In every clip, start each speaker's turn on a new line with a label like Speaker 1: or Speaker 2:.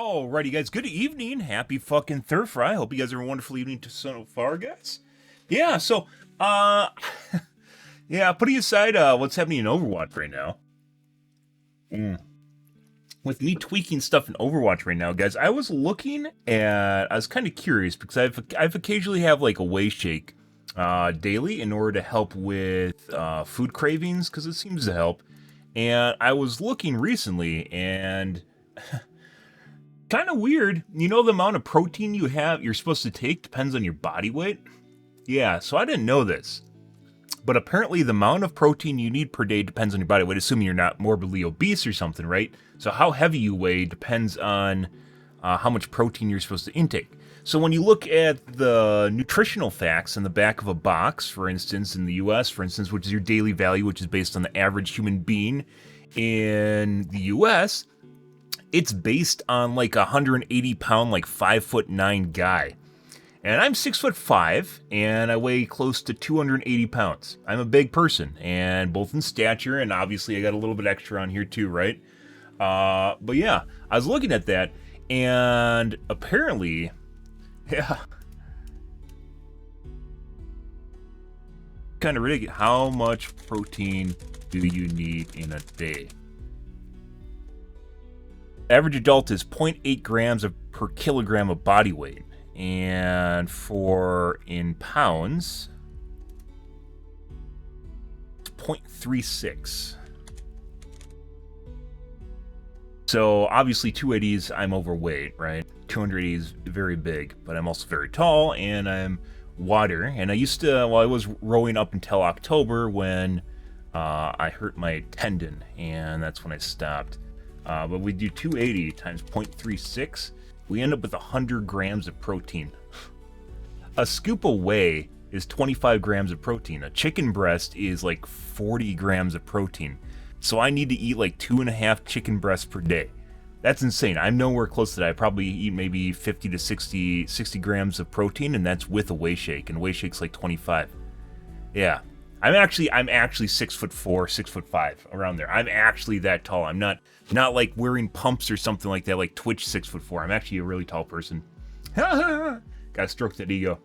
Speaker 1: Alrighty, guys. Good evening. Happy fucking Fry. Hope you guys are a wonderful evening so far, guys. Yeah. Uh, yeah. Putting aside what's happening in Overwatch right now, mm. with me tweaking stuff in Overwatch right now, guys, I was looking at. I was kind of curious because I've occasionally have like a whey shake, daily in order to help with food cravings because it seems to help. And I was looking recently and kind of weird. You know the amount of protein you're supposed to take depends on your body weight? Yeah, so I didn't know this. But apparently the amount of protein you need per day depends on your body weight, assuming you're not morbidly obese or something, right? So how heavy you weigh depends on how much protein you're supposed to intake. So when you look at the nutritional facts in the back of a box, for instance, in the US, for instance, which is your daily value, which is based on the average human being in the US, it's based on like a 180 pound, like 5'9" guy. And I'm 6'5", and I weigh close to 280 pounds. I'm a big person, and both in stature, and obviously I got a little bit extra on here too, right? But yeah, I was looking at that, and apparently, yeah, kind of ridiculous. How much protein do you need in a day? Average adult is 0.8 grams per kilogram of body weight. And for in pounds, it's 0.36. So obviously 280s, I'm overweight, right? 280 is very big, but I'm also very tall and I'm water. And I used to, well, I was rowing up until October when I hurt my tendon, and that's when I stopped. But we do 280 times 0.36. We end up with 100 grams of protein. A scoop of whey is 25 grams of protein. A chicken breast is like 40 grams of protein. So I need to eat like 2.5 chicken breasts per day. That's insane. I'm nowhere close to that. I probably eat maybe 50 to 60 grams of protein, and that's with a whey shake. And whey shake's like 25. Yeah. I'm actually 6'4", 6'5", around there. I'm actually that tall. I'm not like wearing pumps or something like that, like Twitch 6'4". I'm actually a really tall person. Gotta stroke that ego.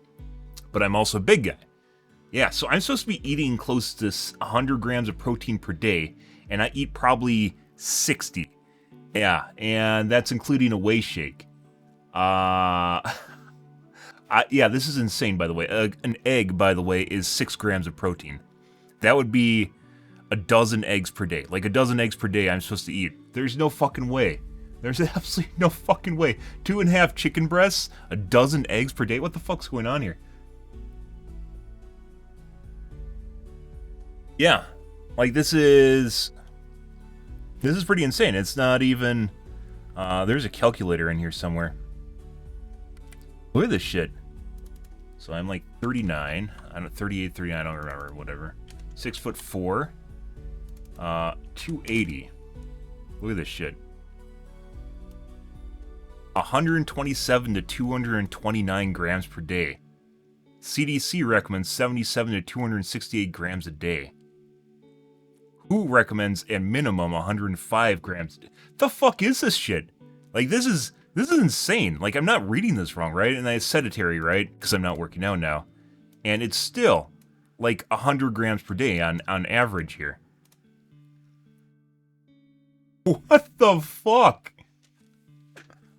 Speaker 1: But I'm also a big guy. Yeah, so I'm supposed to be eating close to 100 grams of protein per day, and I eat probably 60. Yeah, and that's including a whey shake. Yeah, this is insane, by the way. An egg, by the way, is 6 grams of protein. That would be a dozen eggs per day. Like a dozen eggs per day I'm supposed to eat. There's no fucking way. There's absolutely no fucking way. 2.5 chicken breasts, a dozen eggs per day? What the fuck's going on here? Yeah. Like this is pretty insane. It's not even, there's a calculator in here somewhere. Look at this shit. So I'm like 39, 38, 39, I don't remember, whatever. 6'4", 280. Look at this shit. 127 to 229 grams per day. CDC recommends 77 to 268 grams a day. WHO recommends a minimum 105 grams a day. The fuck is this shit? Like this is insane. Like I'm not reading this wrong, right? And it's sedentary, right? Because I'm not working out now. And it's still like 100 grams per day on average here. What the fuck?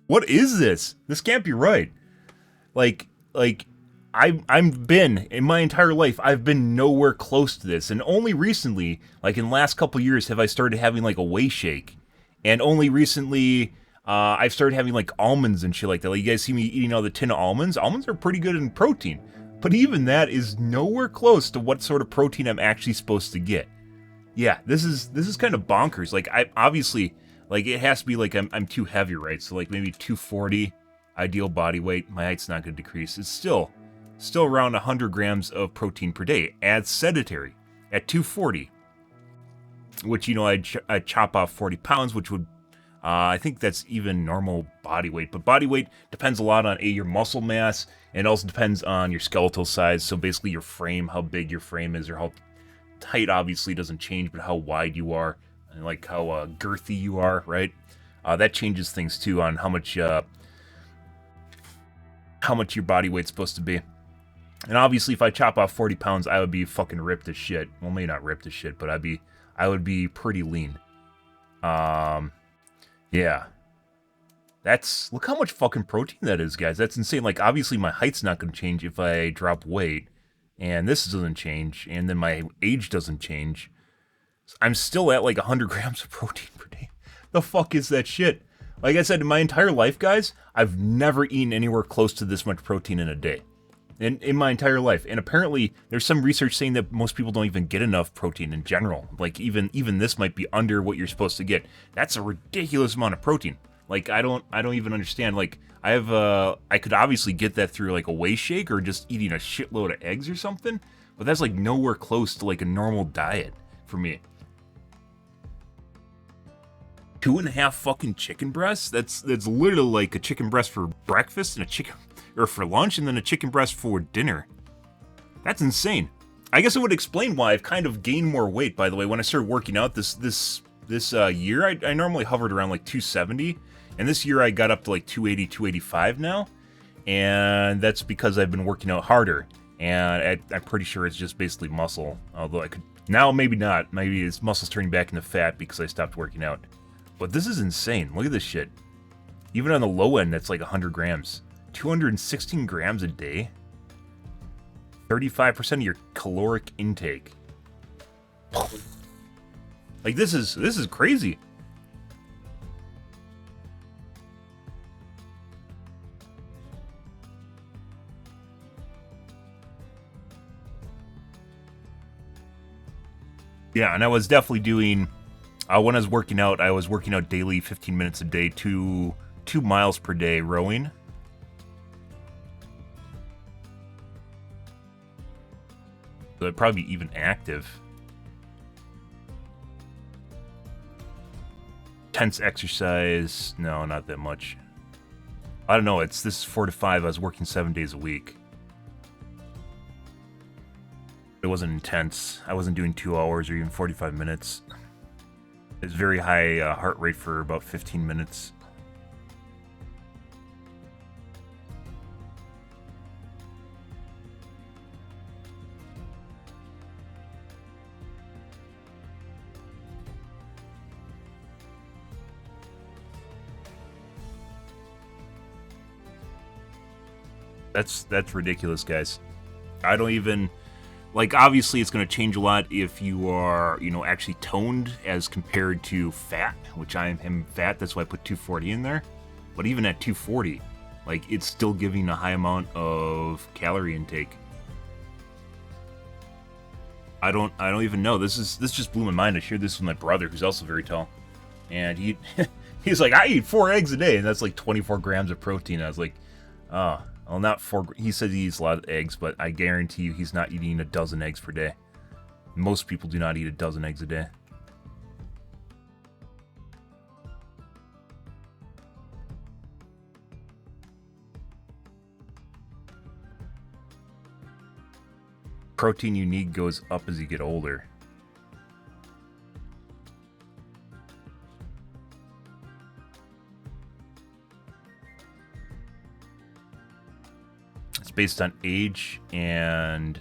Speaker 1: What is this? This can't be right. Like I've been, in my entire life, I've been nowhere close to this. And only recently, like in the last couple years, have I started having like a whey shake. And only recently, I've started having like almonds and shit like that. Like you guys see me eating all the tin of almonds. Almonds are pretty good in protein. But even that is nowhere close to what sort of protein I'm actually supposed to get. Yeah, this is kind of bonkers. Like I obviously, like it has to be like I'm too heavy, right? So like maybe 240 ideal body weight. My height's not going to decrease. It's still around 100 grams of protein per day as sedentary at 240. Which, you know, I'd chop off 40 pounds, which would, I think that's even normal body weight. But body weight depends a lot on your muscle mass, and it also depends on your skeletal size. So basically your frame, how big your frame is, or how tight obviously doesn't change, but how wide you are, and like how girthy you are, right? That changes things too on how much your body weight's supposed to be. And obviously, if I chop off 40 pounds, I would be fucking ripped as shit. Well, maybe not ripped as shit, but I would be pretty lean. Yeah. Look how much fucking protein that is, guys. That's insane. Like, obviously, my height's not going to change if I drop weight, and this doesn't change, and then my age doesn't change. I'm still at like 100 grams of protein per day. The fuck is that shit? Like I said, in my entire life, guys, I've never eaten anywhere close to this much protein in a day. In my entire life. And apparently, there's some research saying that most people don't even get enough protein in general. Like, even this might be under what you're supposed to get. That's a ridiculous amount of protein. Like, I don't even understand. Like, I could obviously get that through, like, a whey shake or just eating a shitload of eggs or something. But that's, like, nowhere close to, like, a normal diet for me. 2.5 fucking chicken breasts? That's literally like a chicken breast for breakfast and for lunch and then a chicken breast for dinner. That's insane. I guess it would explain why I've kind of gained more weight, by the way. When I started working out this year, I normally hovered around like 270, and this year I got up to like 280, 285 now, and that's because I've been working out harder, and I'm pretty sure it's just basically muscle, although I could, now maybe not, maybe it's muscles turning back into fat because I stopped working out. But this is insane. Look at this shit. Even on the low end, that's like 100 grams. 216 grams a day? 35% of your caloric intake. Like, this is crazy. Yeah, and I was definitely doing... when I was working out daily 15 minutes a day, 2 miles per day rowing. So I'd probably be even active. Intense exercise, no, not that much. I don't know, this is 4 to 5, I was working 7 days a week. It wasn't intense. I wasn't doing 2 hours or even 45 minutes. It's very high heart rate for about 15 minutes. That's ridiculous, guys. I don't even... Like, obviously, it's going to change a lot if you are, actually toned as compared to fat, which I am fat, that's why I put 240 in there. But even at 240, like, it's still giving a high amount of calorie intake. I don't even know. This just blew my mind. I shared this with my brother, who's also very tall. And he's like, I eat 4 eggs a day, and that's like 24 grams of protein. I was like, oh... Well, not 4. He said he eats a lot of eggs, but I guarantee you he's not eating a dozen eggs per day. Most people do not eat a dozen eggs a day. Protein you need goes up as you get older. Based on age and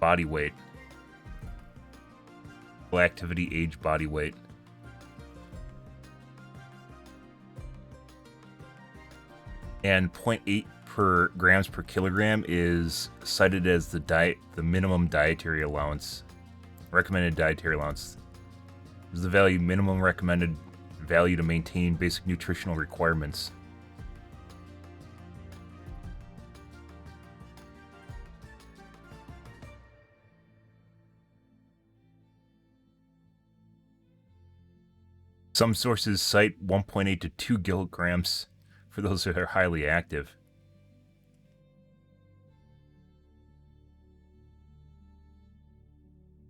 Speaker 1: body weight. Activity, age, body weight. And 0.8 grams per kilogram is cited as the minimum dietary allowance. Recommended dietary allowance. This is the minimum recommended value to maintain basic nutritional requirements. Some sources cite 1.8 to 2 kilograms for those that are highly active.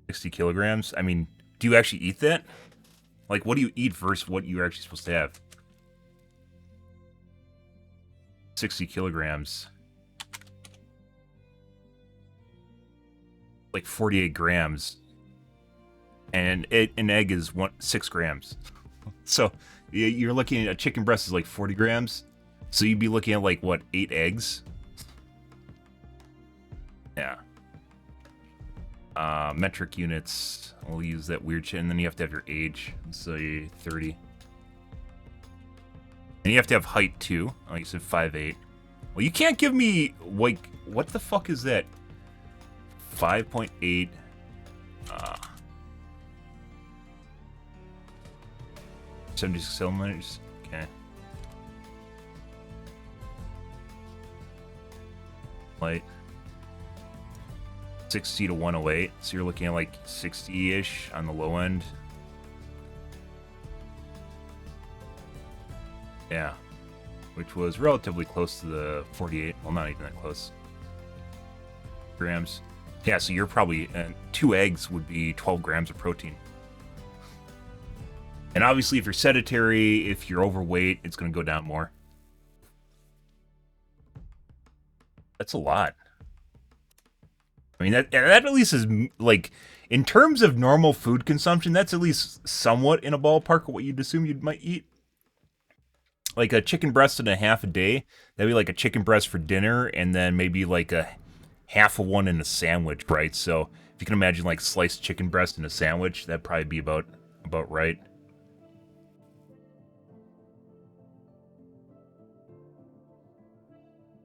Speaker 1: $60 kilograms? I mean, do you actually eat that? Like, what do you eat versus what you're actually supposed to have? 60 kilograms. Like 48 grams. And an egg is 6 grams. So you're looking at a chicken breast is like 40 grams. So you'd be looking at like, what, 8 eggs? Yeah. Metric units. We'll use that weird shit. And then you have to have your age. So 30. And you have to have height too. Like you said, 5'8". Well, you can't give me, like, what the fuck is that? 5.8. 76 centimeters. Okay. Light. 60 to 108. So you're looking at like 60-ish on the low end. Yeah. Which was relatively close to the 48. Well, not even that close. Grams. Yeah, so you're probably... 2 eggs would be 12 grams of protein. And obviously, if you're sedentary, if you're overweight, it's going to go down more. That's a lot. I mean, that at least is, like, in terms of normal food consumption, that's at least somewhat in a ballpark of what you'd assume you might eat. Like a chicken breast and a half a day, that'd be like a chicken breast for dinner, and then maybe like a half of one in a sandwich, right? So if you can imagine like sliced chicken breast in a sandwich, that'd probably be about right.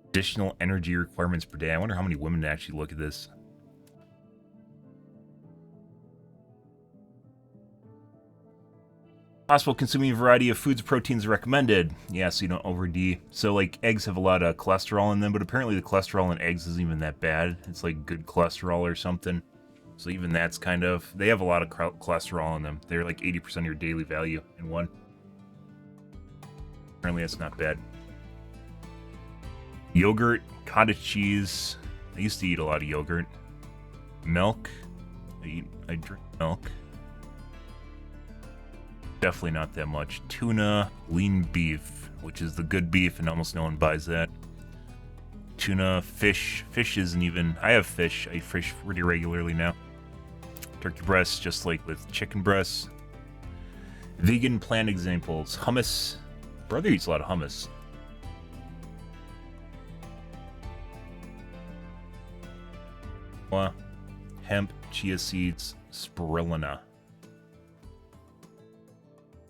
Speaker 1: Additional energy requirements per day. I wonder how many women actually look at this. Possible consuming a variety of foods, proteins recommended. Yeah, so you don't over-D. So, like, eggs have a lot of cholesterol in them, but apparently the cholesterol in eggs isn't even that bad. It's like good cholesterol or something. So even that's kind of... They have a lot of cholesterol in them. They're like 80% of your daily value in one. Apparently that's not bad. Yogurt, cottage cheese. I used to eat a lot of yogurt. Milk. I drink milk. Definitely not that much. Tuna, lean beef, which is the good beef, and almost no one buys that. Tuna, fish. Fish isn't even... I have fish. I eat fish pretty regularly now. Turkey breasts, just like with chicken breasts. Vegan plant examples. Hummus. Brother eats a lot of hummus. Hemp, chia seeds, spirulina.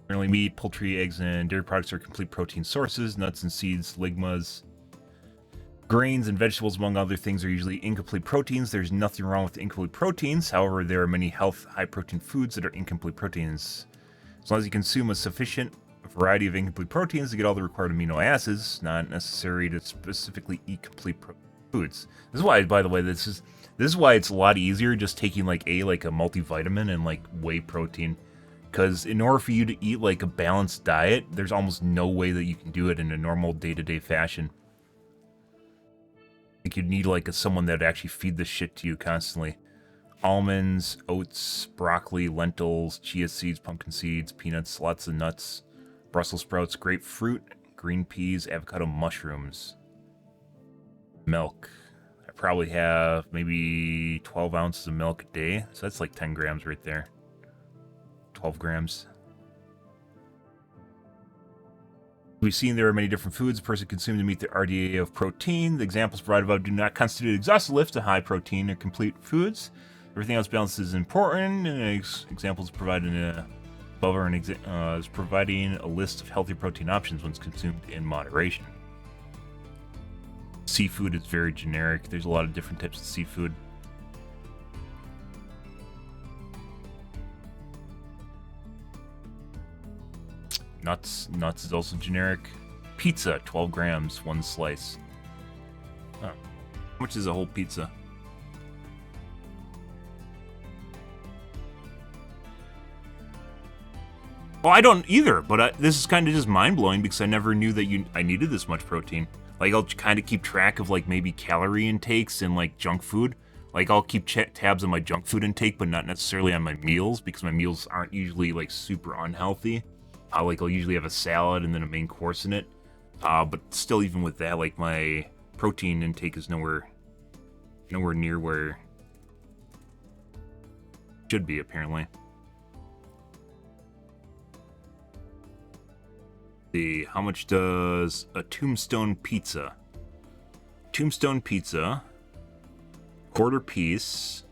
Speaker 1: Generally, meat, poultry, eggs, and dairy products are complete protein sources. Nuts and seeds, ligmas, grains, and vegetables, among other things, are usually incomplete proteins. There's nothing wrong with incomplete proteins. However, there are many health, high-protein foods that are incomplete proteins. As long as you consume a sufficient variety of incomplete proteins to get all the required amino acids, not necessary to specifically eat complete foods. This is why, by the way, this is why it's a lot easier just taking like a multivitamin and like whey protein. Because in order for you to eat like a balanced diet, there's almost no way that you can do it in a normal day-to-day fashion. Like you'd need like someone that would actually feed this shit to you constantly. Almonds, oats, broccoli, lentils, chia seeds, pumpkin seeds, peanuts, lots of nuts, Brussels sprouts, grapefruit, green peas, avocado, mushrooms. Milk. I probably have maybe 12 ounces of milk a day, so that's like 10 grams right there. 12 grams. We've seen there are many different foods a person consumes to meet the RDA of protein. The examples provided above do not constitute exhaustive list of high protein or complete foods. Everything else balanced is important, and examples provided above are is providing a list of healthy protein options when consumed in moderation. Seafood is very generic. There's a lot of different types of seafood. Nuts is also generic. Pizza, 12 grams, one slice. Oh. How much is a whole pizza? Well, I don't either, but this is kind of just mind-blowing because I never knew that I needed this much protein. Like, I'll kind of keep track of, like, maybe calorie intakes and, like, junk food. Like, I'll keep tabs on my junk food intake, but not necessarily on my meals because my meals aren't usually, like, super unhealthy. Like, I'll usually have a salad and then a main course in it. But still, even with that, like, my protein intake is nowhere near where it should be, apparently. See, how much does a tombstone pizza? Tombstone pizza, quarter piece,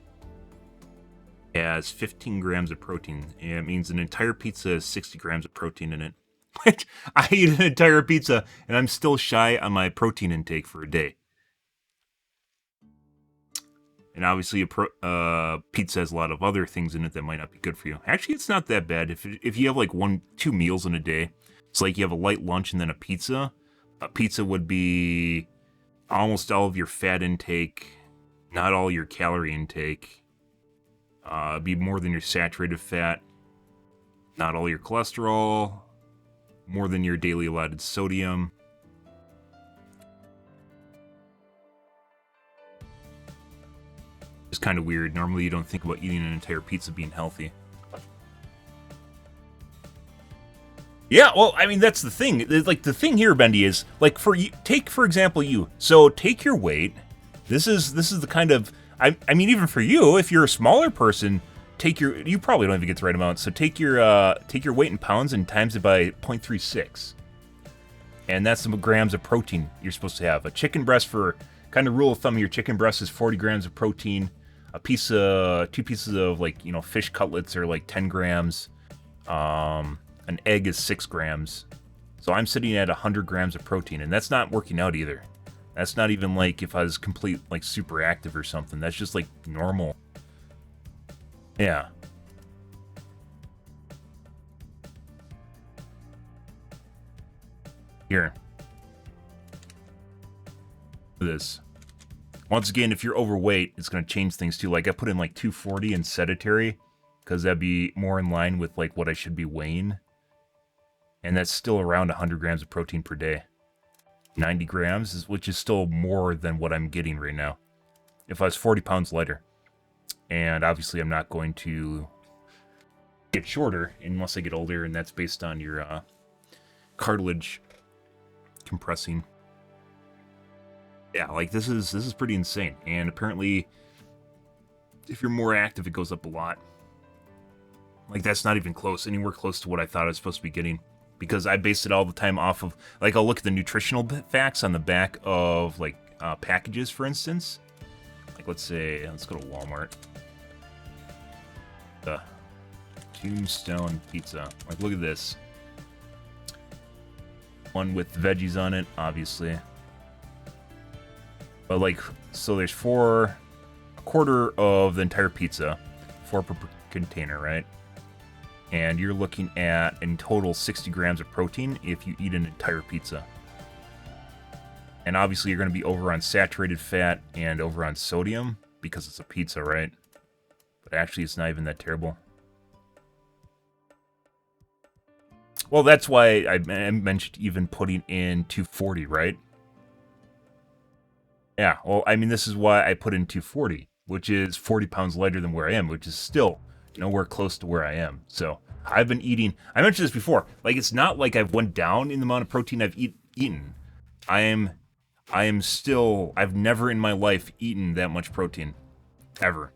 Speaker 1: has 15 grams of protein. And it means an entire pizza has 60 grams of protein in it. I eat an entire pizza, and I'm still shy on my protein intake for a day. And obviously, a pizza has a lot of other things in it that might not be good for you. Actually, it's not that bad. If you have like 2 meals in a day, it's like you have a light lunch and then a pizza. A pizza would be almost all of your fat intake, not all your calorie intake. Be more than your saturated fat, not all your cholesterol, more than your daily allotted sodium. It's kind of weird. Normally you don't think about eating an entire pizza being healthy. Yeah, well, I mean, that's the thing. Like, the thing here, Bendy, is, like, for example, you. So, take your weight. This is the kind of, I mean, even for you, if you're a smaller person, you probably don't even get the right amount. So, take your weight in pounds and times it by 0.36. And that's the grams of protein you're supposed to have. A chicken breast, for kind of rule of thumb, your chicken breast is 40 grams of protein. 2 pieces of, like, fish cutlets are like 10 grams. An egg is 6 grams. So I'm sitting at 100 grams of protein, and that's not working out either. That's not even like if I was like super active or something. That's just like normal. Yeah. Here. This. Once again, if you're overweight, it's going to change things too. Like, I put in like 240 in sedentary, because that'd be more in line with like what I should be weighing. And that's still around 100 grams of protein per day. 90 grams, which is still more than what I'm getting right now. If I was 40 pounds lighter. And obviously I'm not going to get shorter unless I get older, and that's based on your cartilage compressing. Yeah, like, this is pretty insane. And apparently, if you're more active, it goes up a lot. Like, that's not even anywhere close to what I thought I was supposed to be getting. Because I base it all the time off of, like, I'll look at the nutritional facts on the back of, like, packages, for instance. Like, let's go to Walmart. The Tombstone Pizza. Like, look at this. One with veggies on it, obviously. But, like, so there's a quarter of the entire pizza. 4 per container, right? And you're looking at, in total, 60 grams of protein if you eat an entire pizza. And obviously you're going to be over on saturated fat and over on sodium, because it's a pizza, right? But actually it's not even that terrible. Well, that's why I mentioned even putting in 240, right? Yeah, well, I mean, this is why I put in 240, which is 40 pounds lighter than where I am, which is still nowhere close to where I am. So I've been eating, I mentioned this before, like, it's not like I've went down in the amount of protein I've eaten. I've never in my life eaten that much protein. Ever.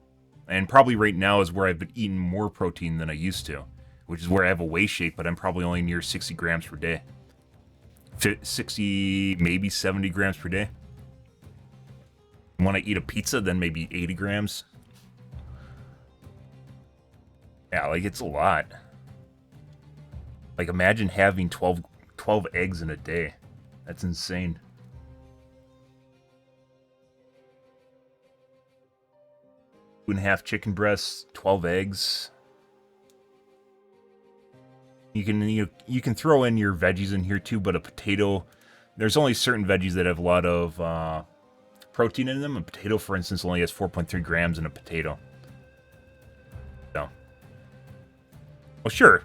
Speaker 1: And probably right now is where I've been eating more protein than I used to, which is where I have a waist shape, but I'm probably only near 60 grams per day. 60, maybe 70 grams per day. When I eat a pizza, then maybe 80 grams. Yeah, like, it's a lot. Like, imagine having 12 eggs in a day. That's insane. 2.5 chicken breasts, 12 eggs. You can throw in your veggies in here too, but a potato, there's only certain veggies that have a lot of protein in them. A potato, for instance, only has 4.3 grams in a potato. So, well, sure.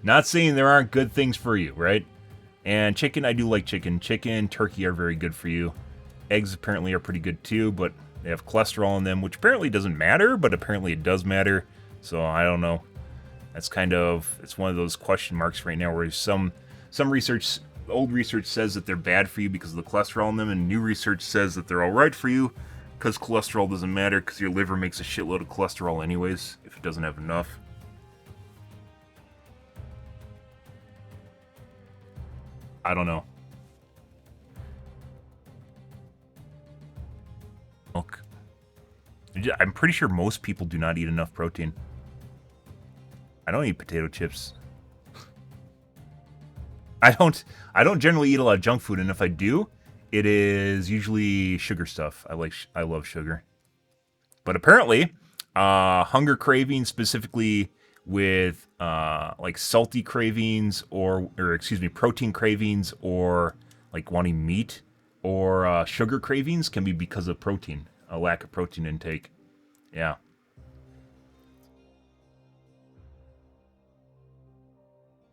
Speaker 1: Not saying there aren't good things for you, right? And chicken, I do like chicken. Chicken, turkey are very good for you. Eggs apparently are pretty good too, but they have cholesterol in them, which apparently doesn't matter, but apparently it does matter. So I don't know. That's it's one of those question marks right now, where some research, old research says that they're bad for you because of the cholesterol in them, and new research says that they're all right for you because cholesterol doesn't matter, because your liver makes a shitload of cholesterol anyways if it doesn't have enough. I don't know. Milk. I'm pretty sure most people do not eat enough protein. I don't eat potato chips. I don't generally eat a lot of junk food, and if I do, it is usually sugar stuff. I love sugar. But apparently, hunger cravings, specifically with like salty cravings or excuse me, protein cravings, or like wanting meat or sugar cravings, can be because of protein, a lack of protein intake. Yeah.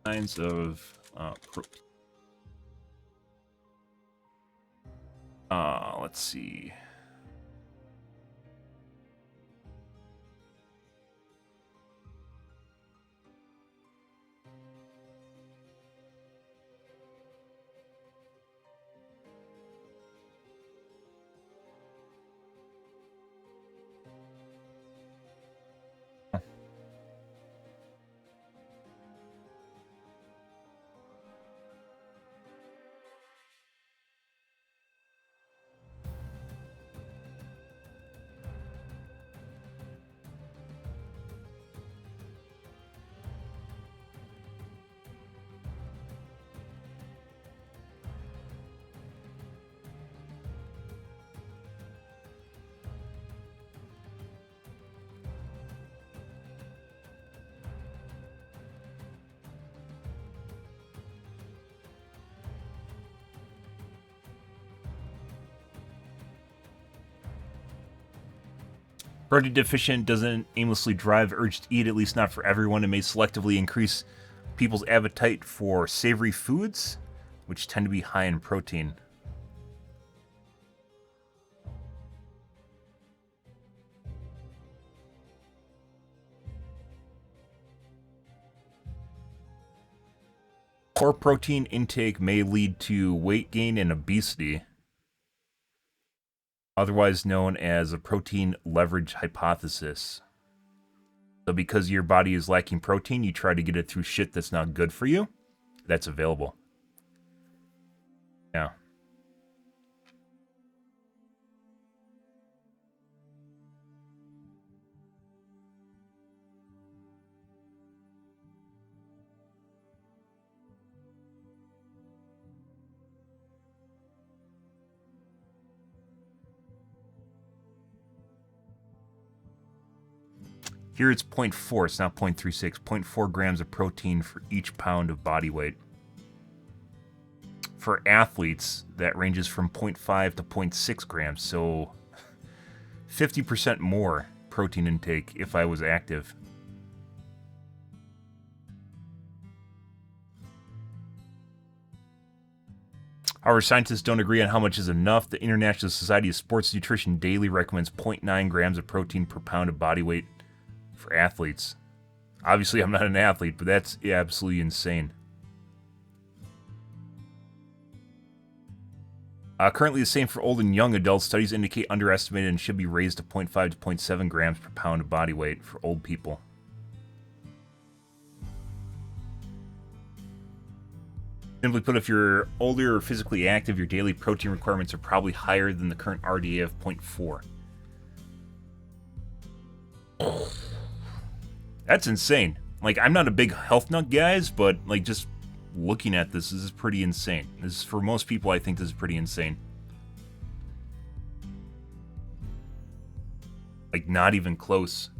Speaker 1: Kinds of protein. Let's see. Protein deficient doesn't aimlessly drive urge to eat, at least not for everyone. It may selectively increase people's appetite for savory foods, which tend to be high in protein. Poor protein intake may lead to weight gain and obesity, otherwise known as a protein leverage hypothesis. So, because your body is lacking protein, you try to get it through shit that's not good for you. That's available. Yeah. Here it's 0.4, it's not 0.36, 0.4 grams of protein for each pound of body weight. For athletes, that ranges from 0.5 to 0.6 grams, so 50% more protein intake if I was active. However, scientists don't agree on how much is enough. The International Society of Sports Nutrition daily recommends 0.9 grams of protein per pound of body weight for athletes. Obviously, I'm not an athlete, but that's absolutely insane. Currently the same for old and young adults. Studies indicate underestimated and should be raised to 0.5 to 0.7 grams per pound of body weight for old people. Simply put, if you're older or physically active, your daily protein requirements are probably higher than the current RDA of 0.4. That's insane. Like, I'm not a big health nut, guys, but like just looking at this is pretty insane. This is, for most people, I think this is pretty insane. Like, not even close.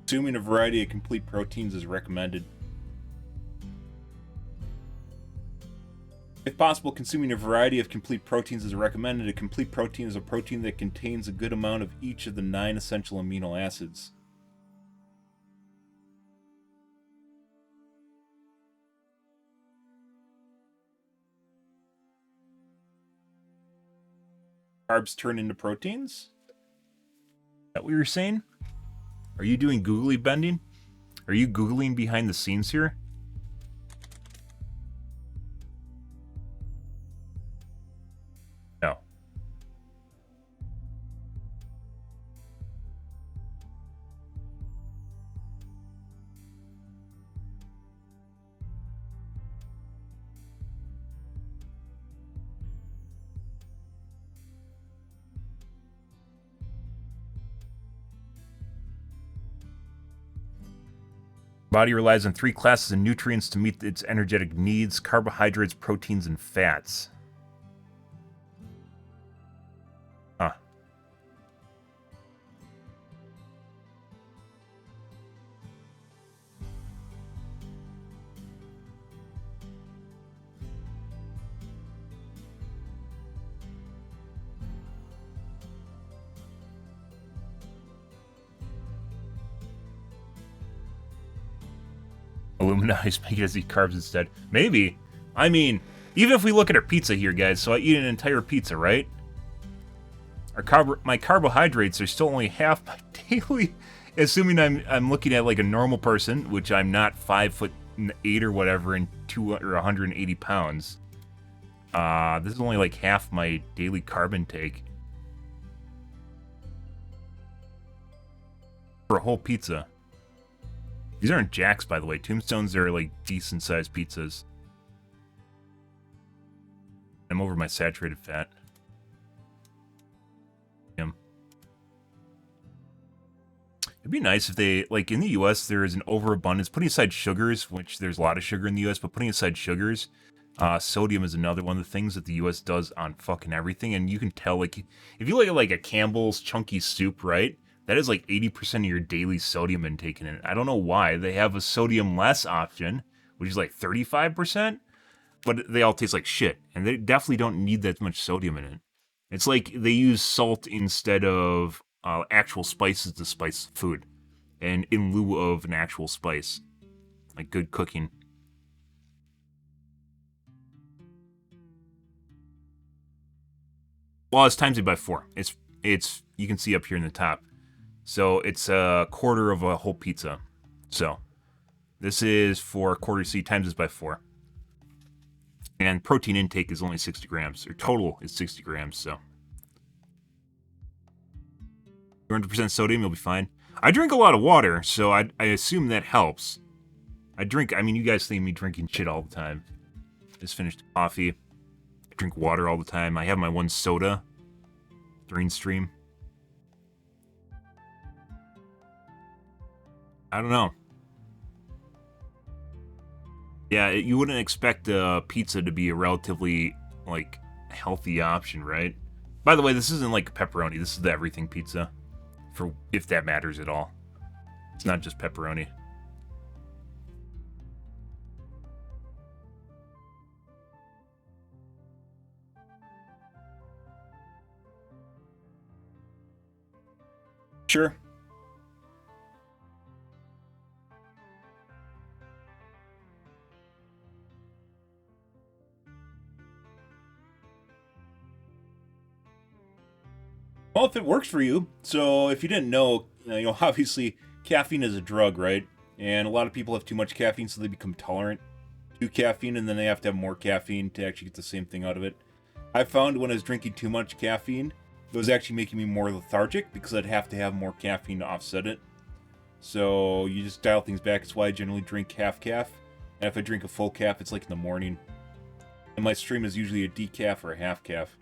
Speaker 1: Consuming a variety of complete proteins is recommended. If possible, consuming a variety of complete proteins is recommended. A complete protein is a protein that contains a good amount of each of the 9 essential amino acids. Carbs turn into proteins? that what you're saying? Are you doing googly bending? Are you googling behind the scenes here? No. Body relies on 3 classes of nutrients to meet its energetic needs: carbohydrates, proteins, and fats. Huh. Illuminati make us eat carbs instead. Maybe. I mean, even if we look at our pizza here, guys, so I eat an entire pizza, right? My carbohydrates are still only half my daily, assuming I'm looking at like a normal person, which I'm not 5'8" or whatever, and 180 pounds. This is only like half my daily carb intake for a whole pizza. These aren't Jacks, by the way. Tombstones are like decent-sized pizzas. I'm over my saturated fat. It'd be nice if they, like in the US, there is an overabundance, putting aside sugars, which there's a lot of sugar in the US, but putting aside sugars, sodium is another one of the things that the US does on fucking everything, and you can tell, like, if you look at like a Campbell's chunky soup, right? That is like 80% of your daily sodium intake in it. I don't know why. They have a sodium less option, which is like 35%, but they all taste like shit, and they definitely don't need that much sodium in it. It's like they use salt instead of actual spices to spice food, and in lieu of an actual spice, like good cooking. Well, it's times it by 4. It's you can see up here in the top. So it's a quarter of a whole pizza. So this is for a quarter, so you times this by 4. And protein intake is only 60 grams, or total is 60 grams, so 200% sodium, you'll be fine. I drink a lot of water, so I assume that helps. I mean, you guys see me drinking shit all the time. Just finished coffee. I drink water all the time. I have my one soda during stream. I don't know. Yeah, you wouldn't expect a pizza to be a relatively, like, healthy option, right? By the way, this isn't like pepperoni. This is the everything pizza, for if that matters at all. It's not just pepperoni. Sure. Well, if it works for you. So, if you didn't know, obviously, caffeine is a drug, right? And a lot of people have too much caffeine, so they become tolerant to caffeine, and then they have to have more caffeine to actually get the same thing out of it. I found when I was drinking too much caffeine, it was actually making me more lethargic because I'd have to have more caffeine to offset it. So, you just dial things back. That's why I generally drink half calf. And if I drink a full calf, it's like in the morning. And my stream is usually a decaf or a half calf.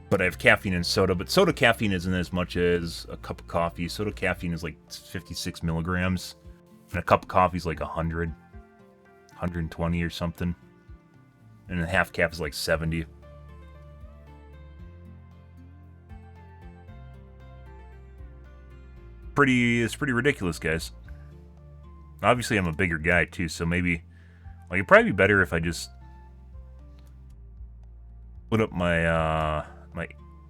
Speaker 1: But I have caffeine in soda, but soda caffeine isn't as much as a cup of coffee. Soda caffeine is like 56 milligrams, and a cup of coffee is like 100, 120 or something, and a half calf is like 70. It's pretty ridiculous, guys. Obviously, I'm a bigger guy too, so maybe, like, it'd probably be better if I just put up my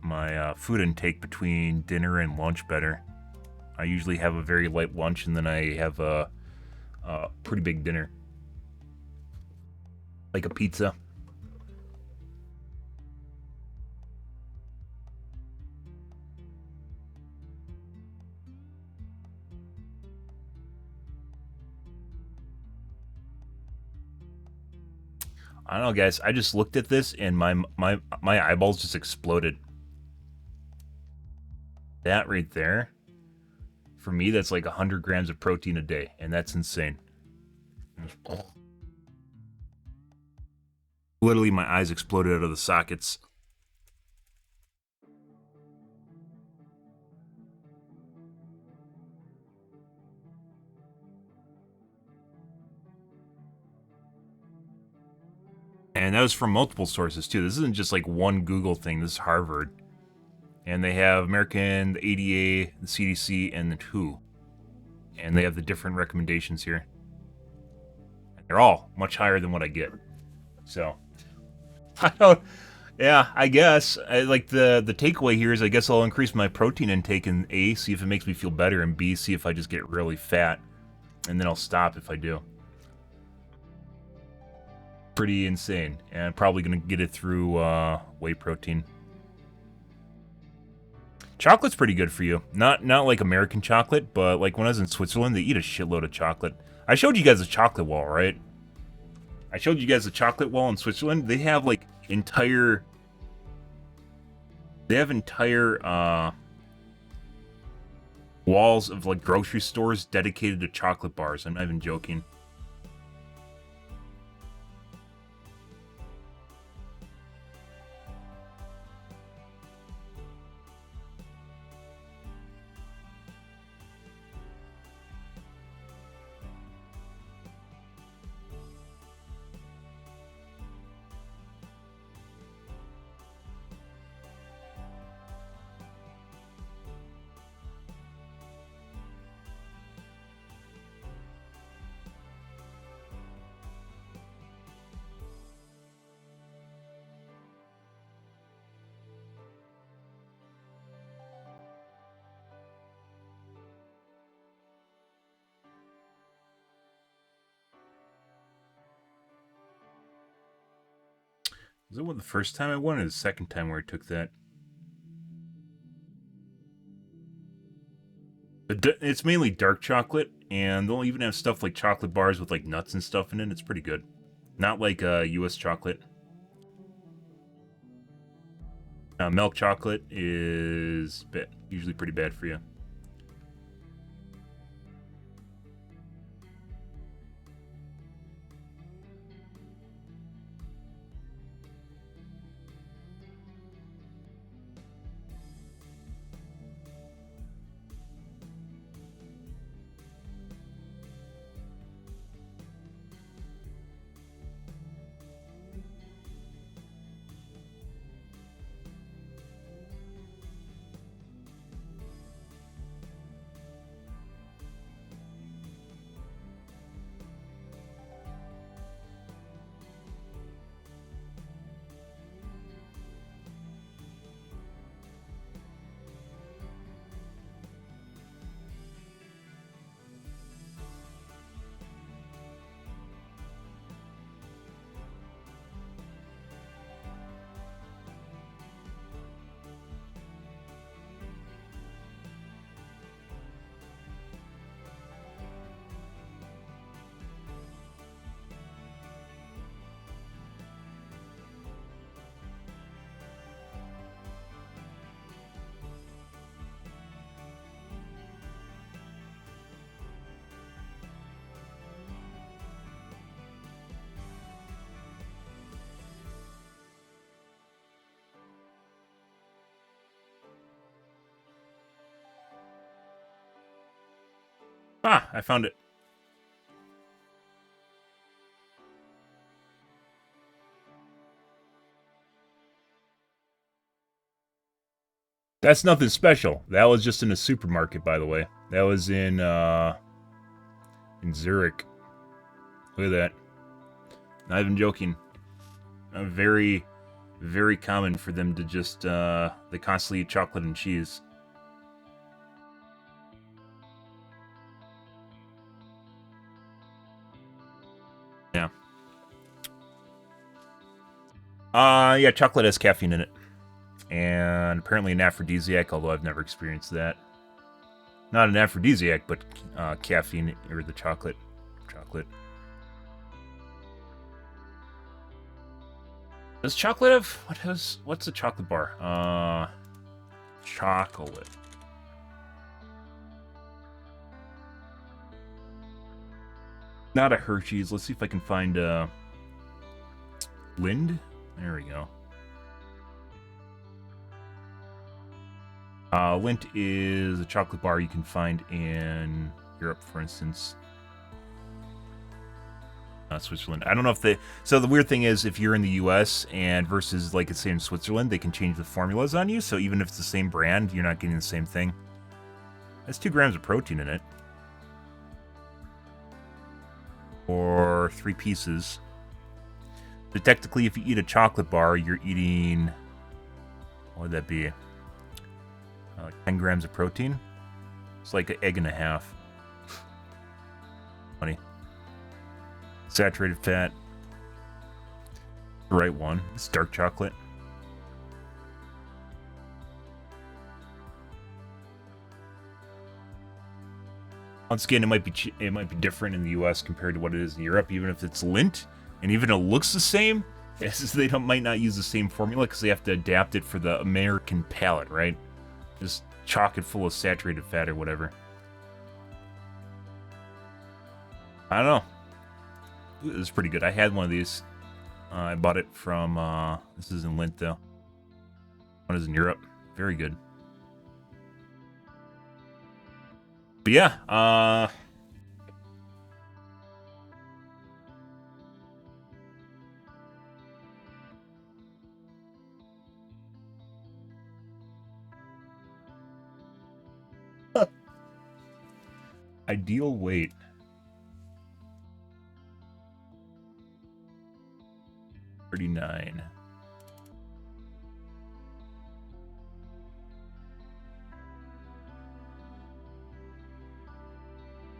Speaker 1: my food intake between dinner and lunch better. I usually have a very light lunch, and then I have a pretty big dinner. Like a pizza. I don't know, guys. I just looked at this and my eyeballs just exploded. That right there, for me, that's like 100 grams of protein a day, and that's insane. Literally, my eyes exploded out of the sockets. And that was from multiple sources, too. This isn't just like one Google thing. This is Harvard. And they have American, the ADA, the CDC, and the WHO. And they have the different recommendations here. And they're all much higher than what I get. So, I don't... Yeah, I guess. Like, the takeaway here is I guess I'll increase my protein intake in A, see if it makes me feel better, and B, see if I just get really fat. And then I'll stop if I do. Pretty insane. And I'm probably going to get it through whey protein. Chocolate's pretty good for you. Not like American chocolate, but like when I was in Switzerland, they eat a shitload of chocolate. I showed you guys a chocolate wall, right? I showed you guys a chocolate wall in Switzerland. They have like entire... They have entire walls of like grocery stores dedicated to chocolate bars. I'm not even joking. Was it the first time I won or the second time where I took that? It's mainly dark chocolate, and they'll even have stuff like chocolate bars with like nuts and stuff in it. It's pretty good. Not like U.S. chocolate. Milk chocolate is usually pretty bad for you. Ah, I found it. That's nothing special. That was just in a supermarket, by the way. That was in Zurich. Look at that. Not even joking. Very, very common for them to just they constantly eat chocolate and cheese. Yeah, chocolate has caffeine in it. And apparently an aphrodisiac, although I've never experienced that. Not an aphrodisiac, but caffeine or the chocolate. Chocolate. Does chocolate have what's a chocolate bar? Chocolate. Not a Hershey's. Let's see if I can find Lind. There we go. Lindt is a chocolate bar you can find in Europe, for instance. Switzerland. I don't know if they. So the weird thing is, if you're in the U.S. and versus like it's say in Switzerland, they can change the formulas on you. So even if it's the same brand, you're not getting the same thing. That's 2 grams of protein in it, or 3 pieces. But technically, if you eat a chocolate bar, you're eating. What would that be? 10 grams of protein. It's like an egg and a half. Funny. Saturated fat. The right one. It's dark chocolate. Once again, it might be different in the U.S. compared to what it is in Europe. Even if it's Lindt, and even if it looks the same, they might not use the same formula because they have to adapt it for the American palate, right? Just chock it full of saturated fat or whatever. I don't know. It was pretty good. I had one of these. I bought it from, this is in Lindt though. One is in Europe. Very good. But yeah, ideal weight. $39.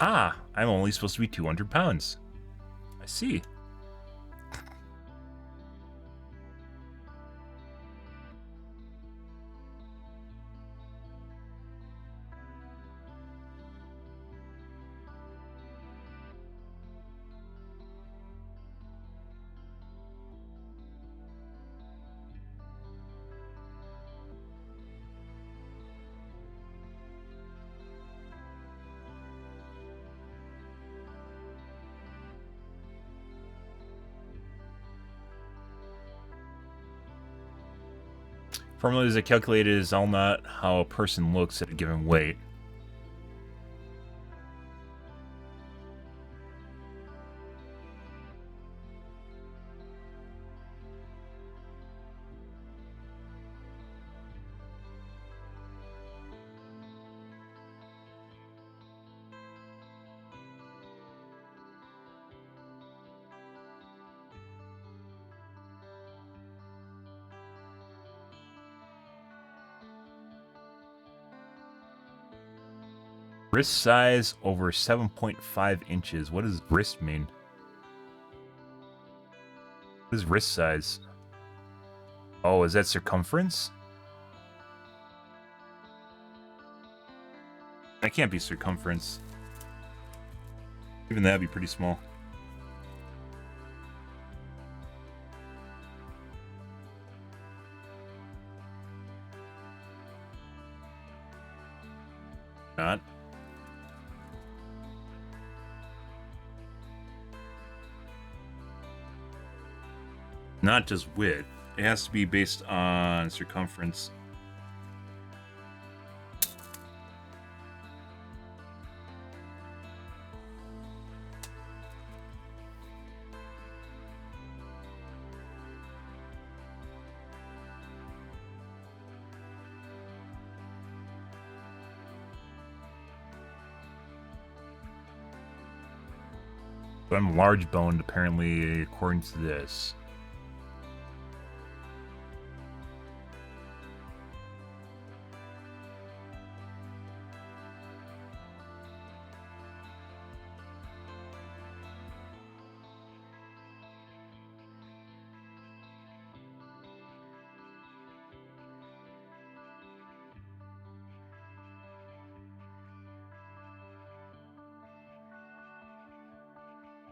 Speaker 1: Ah, I'm only supposed to be 200 pounds. I see. Formulas that calculated is all not how a person looks at a given weight. Wrist size over 7.5 inches. What does wrist mean? What is wrist size? Oh, is that circumference? That can't be circumference. Even that'd be pretty small. Not. Not just width. It has to be based on circumference. But I'm large boned, apparently, according to this.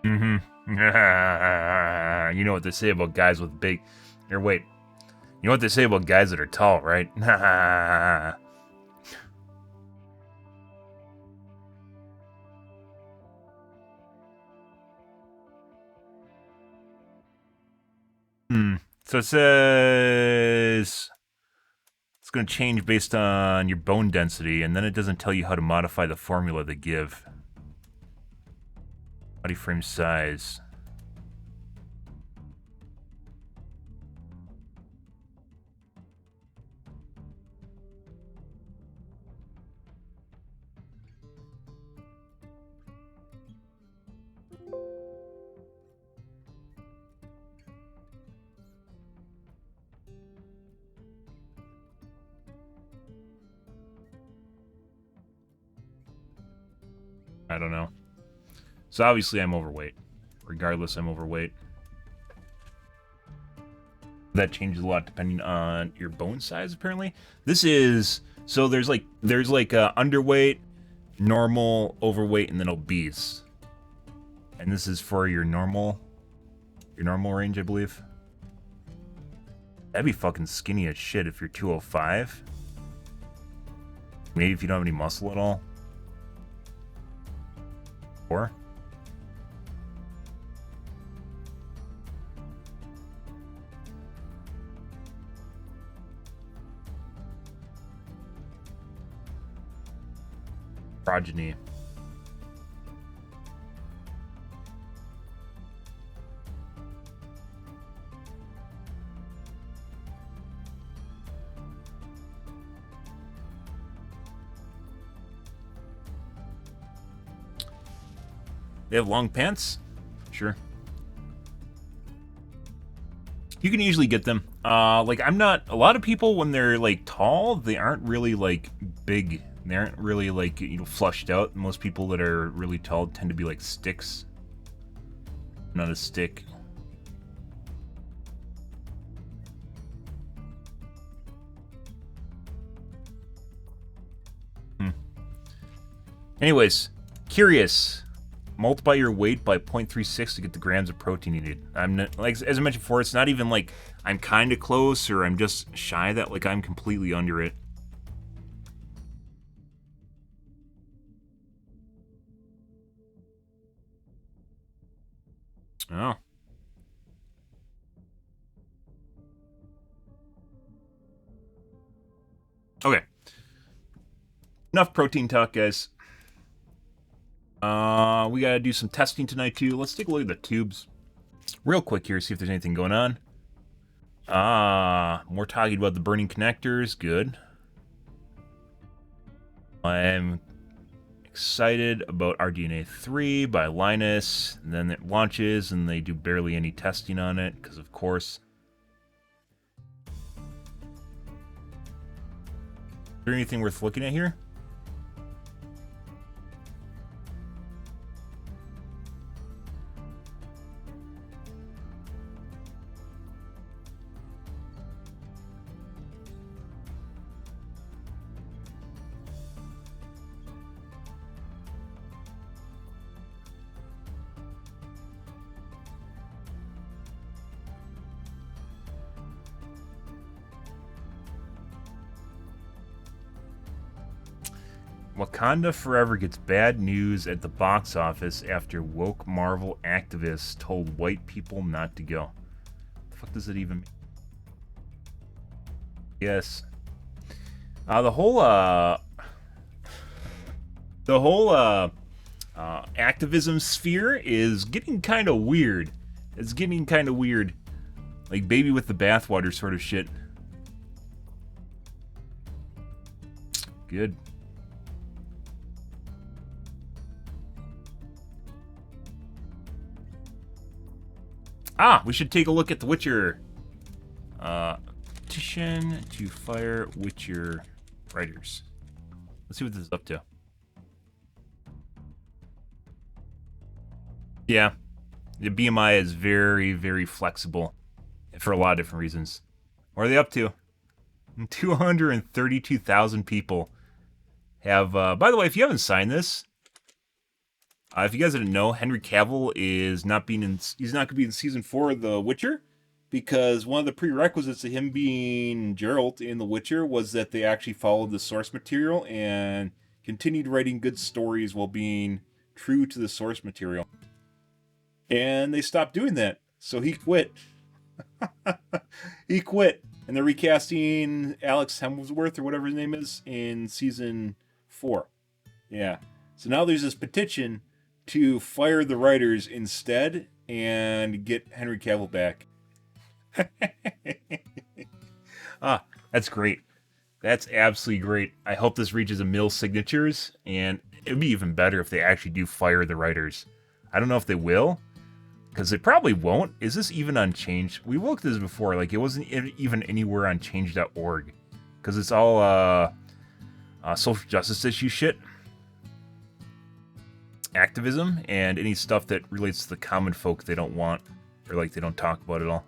Speaker 1: Mm-hmm. You know what they say about guys with big... Or wait. You know what they say about guys that are tall, right? So it says... It's going to change based on your bone density, and then it doesn't tell you how to modify the formula they give. Body frame size. I don't know. So obviously I'm overweight. Regardless, I'm overweight. That changes a lot depending on your bone size, apparently. This is... So there's like underweight, normal, overweight, and then obese. And this is for your normal range, I believe. That'd be fucking skinny as shit if you're 205. Maybe if you don't have any muscle at all. Or... progeny. They have long pants? Sure. You can usually get them. Like, I'm not... A lot of people, when they're, like, tall, they aren't really, like, big. They aren't really, like, you know, flushed out. Most people that are really tall tend to be, like, sticks. Not a stick. Anyways, curious. Multiply your weight by 0.36 to get the grams of protein needed. I'm not, like, as I mentioned before, it's not even like I'm kind of close or I'm just shy of that. Like, I'm completely under it. Oh. Okay. Enough protein talk, guys. We gotta do some testing tonight, too. Let's take a look at the tubes. Real quick here, see if there's anything going on. More talking about the burning connectors. Good. I'm excited about RDNA 3 by Linus. And then it launches, and they do barely any testing on it, because of course. Is there anything worth looking at here? Wakanda Forever gets bad news at the box office after woke Marvel activists told white people not to go. The fuck does it even mean? Yes. The whole activism sphere is getting kind of weird. It's getting kind of weird. Like baby with the bathwater sort of shit. Good. We should take a look at the Witcher. Petition to fire Witcher writers. Let's see what this is up to. Yeah. The BMI is very, very flexible for a lot of different reasons. What are they up to? 232,000 people have... by the way, if you haven't signed this, If you guys didn't know, Henry Cavill is not being in. He's not going to be in season 4 of The Witcher because one of the prerequisites to him being Geralt in The Witcher was that they actually followed the source material and continued writing good stories while being true to the source material. And they stopped doing that, so he quit. He quit, and they're recasting Alex Hemsworth or whatever his name is in season 4. Yeah. So now there's this petition to fire the writers instead and get Henry Cavill back. That's great. That's absolutely great. I hope this reaches 1 million signatures, and it would be even better if they actually do fire the writers. I don't know if they will, because they probably won't. Is this even on Change? We looked at this before. Like, it wasn't even anywhere on change.org, because it's all social justice issue shit. Activism and any stuff that relates to the common folk they don't want, or like they don't talk about at all.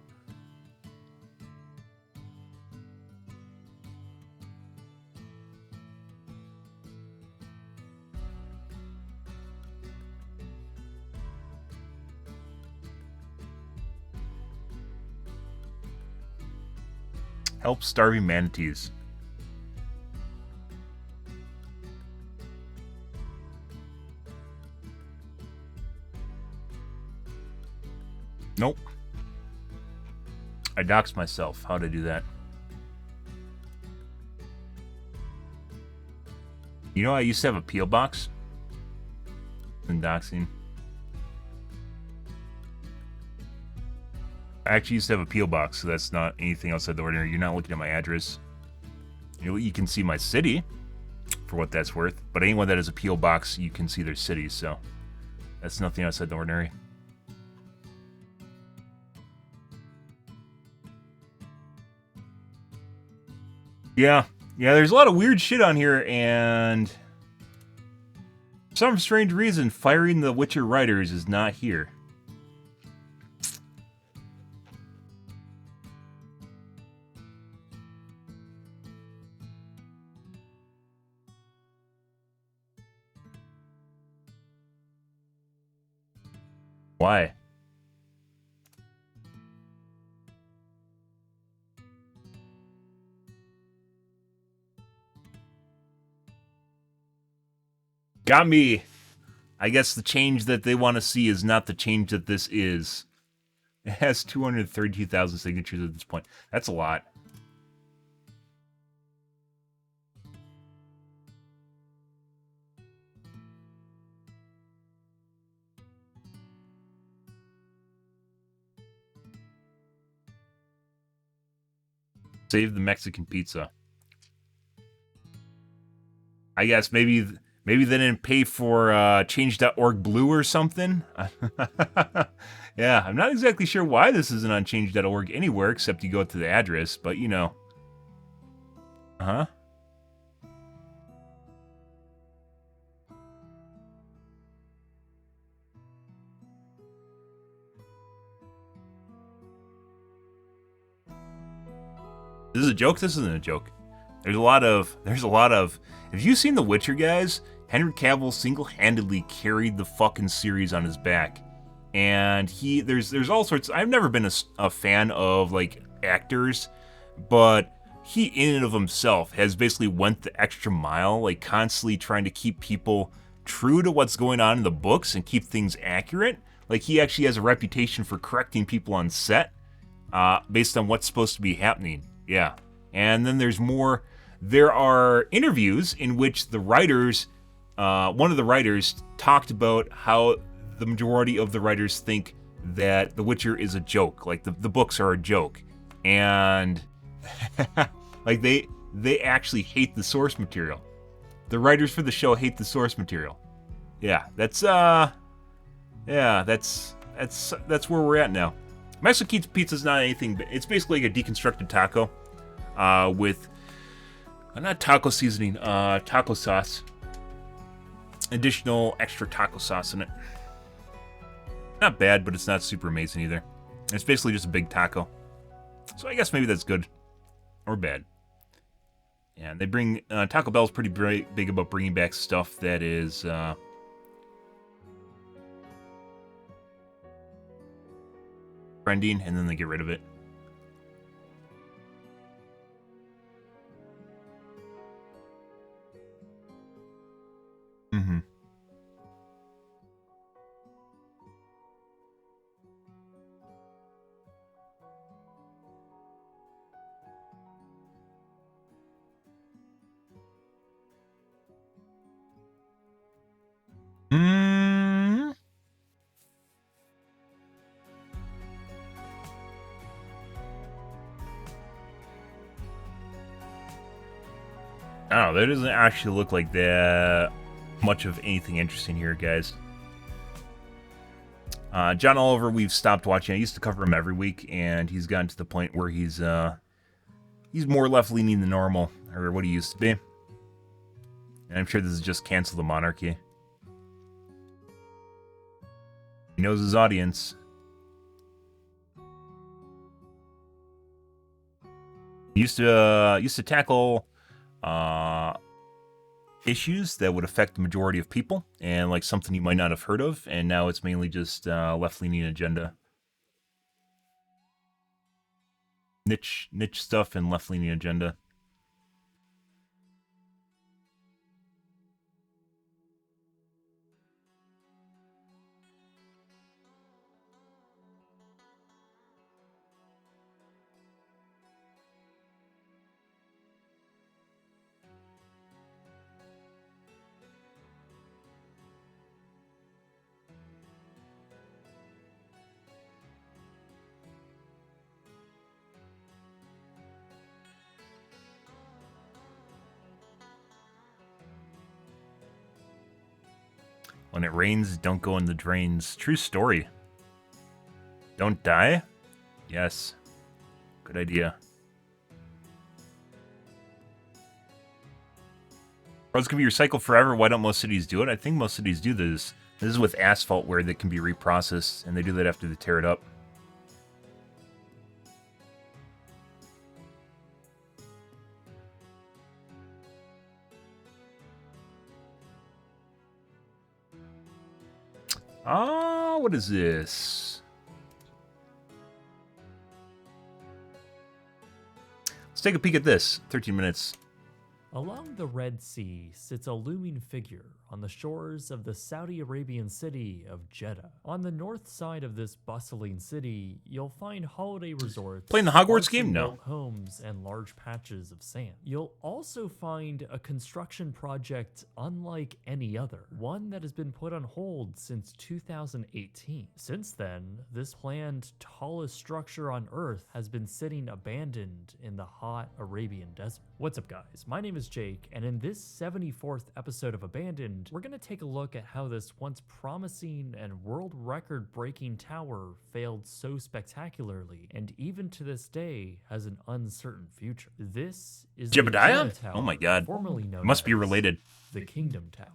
Speaker 1: Help starving manatees. Nope. I doxed myself. How'd I do that? You know, I used to have a P.O. box in doxing. I actually used to have a P.O. box, so that's not anything outside the ordinary. You're not looking at my address. You can see my city, for what that's worth. But anyone that has a P.O. box, you can see their city, so that's nothing outside the ordinary. Yeah, there's a lot of weird shit on here, and for some strange reason, firing the Witcher writers is not here. Why? Got me. I guess the change that they want to see is not the change that this is. It has 232,000 signatures at this point. That's a lot. Save the Mexican pizza. I guess maybe they didn't pay for change.org blue or something. Yeah, I'm not exactly sure why this isn't on change.org anywhere except you go to the address, but you know. Uh-huh. This is a joke? This isn't a joke. There's a lot of have you seen The Witcher, guys? Henry Cavill single-handedly carried the fucking series on his back. And there's all sorts. I've never been a fan of like actors, but he in and of himself has basically went the extra mile, like constantly trying to keep people true to what's going on in the books and keep things accurate. Like he actually has a reputation for correcting people on set based on what's supposed to be happening. Yeah. And then there's more. There are interviews in which the writers, one of the writers talked about how the majority of the writers think that The Witcher is a joke, like the books are a joke, and like they actually hate the source material. The writers for the show hate the source material. Yeah, that's where we're at now. Mexican pizza's not anything, but it's basically like a deconstructed taco with not taco seasoning, taco sauce. Additional extra taco sauce in it. Not bad, but it's not super amazing either. It's basically just a big taco. So I guess maybe that's good. Or bad. And they bring... Taco Bell's pretty big about bringing back stuff that is... trending, and then they get rid of it. Mm-hmm. Mm. Oh, that doesn't actually look like that much of anything interesting here, guys. John Oliver, we've stopped watching. I used to cover him every week, and he's gotten to the point where he's more left-leaning than normal, or what he used to be. And I'm sure this is just cancel the monarchy. He knows his audience. He used to tackle issues that would affect the majority of people, and like something you might not have heard of, and now it's mainly just left-leaning agenda. Niche stuff and left-leaning agenda. When it rains, don't go in the drains. True story. Don't die? Yes. Good idea. Roads can be recycled forever. Why don't most cities do it? I think most cities do this. This is with asphalt where they can be reprocessed, and they do that after they tear it up. What is this? Let's take a peek at this. 13 minutes.
Speaker 2: Along the Red Sea sits a looming figure on the shores of the Saudi Arabian city of Jeddah. On the north side of this bustling city, you'll find holiday resorts,
Speaker 1: playing the Hogwarts game? No.
Speaker 2: homes, and large patches of sand. You'll also find a construction project unlike any other, one that has been put on hold since 2018. Since then, this planned tallest structure on Earth has been sitting abandoned in the hot Arabian desert. What's up, guys? My name is Jake, and in this 74th episode of Abandoned, we're going to take a look at how this once promising and world record breaking tower failed so spectacularly, and even to this day has an uncertain future. This is
Speaker 1: Jebediah?
Speaker 2: the Jeddah Tower,
Speaker 1: Oh my god.
Speaker 2: formerly known
Speaker 1: Must be
Speaker 2: as
Speaker 1: related.
Speaker 2: the Kingdom Tower.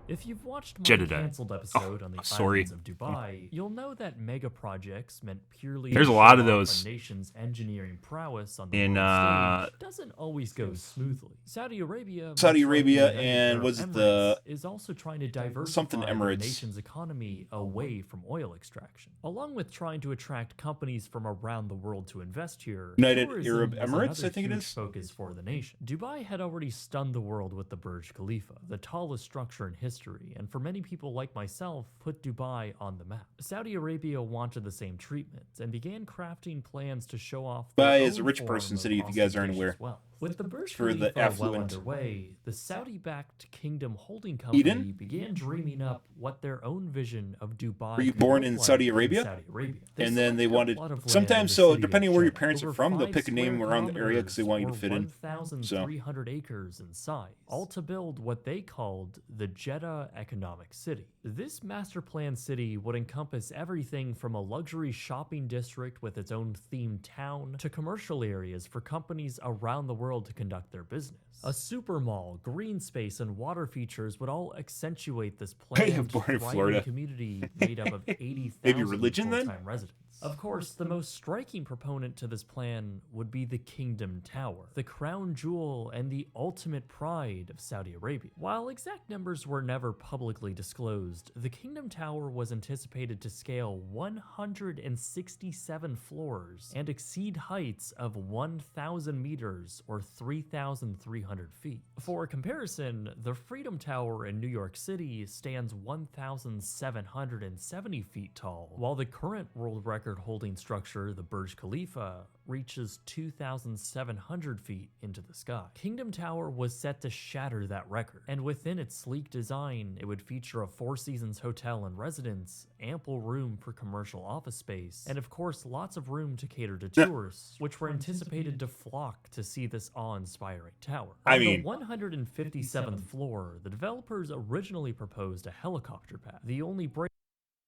Speaker 2: If you've watched my
Speaker 1: Jedediah.
Speaker 2: canceled episode on the islands of Dubai, you'll know that mega projects meant purely
Speaker 1: There's
Speaker 2: to
Speaker 1: a lot
Speaker 2: show
Speaker 1: of
Speaker 2: off
Speaker 1: those
Speaker 2: a nation's engineering prowess on the
Speaker 1: in,
Speaker 2: world stage doesn't always go smoothly. Saudi Arabia, much
Speaker 1: Saudi
Speaker 2: like the
Speaker 1: Arabia
Speaker 2: United
Speaker 1: and
Speaker 2: Arab
Speaker 1: was it
Speaker 2: Emirates,
Speaker 1: the
Speaker 2: is also trying to diversify
Speaker 1: something
Speaker 2: the
Speaker 1: Emirates?
Speaker 2: nation's economy away from oil extraction. Along with trying to attract companies from around the world to invest here,
Speaker 1: United
Speaker 2: tourism
Speaker 1: Arab
Speaker 2: is
Speaker 1: Emirates,
Speaker 2: another
Speaker 1: I think it
Speaker 2: huge
Speaker 1: is.
Speaker 2: focus for the nation. Dubai had already stunned the world with the Burj Khalifa, the tallest structure in history, and for many people like myself, put Dubai on the map. Saudi Arabia wanted the same treatment and began crafting plans to show off their
Speaker 1: Dubai is a
Speaker 2: own
Speaker 1: rich
Speaker 2: form
Speaker 1: person
Speaker 2: of
Speaker 1: city, if you guys aren't
Speaker 2: ostentatious
Speaker 1: aware.
Speaker 2: wealth. With the Burj
Speaker 1: For the
Speaker 2: Khalifa well
Speaker 1: affluent.
Speaker 2: underway, the Saudi-backed Kingdom Holding Company
Speaker 1: Eden?
Speaker 2: began dreaming up what their own vision of Dubai
Speaker 1: Were you
Speaker 2: could
Speaker 1: born
Speaker 2: look
Speaker 1: in
Speaker 2: like
Speaker 1: Saudi Arabia?
Speaker 2: Saudi Arabia.
Speaker 1: And then they
Speaker 2: selected a
Speaker 1: wanted
Speaker 2: plot of land in
Speaker 1: sometimes,
Speaker 2: the
Speaker 1: so
Speaker 2: city of
Speaker 1: depending where your
Speaker 2: Jeddah,
Speaker 1: parents are
Speaker 2: over
Speaker 1: from, they'll
Speaker 2: 5
Speaker 1: pick a name
Speaker 2: square
Speaker 1: around the area because they want you to
Speaker 2: kilometers,
Speaker 1: fit in.
Speaker 2: or 1,300 acres in size, all to build what they called the Jeddah Economic City. This master plan city would encompass everything from a luxury shopping district with its own themed town to commercial areas for companies around the world to conduct their business. A super mall, green space, and water features would all accentuate this planned,
Speaker 1: born in
Speaker 2: thriving
Speaker 1: Florida.
Speaker 2: community made up of 80,000
Speaker 1: Maybe religion, then?
Speaker 2: full-time residents. Of course, the most striking proponent to this plan would be the Kingdom Tower, the crown jewel and the ultimate pride of Saudi Arabia. While exact numbers were never publicly disclosed, the Kingdom Tower was anticipated to scale 167 floors and exceed heights of 1,000 meters or 3,300 feet. For comparison, the Freedom Tower in New York City stands 1,770 feet tall, while the current world record holding structure, the Burj Khalifa, reaches 2,700 feet into the sky. Kingdom Tower was set to shatter that record, and within its sleek design, it would feature a Four Seasons hotel and residence, ample room for commercial office space, and of course lots of room to cater to tourists, which were anticipated to flock to see this awe-inspiring tower. On the 157th floor, the developers originally proposed a helicopter pad. The only break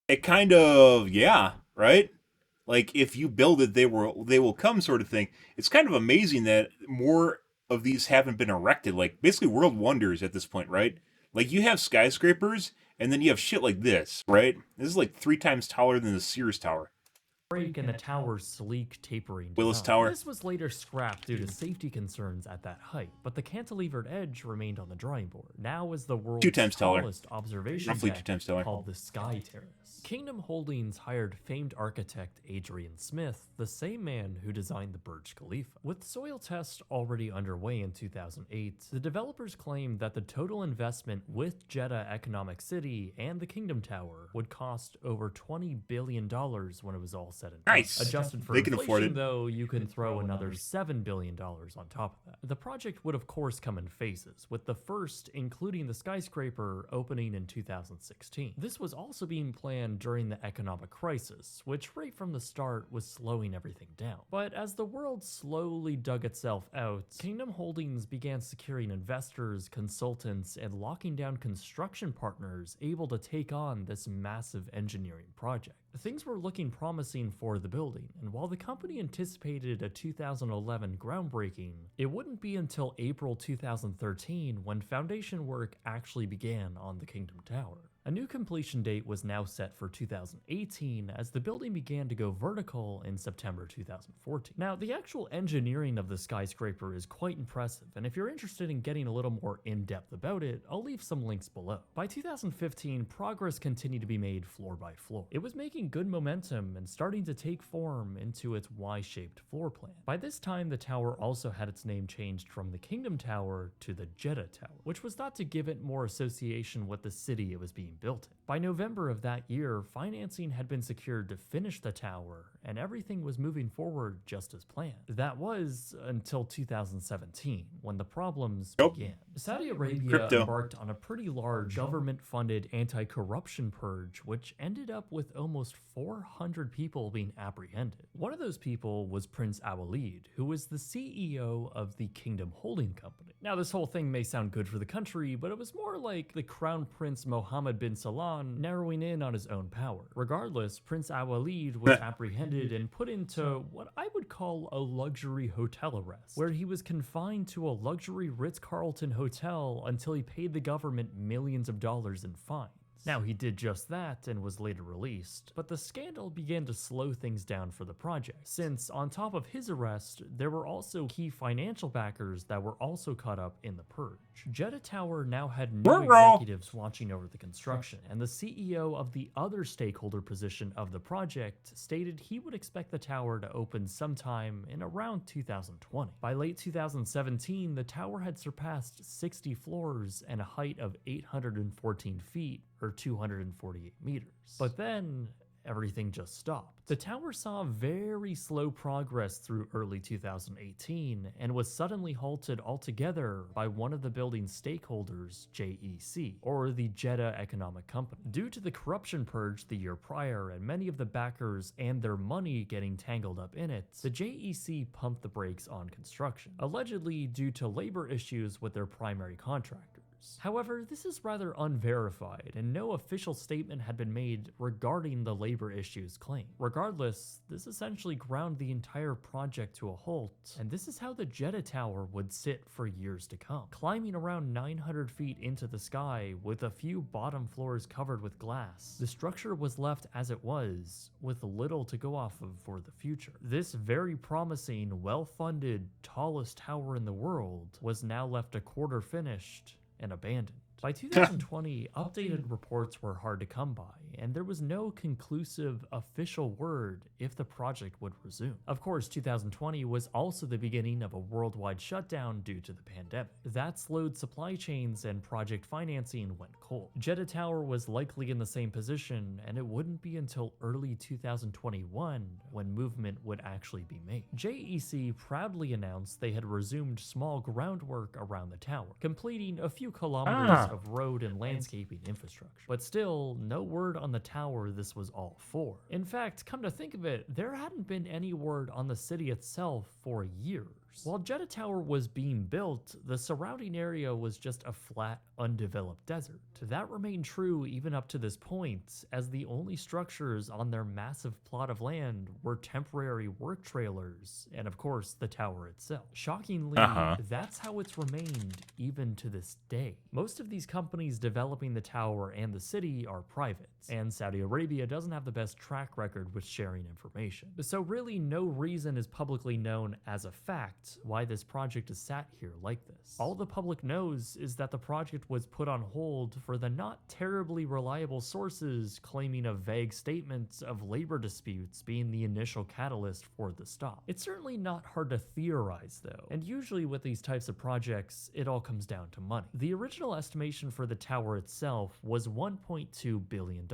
Speaker 1: It kind of, yeah, right? Like, if you build it, they will come sort of thing. It's kind of amazing that more of these haven't been erected. Like, basically world wonders at this point, right? Like, you have skyscrapers, and then you have shit like this, right? This is like 3 times taller than the Sears Tower.
Speaker 2: break in the tower's sleek, tapering
Speaker 1: Willis
Speaker 2: design.
Speaker 1: Tower.
Speaker 2: This was later scrapped due to safety concerns at that height, but the cantilevered edge remained on the drawing board. Now is the world's
Speaker 1: 2 times taller.
Speaker 2: tallest observation
Speaker 1: Roughly
Speaker 2: deck
Speaker 1: 2 times taller.
Speaker 2: called the Sky Terrace. Kingdom Holdings hired famed architect Adrian Smith, the same man who designed the Burj Khalifa. With soil tests already underway in 2008, the developers claimed that the total investment with Jeddah Economic City and the Kingdom Tower would cost over $20 billion when it was all said and done.
Speaker 1: Nice.
Speaker 2: Adjusted for
Speaker 1: They can
Speaker 2: inflation,
Speaker 1: afford it.
Speaker 2: though, you can throw another $7 billion on top of that. The project would of course come in phases, with the first, including the skyscraper, opening in 2016. This was also being planned during the economic crisis, which right from the start was slowing everything down. But as the world slowly dug itself out, Kingdom Holdings began securing investors, consultants, and locking down construction partners able to take on this massive engineering project. Things were looking promising for the building, and while the company anticipated a 2011 groundbreaking, it wouldn't be until April 2013 when foundation work actually began on the Kingdom Tower. A new completion date was now set for 2018 as the building began to go vertical in September 2014. Now, the actual engineering of the skyscraper is quite impressive, and if you're interested in getting a little more in-depth about it, I'll leave some links below. By 2015, progress continued to be made floor by floor. It was making good momentum and starting to take form into its Y-shaped floor plan. By this time, the tower also had its name changed from the Kingdom Tower to the Jeddah Tower, which was thought to give it more association with the city it was being built in. By November of that year, financing had been secured to finish the tower, and everything was moving forward just as planned. That was until 2017, when the problems began. Saudi Arabia embarked on a pretty large government-funded anti-corruption purge, which ended up with almost 400 people being apprehended. One of those people was Prince Awalid, who was the CEO of the Kingdom Holding Company. Now, this whole thing may sound good for the country, but it was more like the Crown Prince Mohammed bin Salman narrowing in on his own power. Regardless, Prince Awalid was apprehended and put into what I would call a luxury hotel arrest, where he was confined to a luxury Ritz-Carlton hotel until he paid the government millions of dollars in fines. Now, he did just that and was later released, but the scandal began to slow things down for the project, since on top of his arrest, there were also key financial backers that were also caught up in the purge. Jeddah Tower now had new executives watching over the construction, and the CEO of the other stakeholder position of the project stated he would expect the tower to open sometime in around 2020. By late 2017, the tower had surpassed 60 floors and a height of 814 feet, or 248 meters. But then, everything just stopped. The tower saw very slow progress through early 2018 and was suddenly halted altogether by one of the building's stakeholders, JEC, or the Jeddah Economic Company. Due to the corruption purge the year prior and many of the backers and their money getting tangled up in it, the JEC pumped the brakes on construction, allegedly due to labor issues with their primary contractor. However, this is rather unverified, and no official statement had been made regarding the labor issues claimed. Regardless, this essentially ground the entire project to a halt, and this is how the Jeddah Tower would sit for years to come, climbing around 900 feet into the sky with a few bottom floors covered with glass. The structure was left as it was, with little to go off of for the future. This very promising, well-funded, tallest tower in the world was now left a quarter finished and abandoned. By 2020, updated reports were hard to come by, and there was no conclusive official word if the project would resume. Of course, 2020 was also the beginning of a worldwide shutdown due to the pandemic. That slowed supply chains and project financing went cold. Jeddah Tower was likely in the same position, and it wouldn't be until early 2021 when movement would actually be made. JEC proudly announced they had resumed small groundwork around the tower, completing a few kilometers of road and landscaping infrastructure. But still, no word on the tower this was all for. In fact, come to think of it, there hadn't been any word on the city itself for years. While Jeddah Tower was being built, the surrounding area was just a flat, undeveloped desert. That remained true even up to this point, as the only structures on their massive plot of land were temporary work trailers, and of course, the tower itself. Shockingly, that's how it's remained even to this day. Most of these companies developing the tower and the city are private, and Saudi Arabia doesn't have the best track record with sharing information. So really, no reason is publicly known as a fact why this project is sat here like this. All the public knows is that the project was put on hold for the not terribly reliable sources claiming a vague statement of labor disputes being the initial catalyst for the stop. It's certainly not hard to theorize though, and usually with these types of projects, it all comes down to money. The original estimation for the tower itself was $1.2 billion.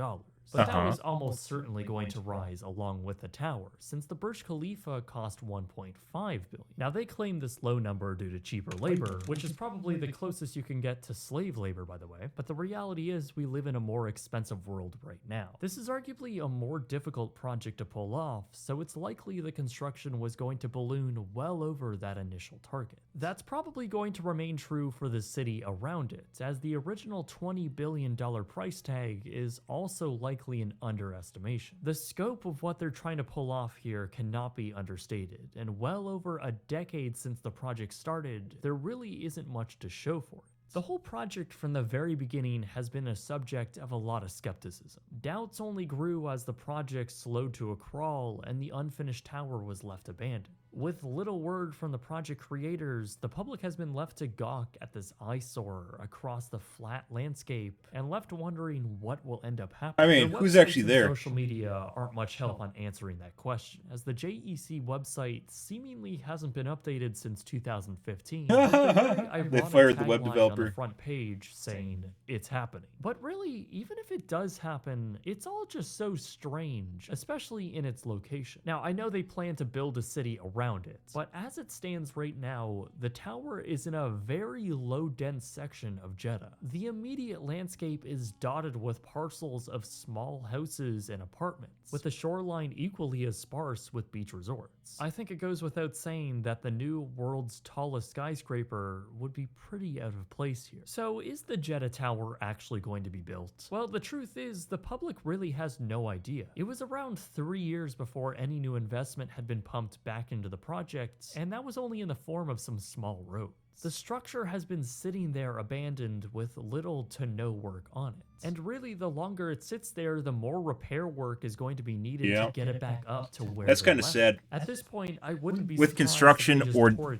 Speaker 2: But that was almost certainly going to rise along with the tower, since the Burj Khalifa cost $1.5 billion. Now they claim this low number due to cheaper labor, which is probably the closest you can get to slave labor, by the way, but the reality is we live in a more expensive world right now. This is arguably a more difficult project to pull off, so it's likely the construction was going to balloon well over that initial target. That's probably going to remain true for the city around it, as the original $20 billion price tag is also likely an underestimation. The scope of what they're trying to pull off here cannot be understated, and well over a decade since the project started, there really isn't much to show for it. The whole project from the very beginning has been a subject of a lot of skepticism. Doubts only grew as the project slowed to a crawl and the unfinished tower was left abandoned. With little word from the project creators, the public has been left to gawk at this eyesore across the flat landscape and left wondering what will end up happening.
Speaker 1: I mean, who's actually there?
Speaker 2: Social media aren't much help on answering that question, as the JEC website seemingly hasn't been updated since 2015.
Speaker 1: They fired the web developer
Speaker 2: on the front page saying it's happening. But really, even if it does happen, it's all just so strange, especially in its location. Now, I know they plan to build a city around it, but as it stands right now, the tower is in a very low dense section of Jeddah. The immediate landscape is dotted with parcels of small houses and apartments, with the shoreline equally as sparse with beach resorts. I think it goes without saying that the new world's tallest skyscraper would be pretty out of place here. So is the Jeddah Tower actually going to be built? Well, the truth is, the public really has no idea. It was around 3 years before any new investment had been pumped back into the project, and that was only in the form of some small roads. The structure has been sitting there abandoned with little to no work on it. And really, the longer it sits there, the more repair work is going to be needed to get it back up to where
Speaker 1: that's kind of sad.
Speaker 2: At this point, I wouldn't be
Speaker 1: with construction or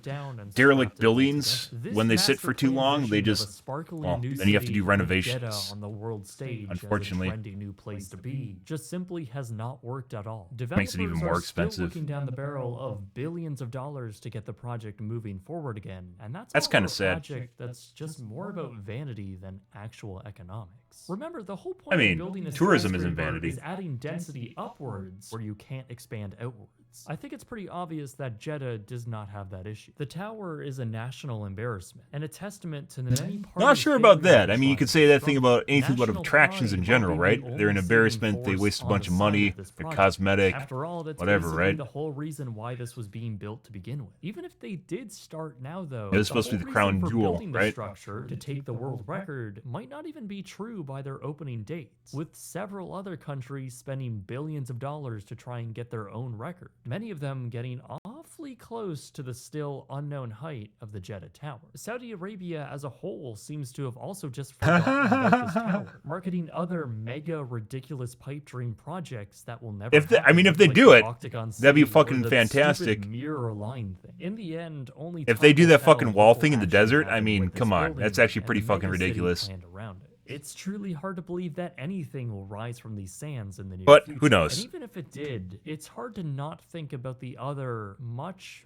Speaker 1: derelict buildings, when they sit for too long, they just, well, then you have to do renovations.
Speaker 2: On the world stage,
Speaker 1: unfortunately,
Speaker 2: as a trendy new place to be, just simply has not worked at all.
Speaker 1: Makes it even more expensive.
Speaker 2: Still looking down the barrel of billions of dollars to get the project moving forward again, and
Speaker 1: that's kind of sad.
Speaker 2: Project that's just more about vanity than actual economics. Remember, the whole point of building a
Speaker 1: tourism isn't
Speaker 2: skyscraper
Speaker 1: vanity.
Speaker 2: is adding density upwards where you can't expand outwards. I think it's pretty obvious that Jeddah does not have that issue. The tower is a national embarrassment and a testament to the many parties.
Speaker 1: Not sure about
Speaker 2: failing
Speaker 1: that.
Speaker 2: to
Speaker 1: I mean, you
Speaker 2: try
Speaker 1: could
Speaker 2: to
Speaker 1: say that thing
Speaker 2: struggle.
Speaker 1: about anything about
Speaker 2: National
Speaker 1: attractions in
Speaker 2: pride
Speaker 1: general,
Speaker 2: might be
Speaker 1: right?
Speaker 2: the
Speaker 1: They're an
Speaker 2: only
Speaker 1: embarrassment. They
Speaker 2: saving
Speaker 1: waste a
Speaker 2: force
Speaker 1: bunch of
Speaker 2: on the side
Speaker 1: money.
Speaker 2: of this
Speaker 1: They're
Speaker 2: project.
Speaker 1: cosmetic.
Speaker 2: After all, that's
Speaker 1: Whatever,
Speaker 2: basically
Speaker 1: right?
Speaker 2: the whole reason why this was being built to begin with. Even if they did start now, though,
Speaker 1: It was
Speaker 2: the
Speaker 1: supposed to be
Speaker 2: whole
Speaker 1: the crown
Speaker 2: reason for
Speaker 1: jewel,
Speaker 2: building the
Speaker 1: right?
Speaker 2: structure to take the world record might not even be true by their opening dates, with several other countries spending billions of dollars to try and get their own record, many of them getting awfully close to the still unknown height of the Jeddah Tower. Saudi Arabia as a whole seems to have also just forgotten about this tower, marketing other mega ridiculous pipe dream projects that will never
Speaker 1: If they, I
Speaker 2: happen,
Speaker 1: mean, if they
Speaker 2: like
Speaker 1: do
Speaker 2: the
Speaker 1: it,
Speaker 2: Octagon
Speaker 1: that'd be
Speaker 2: City or
Speaker 1: fucking
Speaker 2: the
Speaker 1: fantastic.
Speaker 2: stupid mirror line thing. In the end, only
Speaker 1: If they
Speaker 2: time
Speaker 1: do
Speaker 2: will
Speaker 1: that
Speaker 2: tell
Speaker 1: fucking
Speaker 2: what
Speaker 1: wall
Speaker 2: will
Speaker 1: thing in the
Speaker 2: actually
Speaker 1: desert, I
Speaker 2: happen
Speaker 1: mean,
Speaker 2: with this
Speaker 1: come on.
Speaker 2: building
Speaker 1: That's actually
Speaker 2: and
Speaker 1: pretty
Speaker 2: the
Speaker 1: fucking
Speaker 2: megacity
Speaker 1: ridiculous.
Speaker 2: planned around it. It's truly hard to believe that anything will rise from these sands in the near
Speaker 1: But
Speaker 2: future.
Speaker 1: who knows?
Speaker 2: And even if it did, it's hard to not think about the other much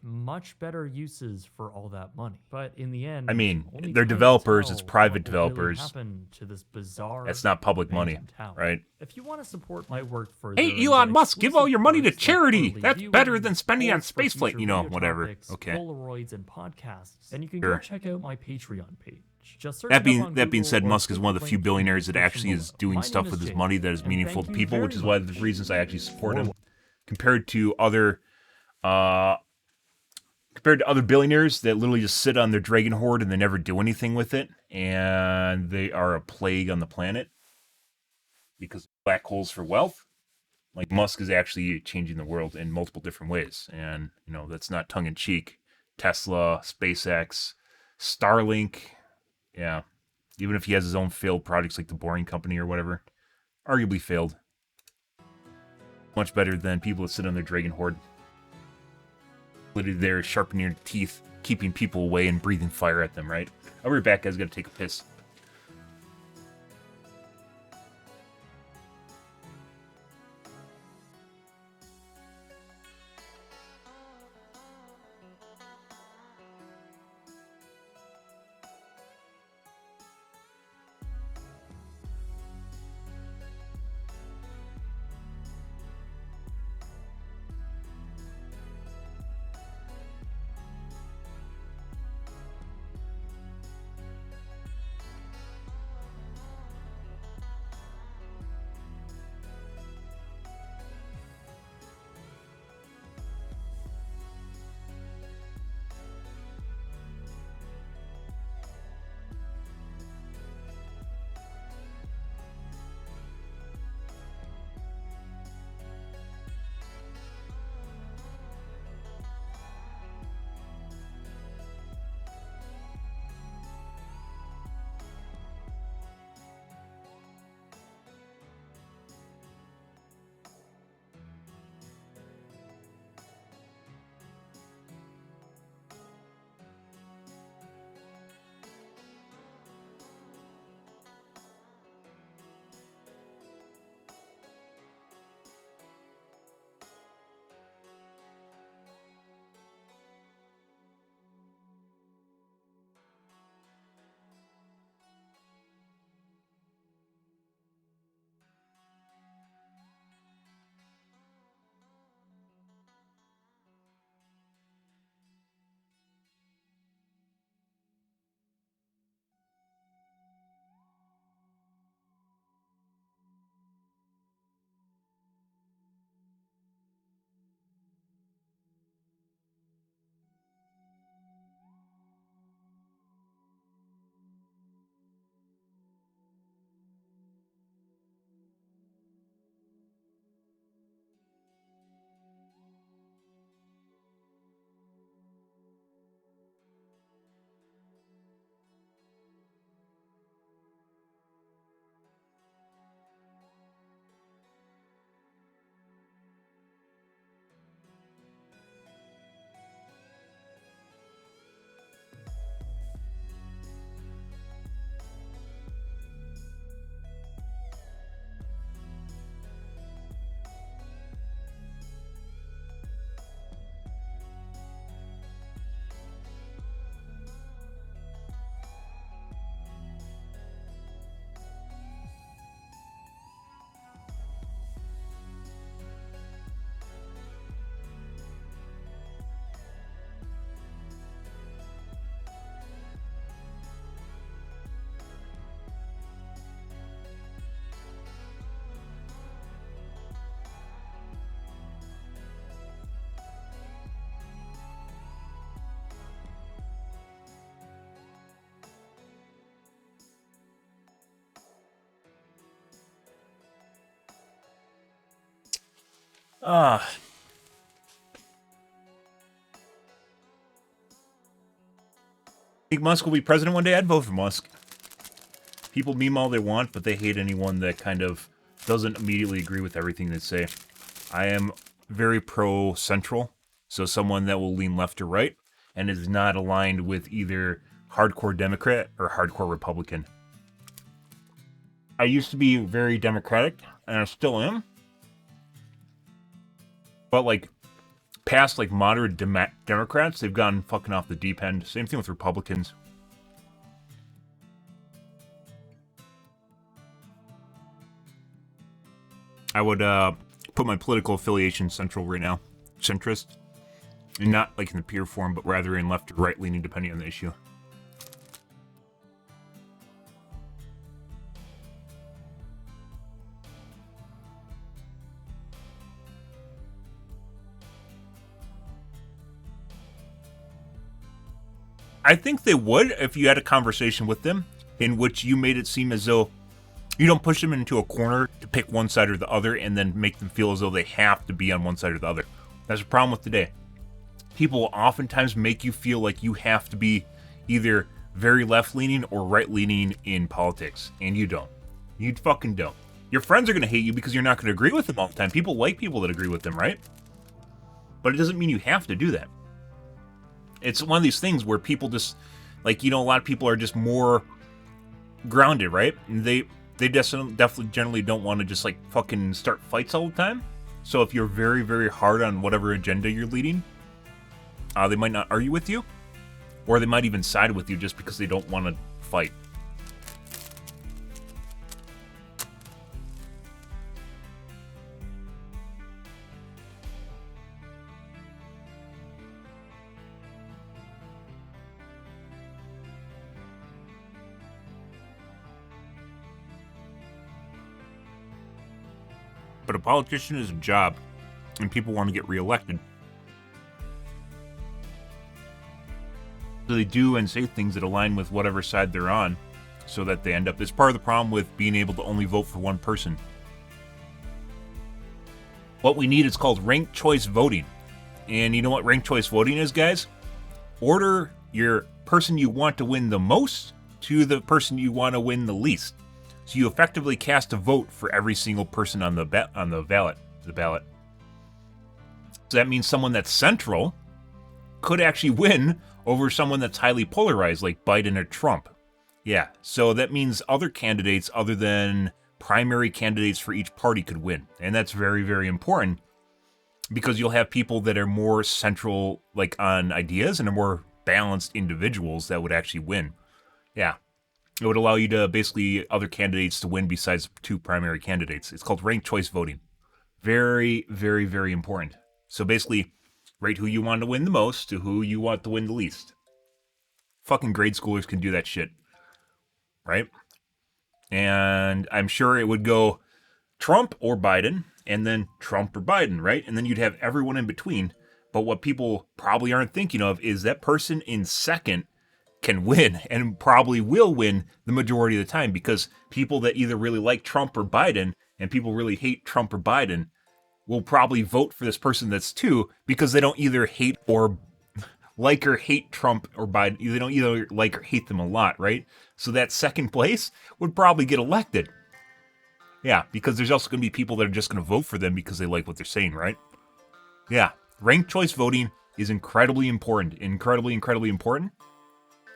Speaker 2: better uses for all that money. But in the end,
Speaker 1: I mean,
Speaker 2: only
Speaker 1: they're
Speaker 2: time will
Speaker 1: developers,
Speaker 2: tell
Speaker 1: it's private
Speaker 2: what will really
Speaker 1: developers.
Speaker 2: happen to this bizarre
Speaker 1: That's not public money,
Speaker 2: abandoned tower.
Speaker 1: right?
Speaker 2: If you want to support my work further,
Speaker 1: Hey,
Speaker 2: and
Speaker 1: Elon
Speaker 2: get
Speaker 1: Musk, give all
Speaker 2: exclusive
Speaker 1: your money to
Speaker 2: perks like
Speaker 1: charity.
Speaker 2: early
Speaker 1: That's
Speaker 2: viewing,
Speaker 1: better than spending on
Speaker 2: polls for
Speaker 1: spaceflight,
Speaker 2: future
Speaker 1: you know,
Speaker 2: video
Speaker 1: whatever.
Speaker 2: topics,
Speaker 1: Okay.
Speaker 2: Polaroids and podcasts, then you can
Speaker 1: Sure.
Speaker 2: go check out my Patreon page. Just search
Speaker 1: That
Speaker 2: it up
Speaker 1: being
Speaker 2: on
Speaker 1: that being
Speaker 2: Google
Speaker 1: said,
Speaker 2: or
Speaker 1: Musk is
Speaker 2: click
Speaker 1: one
Speaker 2: the
Speaker 1: of the few
Speaker 2: link in the
Speaker 1: billionaires that
Speaker 2: description
Speaker 1: actually is
Speaker 2: below.
Speaker 1: doing
Speaker 2: My
Speaker 1: stuff
Speaker 2: name
Speaker 1: with
Speaker 2: is
Speaker 1: his
Speaker 2: Jake,
Speaker 1: money that is
Speaker 2: and
Speaker 1: meaningful
Speaker 2: thank
Speaker 1: to
Speaker 2: you
Speaker 1: people, which
Speaker 2: very
Speaker 1: is one of the
Speaker 2: much
Speaker 1: reasons I actually support him.
Speaker 2: for
Speaker 1: Compared to other billionaires that literally just sit on their dragon hoard and they never do anything with it, and they are a plague on the planet because of black holes for wealth. Like, Musk is actually changing the world in multiple different ways, and you know that's not tongue in cheek. Tesla, SpaceX, Starlink, yeah. Even if he has his own failed projects like the Boring Company or whatever, arguably failed. Much better than people that sit on their dragon hoard. Literally there sharpening your teeth, keeping people away and breathing fire at them, right? I'll be right back, guys. Gotta take a piss. Uh, think Musk will be president one day? I'd vote for Musk. People meme all they want, but they hate anyone that kind of doesn't immediately agree with everything they say. I am very pro-central, so someone that will lean left or right, and is not aligned with either hardcore Democrat or hardcore Republican. I used to be very Democratic, and I still am. But, like, past, like, moderate Democrats, they've gone fucking off the deep end. Same thing with Republicans. I would put my political affiliation central right now. Centrist. And not like in the pure form, but rather in left or right leaning, depending on the issue. I think they would if you had a conversation with them in which you made it seem as though you don't push them into a corner to pick one side or the other and then make them feel as though they have to be on one side or the other. That's the problem with today. People will oftentimes make you feel like you have to be either very left-leaning or right-leaning in politics, and you don't. You fucking don't. Your friends are going to hate you because you're not going to agree with them all the time. People like people that agree with them, right? But it doesn't mean you have to do that. It's one of these things where people just, like, you know, a lot of people are just more grounded, right? And they definitely generally don't want to just, like, fucking start fights all the time. So if you're very, very hard on whatever agenda you're leading, they might not argue with you, or they might even side with you just because they don't want to fight. But a politician is a job, and people want to get reelected. So they do and say things that align with whatever side they're on, so that they end up. It's part of the problem with being able to only vote for one person. What we need is called ranked choice voting. And you know what ranked choice voting is, guys? Order your person you want to win the most to the person you want to win the least. So you effectively cast a vote for every single person on the ballot. So that means someone that's central could actually win over someone that's highly polarized, like Biden or Trump. Yeah, so that means other candidates other than primary candidates for each party could win. And that's very, very important because you'll have people that are more central, like, on ideas and are more balanced individuals that would actually win. Yeah. It would allow you to basically other candidates to win besides two primary candidates. It's called ranked choice voting. Very, very, very important. So basically, rate who you want to win the most to who you want to win the least. Fucking grade schoolers can do that shit. Right? And I'm sure it would go Trump or Biden, and then Trump or Biden, right? And then you'd have everyone in between. But what people probably aren't thinking of is that person in second can win and probably will win the majority of the time because people that either really like Trump or Biden and people really hate Trump or Biden will probably vote for this person that's two because they don't either hate or like or hate Trump or Biden. They don't either like or hate them a lot, right? So that second place would probably get elected. Yeah, because there's also going to be people that are just going to vote for them because they like what they're saying, right? Yeah, ranked choice voting is incredibly important. Incredibly important.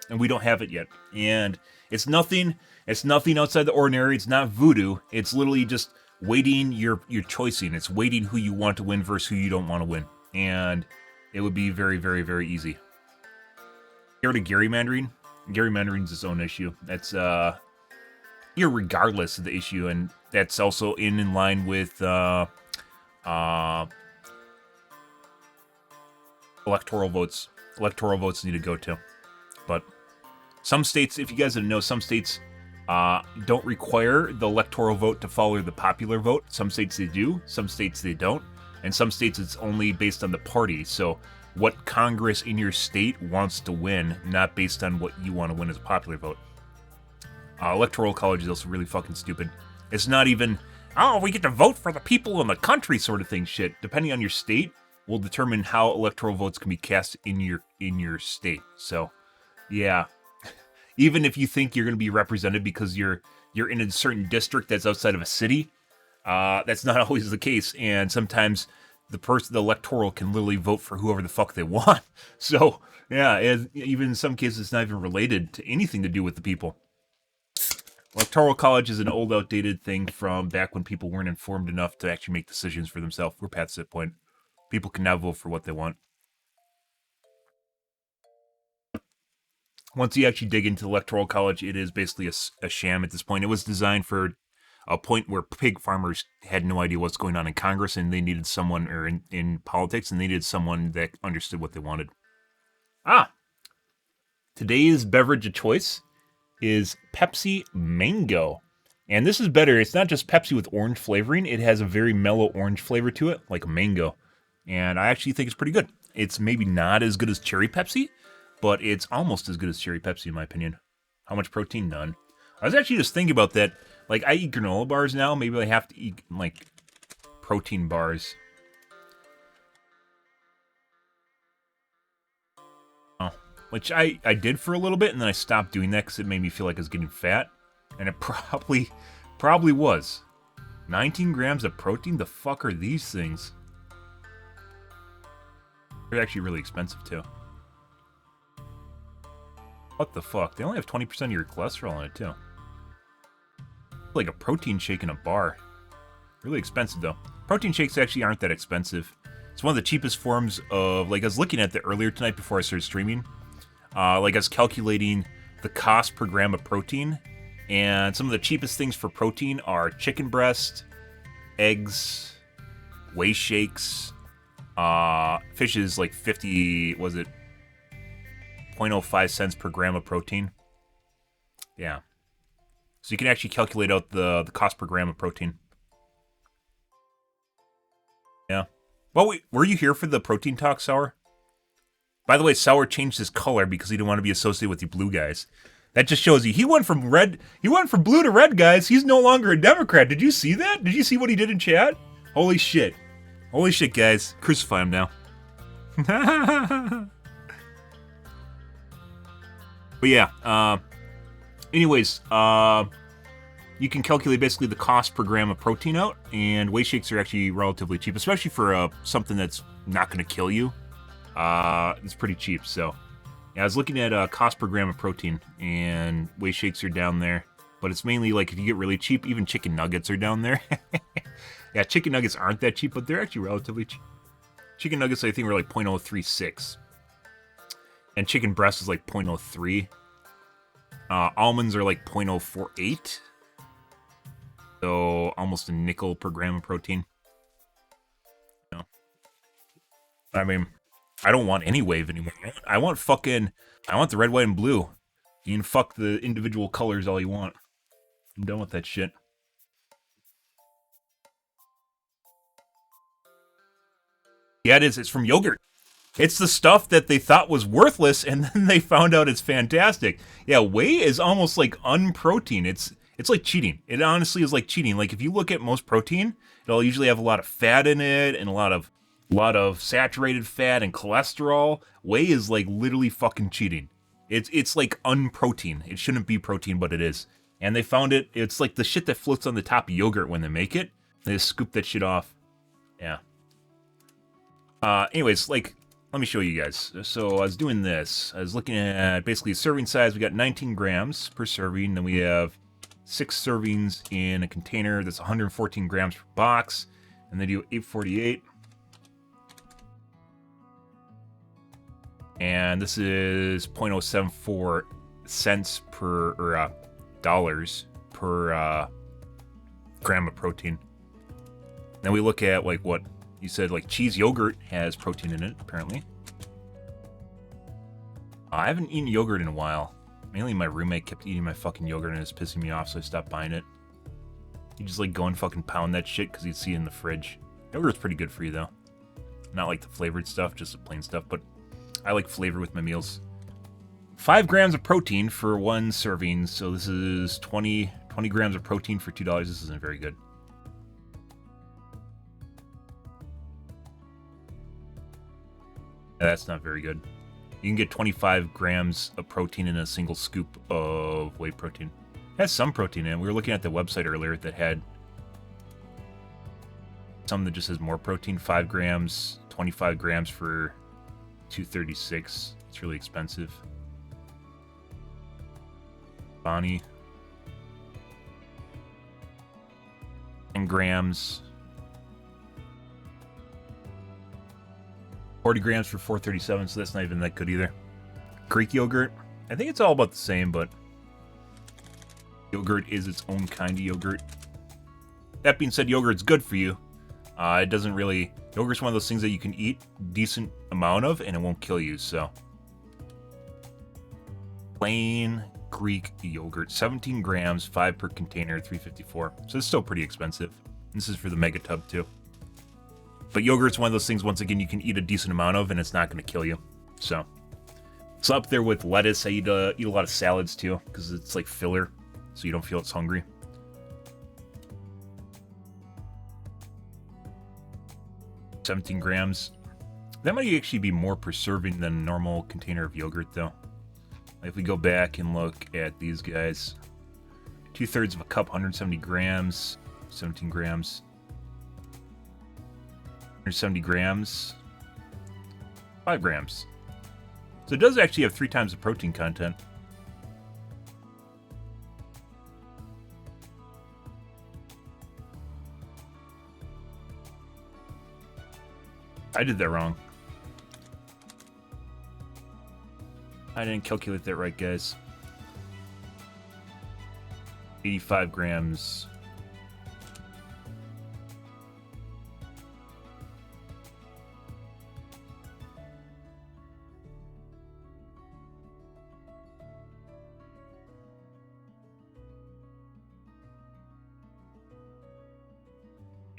Speaker 1: And we don't have it yet. And it's nothing outside the ordinary. It's not voodoo. It's literally just weighting your choicing. It's weighting who you want to win versus who you don't want to win. And it would be very, very, very easy. Here to gerrymandering. Gerrymandering's its own issue. That's irregardless of the issue, and that's also in line with electoral votes. Electoral votes need to go too. But some states, if you guys didn't know, some states don't require the electoral vote to follow the popular vote. Some states they do, some states they don't. And some states it's only based on the party. So what Congress in your state wants to win, not based on what you want to win as a popular vote. Electoral college is also really fucking stupid. It's not even oh, we get to vote for the people in the country sort of thing shit. Depending on your state will determine how electoral votes can be cast in your state. So, yeah. Even if you think you're going to be represented because you're in a certain district that's outside of a city, that's not always the case. And sometimes the electoral can literally vote for whoever the fuck they want. So, yeah, even in some cases, it's not even related to anything to do with the people. Electoral college is an old, outdated thing from back when people weren't informed enough to actually make decisions for themselves. We're past that point. People can now vote for what they want. Once you actually dig into electoral college, it is basically a sham at this point. It was designed for a point where pig farmers had no idea what's going on in Congress, and they needed someone, or in politics, and they needed someone that understood what they wanted. Today's beverage of choice is Pepsi Mango. And this is better. It's not just Pepsi with orange flavoring. It has a very mellow orange flavor to it, like a mango. And I actually think it's pretty good. It's maybe not as good as Cherry Pepsi, but it's almost as good as Cherry Pepsi in my opinion. How much protein? None. I was actually just thinking about that. Like, I eat granola bars now. Maybe I have to eat, like, protein bars. Which I did for a little bit, and then I stopped doing that because it made me feel like I was getting fat. And it probably was. 19 grams of protein? The fuck are these things? They're actually really expensive, too. What the fuck? They only have 20% of your cholesterol in it, too. Like a protein shake in a bar. Really expensive, though. Protein shakes actually aren't that expensive. It's one of the cheapest forms of... Like, I was looking at it earlier tonight before I started streaming. Like, I was calculating the cost per gram of protein. And some of the cheapest things for protein are chicken breast, eggs, whey shakes. Fish is like 50... Was it 0.05 cents per gram of protein? Yeah. So you can actually calculate out the cost per gram of protein. Yeah. Well, were you here for the protein talk, Sour? By the way, Sour changed his color because he didn't want to be associated with you blue guys. That just shows you. He went from blue to red, guys. He's no longer a Democrat. Did you see that? Did you see what he did in chat? Holy shit. Holy shit, guys. Crucify him now. But yeah, anyways, you can calculate basically the cost per gram of protein out, and whey shakes are actually relatively cheap, especially for something that's not going to kill you. It's pretty cheap, so... Yeah, I was looking at cost per gram of protein, and whey shakes are down there. But it's mainly, like, if you get really cheap, even chicken nuggets are down there. Yeah, chicken nuggets aren't that cheap, but they're actually relatively cheap. Chicken nuggets, I think, were like 0.036. And chicken breast is like 0.03. Almonds are like 0.048. So, almost a nickel per gram of protein. You know? I mean... I don't want any wave anymore. I want the red, white, and blue. You can fuck the individual colors all you want. I'm done with that shit. Yeah, it is. It's from yogurt. It's the stuff that they thought was worthless, and then they found out it's fantastic. Yeah, whey is almost like unprotein. It's like cheating. It honestly is like cheating. Like, if you look at most protein, it'll usually have a lot of fat in it, and a lot of saturated fat and cholesterol. Whey is like literally fucking cheating. It's like unprotein. It shouldn't be protein, but it is. And they found it. It's like the shit that floats on the top of yogurt when they make it. They just scoop that shit off. Yeah. Anyways, like, let me show you guys. So I was doing this. I was looking at basically serving size. We got 19 grams per serving. Then we have 6 servings in a container. That's 114 grams per box. And they do 848. And this is 0.074 cents per, or dollars per gram of protein. Then we look at, like, what you said, like, cheese yogurt has protein in it, apparently. I haven't eaten yogurt in a while. Mainly my roommate kept eating my fucking yogurt and it's pissing me off, so I stopped buying it. You just, like, go and fucking pound that shit because you'd see it in the fridge. Yogurt's pretty good for you, though. Not like the flavored stuff, just the plain stuff, but I like flavor with my meals. 5 grams of protein for 1 serving, so this is 20 grams of protein for $2. This isn't very good. Yeah, that's not very good. You can get 25 grams of protein in a single scoop of whey protein. It has some protein in it. We were looking at the website earlier that had some that just has more protein. 5 grams, 25 grams for $2.36. It's really expensive. Bonnie. 10 grams. 40 grams for $4.37, so that's not even that good either. Greek yogurt. I think it's all about the same, but yogurt is its own kind of yogurt. That being said, yogurt's good for you. It doesn't really... Yogurt's one of those things that you can eat decent amount of, and it won't kill you, so... Plain Greek yogurt. 17 grams, 5 per container, $3.54. So it's still pretty expensive. This is for the mega tub, too. But yogurt's one of those things, once again, you can eat a decent amount of, and it's not going to kill you. So... It's up there with lettuce. I eat a lot of salads, too, because it's like filler, so you don't feel it's hungry. $17 grams. That might actually be more preserving than a normal container of yogurt, though. If we go back and look at these guys, 2/3 of a cup, 170 grams, 17 grams, 170 grams, 5 grams. So it does actually have 3 times the protein content. I did that wrong. I didn't calculate that right, guys. 85 grams.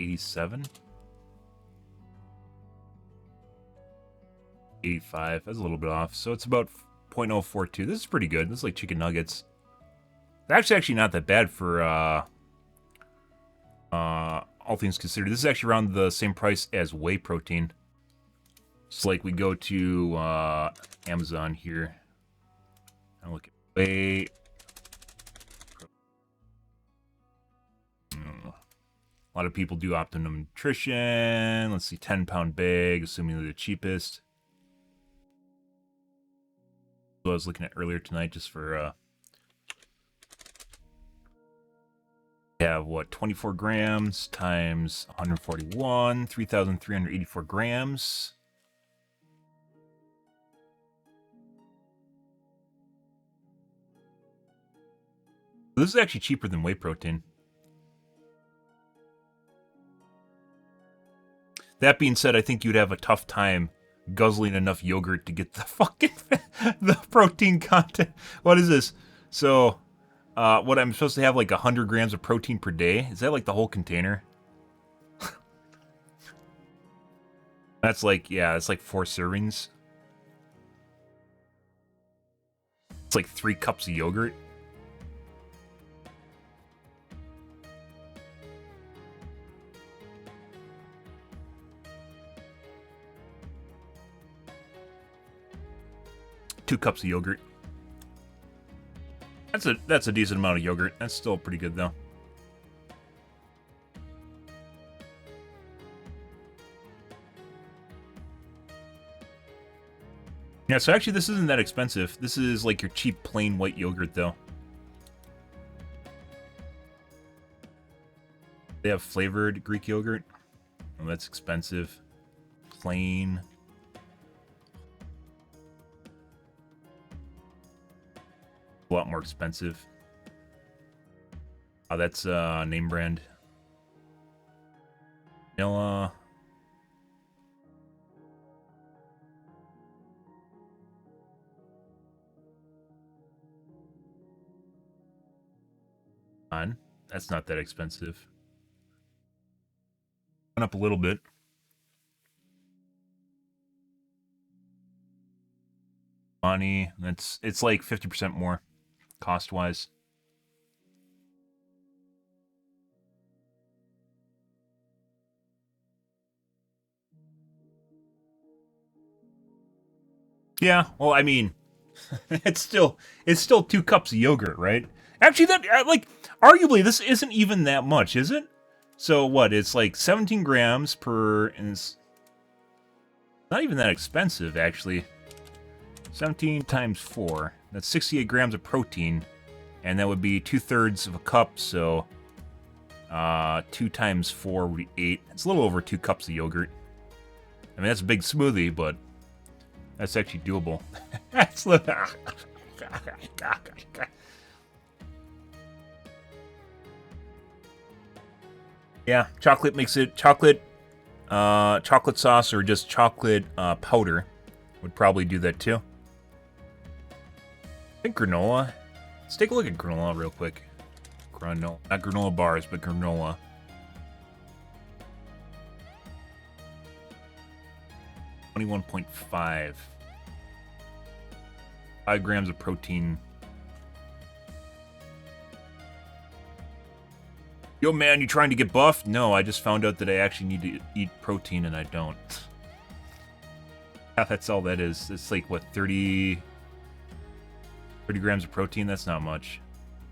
Speaker 1: $87. 85. That's a little bit off. So it's about 0.042. This is pretty good. This is like chicken nuggets. It's actually not that bad for all things considered. This is actually around the same price as whey protein. It's like we go to Amazon here. I'll look at whey. A lot of people do Optimum Nutrition. Let's see, 10-pound bag, assuming they're the cheapest. What I was looking at earlier tonight, just for have what, 24 grams times 141, 3,384 grams. This is actually cheaper than whey protein. That being said, I think you'd have a tough time guzzling enough yogurt to get the fucking the protein content. What is this? So, what I'm supposed to have like 100 grams of protein per day? Is that like the whole container? That's like, yeah, it's like 4 servings. It's like 3 cups of yogurt. Two cups of yogurt. That's a decent amount of yogurt. That's still pretty good though. Yeah, so actually this isn't that expensive. This is like your cheap plain white yogurt though. They have flavored Greek yogurt. Oh, that's expensive. Plain. A lot more expensive. Oh, that's name brand. Vanilla. That's not that expensive. Went up a little bit. Money. It's like 50% more cost wise. Yeah, well, I mean, it's still 2 cups of yogurt, right? Actually, that like arguably this isn't even that much, is it? So what? It's like 17 grams per, and it's not even that expensive actually. 17 times 4. That's 68 grams of protein, and that would be 2/3 of a cup. So 2 times 4 would be 8. It's a little over 2 cups of yogurt. I mean, that's a big smoothie, but that's actually doable. That's yeah, chocolate makes it chocolate sauce or just chocolate powder would probably do that too. I think granola. Let's take a look at granola real quick. Granola, not granola bars, but granola. $21.5. 5 grams of protein. Yo, man, you trying to get buffed? No, I just found out that I actually need to eat protein and I don't. Yeah, that's all that is. It's like, what, 30 grams of protein? That's not much.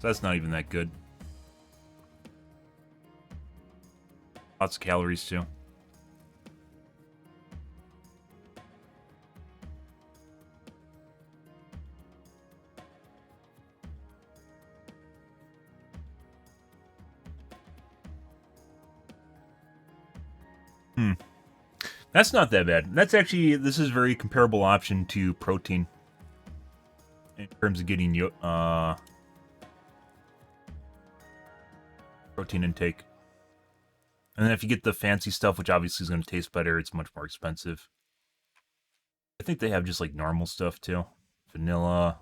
Speaker 1: So that's not even that good. Lots of calories, too. That's not that bad. That's actually, this is a very comparable option to protein in terms of getting protein intake. And then if you get the fancy stuff, which obviously is going to taste better, it's much more expensive. I think they have just like normal stuff too. Vanilla.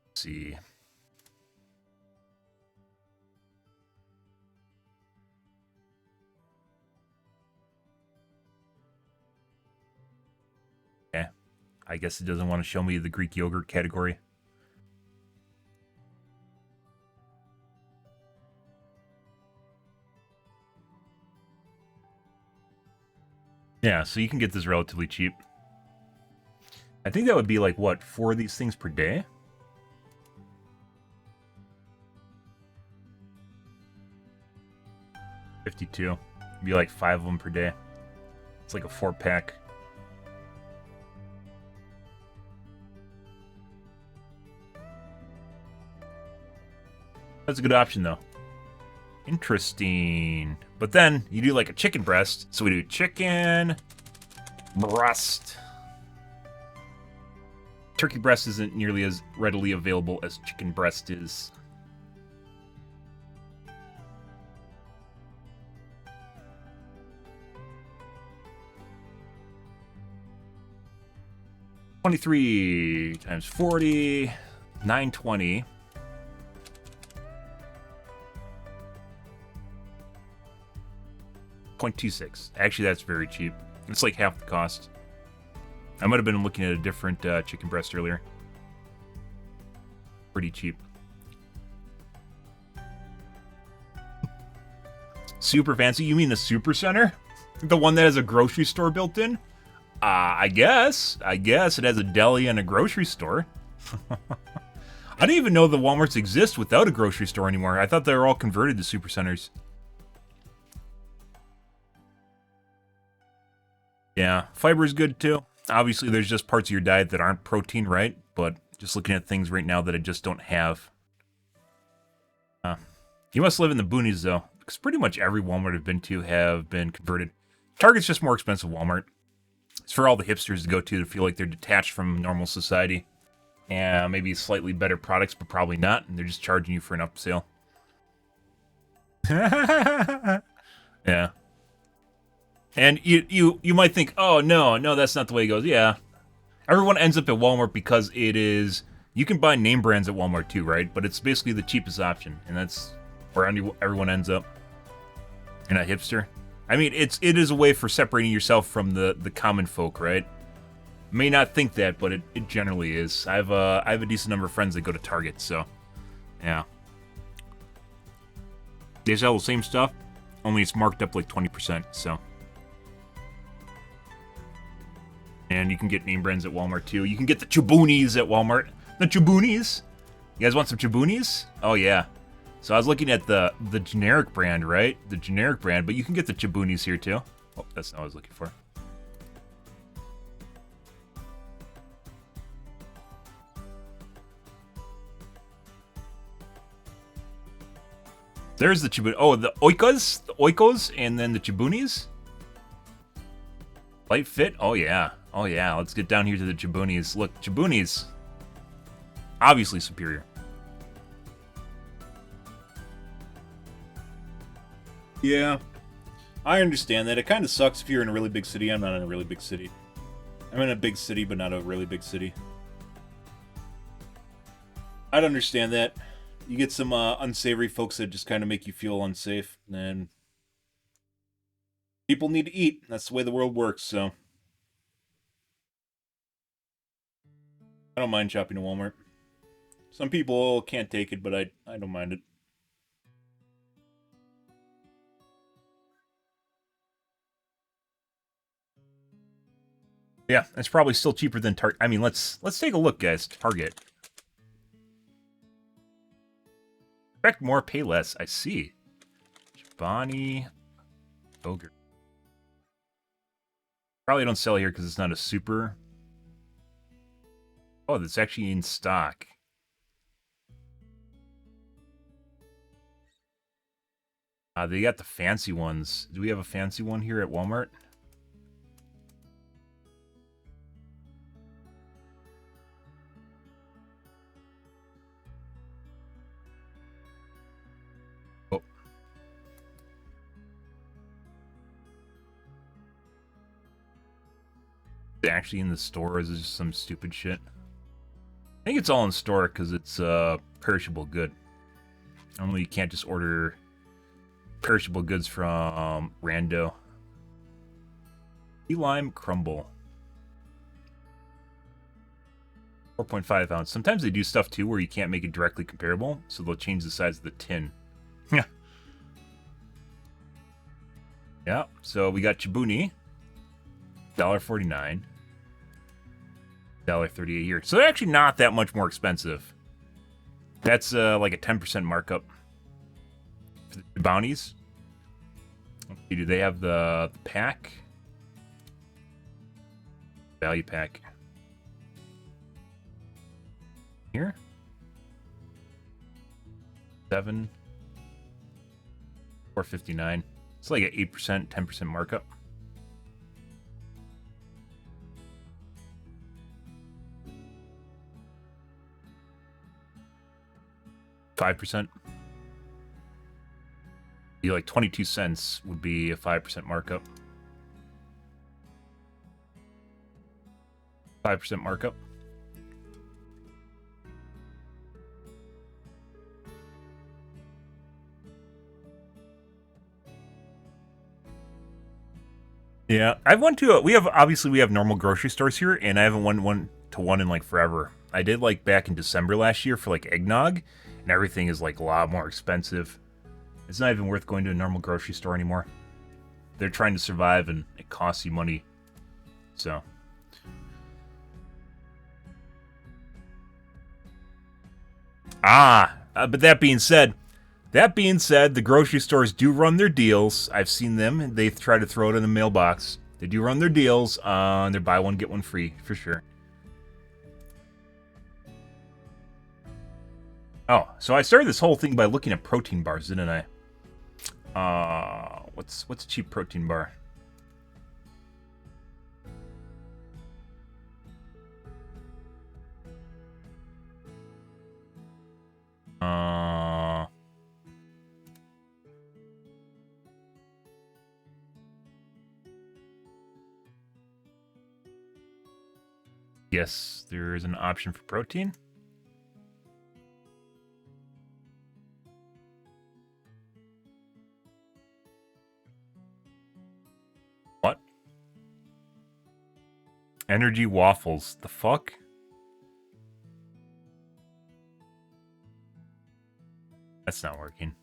Speaker 1: Let's see. Yeah. I guess it doesn't want to show me the Greek yogurt category. Yeah, so you can get this relatively cheap. I think that would be like, what, 4 of these things per day? $52. It'd be like 5 of them per day. It's like a 4-pack. That's a good option, though. Interesting. But then you do like a chicken breast. So we do chicken breast. Turkey breast isn't nearly as readily available as chicken breast is. $23 times 40, $9.20. 0.26. Actually, that's very cheap. It's like half the cost. I might have been looking at a different chicken breast earlier. Pretty cheap. Super fancy? You mean the super center? The one that has a grocery store built in? I guess. It has a deli and a grocery store. I didn't even know the Walmarts exist without a grocery store anymore. I thought they were all converted to super centers. Yeah, fiber is good too. Obviously, there's just parts of your diet that aren't protein, right? But just looking at things right now that I just don't have. You must live in the boonies, though, because pretty much every Walmart I've been to have been converted. Target's just more expensive Walmart. It's for all the hipsters to go to feel like they're detached from normal society. And maybe slightly better products, but probably not. And they're just charging you for an upsale. Yeah. And you might think, oh, no, that's not the way it goes. Yeah. Everyone ends up at Walmart because it is... You can buy name brands at Walmart too, right? But it's basically the cheapest option. And that's where everyone ends up. You're not hipster. I mean, it is a way for separating yourself from the common folk, right? May not think that, but it generally is. I have a decent number of friends that go to Target, so... Yeah. They sell the same stuff, only it's marked up like 20%, so... And you can get name brands at Walmart too. You can get the Chiboonies at Walmart. The Chiboonies. You guys want some Chiboonies? Oh yeah. So I was looking at the generic brand, right? The generic brand, but you can get the Chiboonies here too. Oh, that's not what I was looking for. There's the Chiboonies. Oh, the Oikos, and then the Chiboonies. Light fit? Oh yeah. Oh yeah. Let's get down here to the Chiboonies. Look, Chiboonies. Obviously superior. Yeah. I understand that. It kind of sucks if you're in a really big city. I'm not in a really big city. I'm in a big city, but not a really big city. I'd understand that. You get some unsavory folks that just kind of make you feel unsafe, and people need to eat. That's the way the world works, so I don't mind shopping at Walmart. Some people can't take it, but I don't mind it. Yeah, it's probably still cheaper than Target. I mean, let's take a look, guys. Target. Expect more, pay less. I see. Chobani. Ogre. Probably don't sell here because it's not a super. Oh, that's actually in stock. They got the fancy ones. Do we have a fancy one here at Walmart? Oh. Actually in the store, or is it just some stupid shit? I think it's all in store because it's perishable good. Normally you can't just order perishable goods from Rando. Key lime crumble. 4.5 ounce. Sometimes they do stuff too where you can't make it directly comparable, so they'll change the size of the tin. Yeah. Yeah, so we got Chibooni. $1.49. $1.38 here. So they're actually not that much more expensive. That's like a 10% markup for the bounties. Okay, do they have the pack? Value pack. Here? 7. $4.59. It's like an 8%, 10% markup. $5. Be like 22 cents would be a 5% markup. 5% markup. Yeah, I've went to we have normal grocery stores here, and I haven't went one to one in like forever. I did like back in December last year for like eggnog, and everything is like a lot more expensive. It's not even worth going to a normal grocery store anymore. They're trying to survive, and it costs you money. So. But that being said, the grocery stores do run their deals. I've seen them. They try to throw it in the mailbox. They do run their deals. They're buy one, get one free, for sure. Oh, so I started this whole thing by looking at protein bars, didn't I? What's a cheap protein bar? Yes, there is an option for protein. What? Energy waffles. The fuck? That's not working.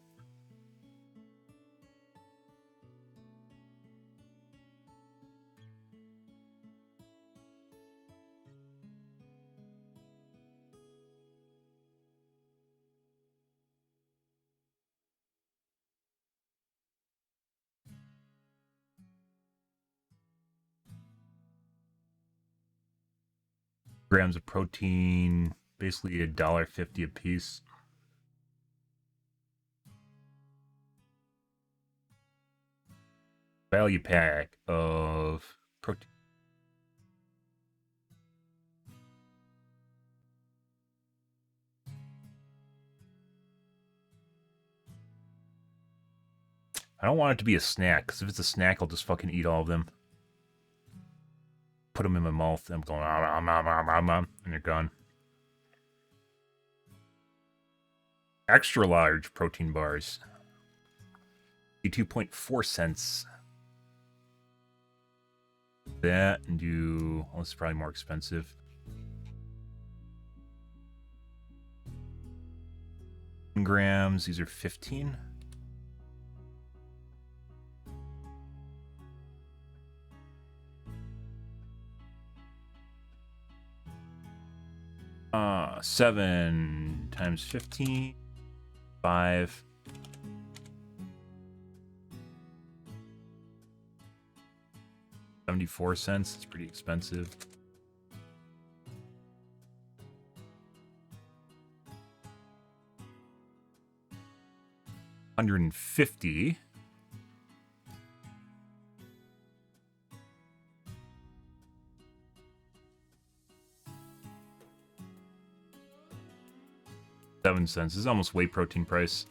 Speaker 1: grams of protein, basically $1.50 a piece. Value pack of protein. I don't want it to be a snack, because if it's a snack, I'll just fucking eat all of them. Put them in my mouth, and I'm going, and they're gone. Extra large protein bars. 2.4 cents. That and do, well, this is probably more expensive. Grams, these are 15. Uh, 7 times 15, 5. $0.74. It's pretty expensive. $150. $0.07. This is almost whey protein price.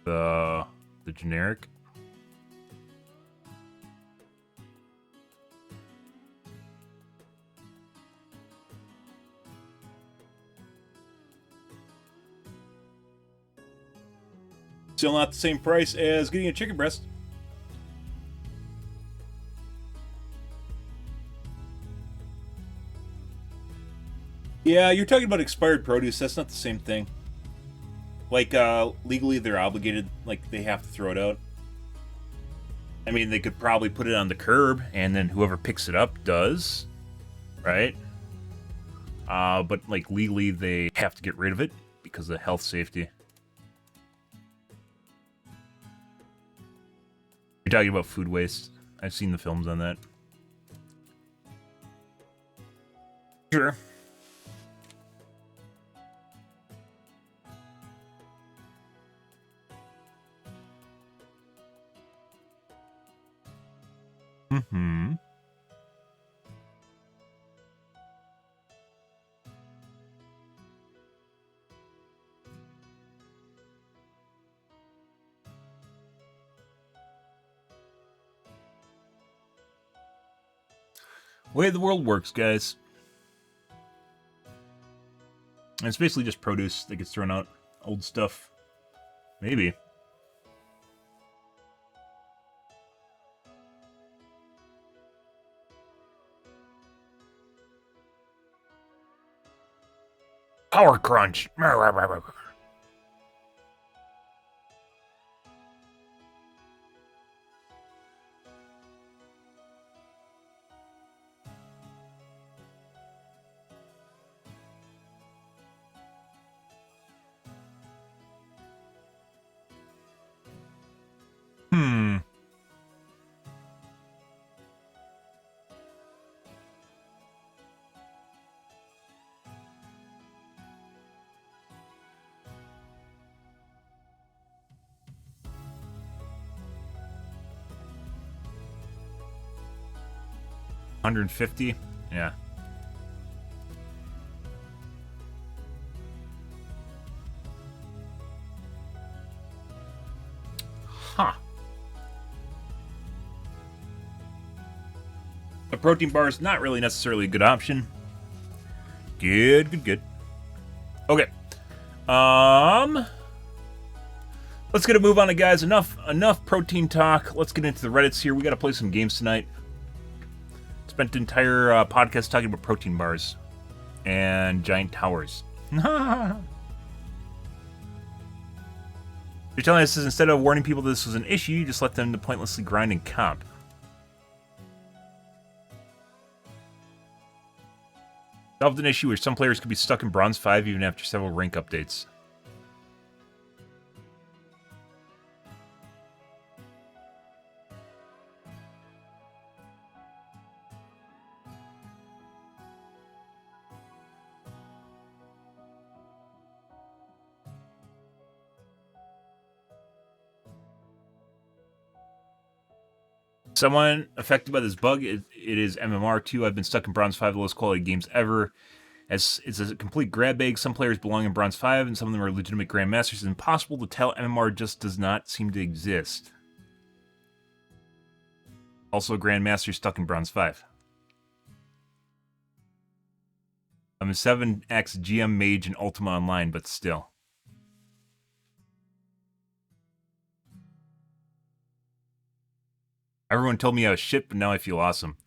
Speaker 1: The generic. Still not the same price as getting a chicken breast. Yeah, you're talking about expired produce. That's not the same thing. Like, legally they're obligated, like, they have to throw it out. I mean, they could probably put it on the curb, and then whoever picks it up does, right? But, like, legally they have to get rid of it because of health safety. You're talking about food waste. I've seen the films on that. Sure. Mm-hmm. Way the world works, guys. And it's basically just produce that gets thrown out. Old stuff. Maybe. Power crunch. Hmm. $150? Yeah. Huh. A protein bar is not really necessarily a good option. Good. Okay. Let's get a move on it, guys. Enough protein talk. Let's get into the Reddits here. We got to play some games tonight. Spent the entire podcast talking about protein bars and giant towers. You're telling us this, instead of warning people this was an issue, you just let them to pointlessly grind and comp. Solved an issue where some players could be stuck in Bronze 5 even after several rank updates. Someone affected by this bug, it is MMR2. I've been stuck in Bronze 5, the lowest quality games ever. As it's a complete grab bag. Some players belong in Bronze 5, and some of them are legitimate grandmasters. It's impossible to tell. MMR just does not seem to exist. Also, a grandmaster stuck in Bronze 5. I'm a 7x GM mage in Ultima Online, but still. Everyone told me I was shit, but now I feel awesome.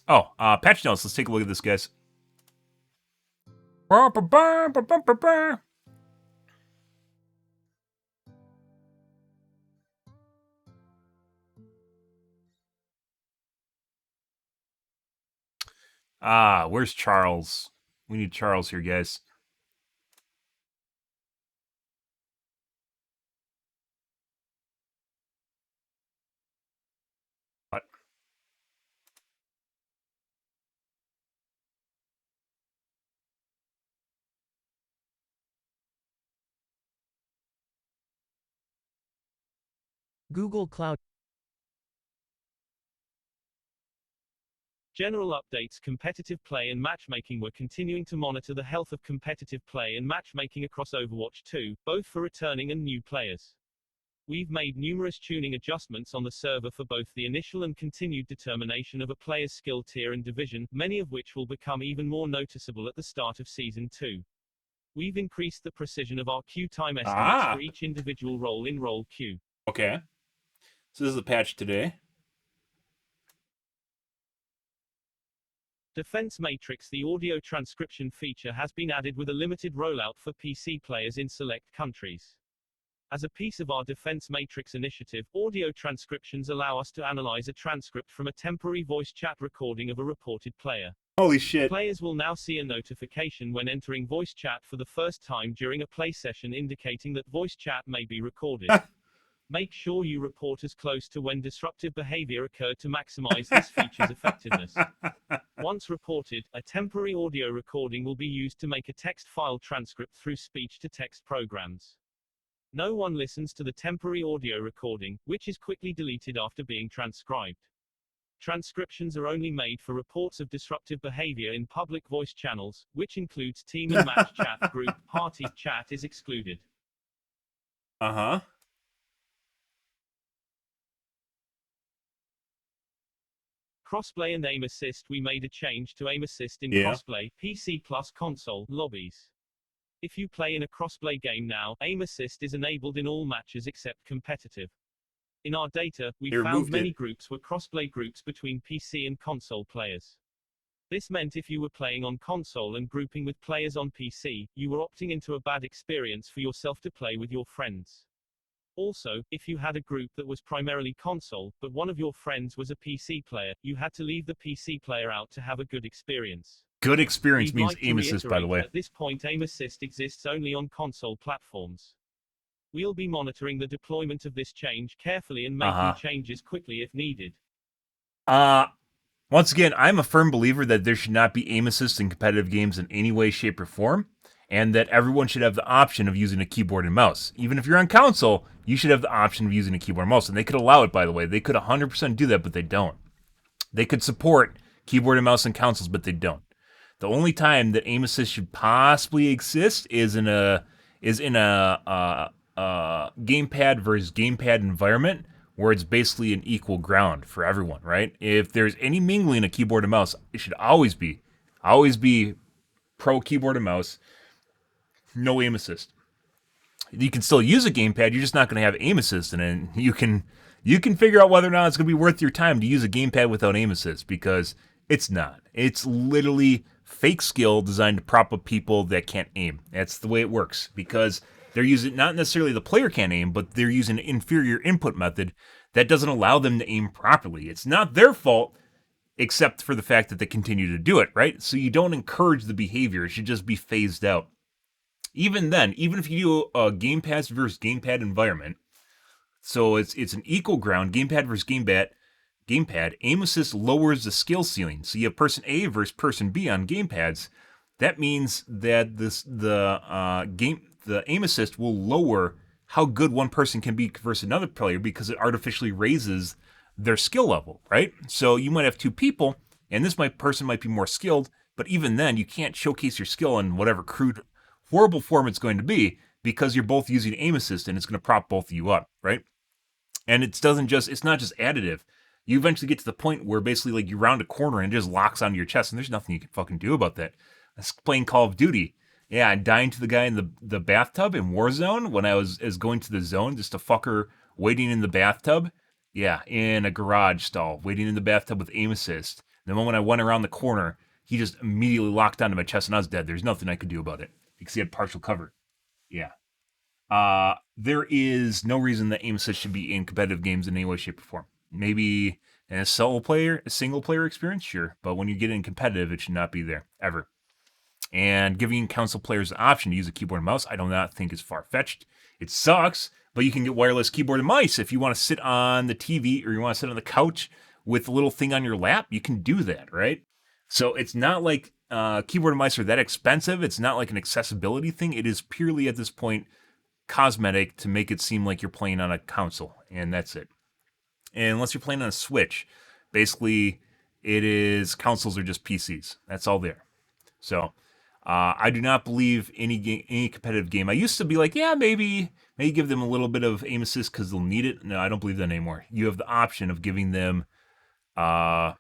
Speaker 1: Oh, patch notes. Let's take a look at this, guys. Where's Charles? We need Charles here, guys. What?
Speaker 3: Google Cloud. General updates. Competitive play and matchmaking. We're continuing to monitor the health of competitive play and matchmaking across Overwatch 2, both for returning and new players. We've made numerous tuning adjustments on the server for both the initial and continued determination of a player's skill tier and division, many of which will become even more noticeable at the start of Season 2. We've increased the precision of our queue time estimates for each individual role in role queue.
Speaker 1: Okay. So this is the patch today.
Speaker 3: Defense Matrix. The audio transcription feature has been added with a limited rollout for PC players in select countries. As a piece of our Defense Matrix initiative, audio transcriptions allow us to analyze a transcript from a temporary voice chat recording of a reported player.
Speaker 1: Holy shit.
Speaker 3: Players will now see a notification when entering voice chat for the first time during a play session indicating that voice chat may be recorded. Make sure you report as close to when disruptive behavior occurred to maximize this feature's effectiveness. Once reported, a temporary audio recording will be used to make a text file transcript through speech-to-text programs. No one listens to the temporary audio recording, which is quickly deleted after being transcribed. Transcriptions are only made for reports of disruptive behavior in public voice channels, which includes team and match chat. Group party chat is excluded.
Speaker 1: Uh-huh.
Speaker 3: Crossplay and aim assist. We made a change to aim assist in crossplay, PC plus console, lobbies. If you play in a crossplay game now, aim assist is enabled in all matches except competitive. In our data, we found many groups were crossplay groups between PC and console players. This meant if you were playing on console and grouping with players on PC, you were opting into a bad experience for yourself to play with your friends. Also, if you had a group that was primarily console, but one of your friends was a PC player, you had to leave the PC player out to have a good experience.
Speaker 1: Good experience means aim assist, by the way.
Speaker 3: At this point, aim assist exists only on console platforms. We'll be monitoring the deployment of this change carefully and making changes quickly if needed.
Speaker 1: Once again, I'm a firm believer that there should not be aim assist in competitive games in any way, shape, or form, and that everyone should have the option of using a keyboard and mouse. Even if you're on console, you should have the option of using a keyboard and mouse, and they could allow it, by the way. They could 100% do that, but they don't. They could support keyboard and mouse on consoles, but they don't. The only time that aim assist should possibly exist is in a gamepad versus gamepad environment where it's basically an equal ground for everyone, right? If there's any mingling of keyboard and mouse, it should always be pro keyboard and mouse, no aim assist. You can still use a gamepad, you're just not going to have aim assist in it. And you can figure out whether or not it's going to be worth your time to use a gamepad without aim assist, because it's not. It's literally fake skill designed to prop up people that can't aim. That's the way it works, because they're using, not necessarily the player can't aim, but they're using an inferior input method that doesn't allow them to aim properly. It's not their fault, except for the fact that they continue to do it, right? So you don't encourage the behavior. It should just be phased out. Even then, even if you do a gamepad versus gamepad environment, So it's an equal ground, gamepad versus gamepad. Aim assist lowers the skill ceiling. So you have person A versus person B on gamepads. That means that the aim assist will lower how good one person can be versus another player because it artificially raises their skill level, right? So you might have two people, and person might be more skilled, but even then you can't showcase your skill in whatever crude, horrible form it's going to be because you're both using aim assist and it's going to prop both of you up, right? And it's not just additive. You eventually get to the point where basically like you round a corner and it just locks onto your chest, and there's nothing you can fucking do about that. That's playing Call of Duty. Yeah, I'm dying to the guy in the bathtub in Warzone when I was going to the zone, just a fucker waiting in the bathtub. Yeah, in a garage stall, waiting in the bathtub with aim assist. The moment I went around the corner, he just immediately locked onto my chest and I was dead. There's nothing I could do about it because he had partial cover. Yeah. There is no reason that aim assist should be in competitive games in any way, shape, or form. Maybe in a single player experience, sure, but when you get in competitive, it should not be there ever. And giving console players the option to use a keyboard and mouse, I do not think is far fetched. It sucks, but you can get wireless keyboard and mice if you want to sit on the TV or you want to sit on the couch with a little thing on your lap. You can do that, right? So it's not like keyboard and mice are that expensive. It's not like an accessibility thing. It is purely at this point cosmetic to make it seem like you're playing on a console, and that's it. And unless you're playing on a Switch, basically consoles are just PCs. That's all there. So I do not believe any competitive game. I used to be like, yeah, maybe give them a little bit of aim assist because they'll need it. No, I don't believe that anymore. You have the option of giving them a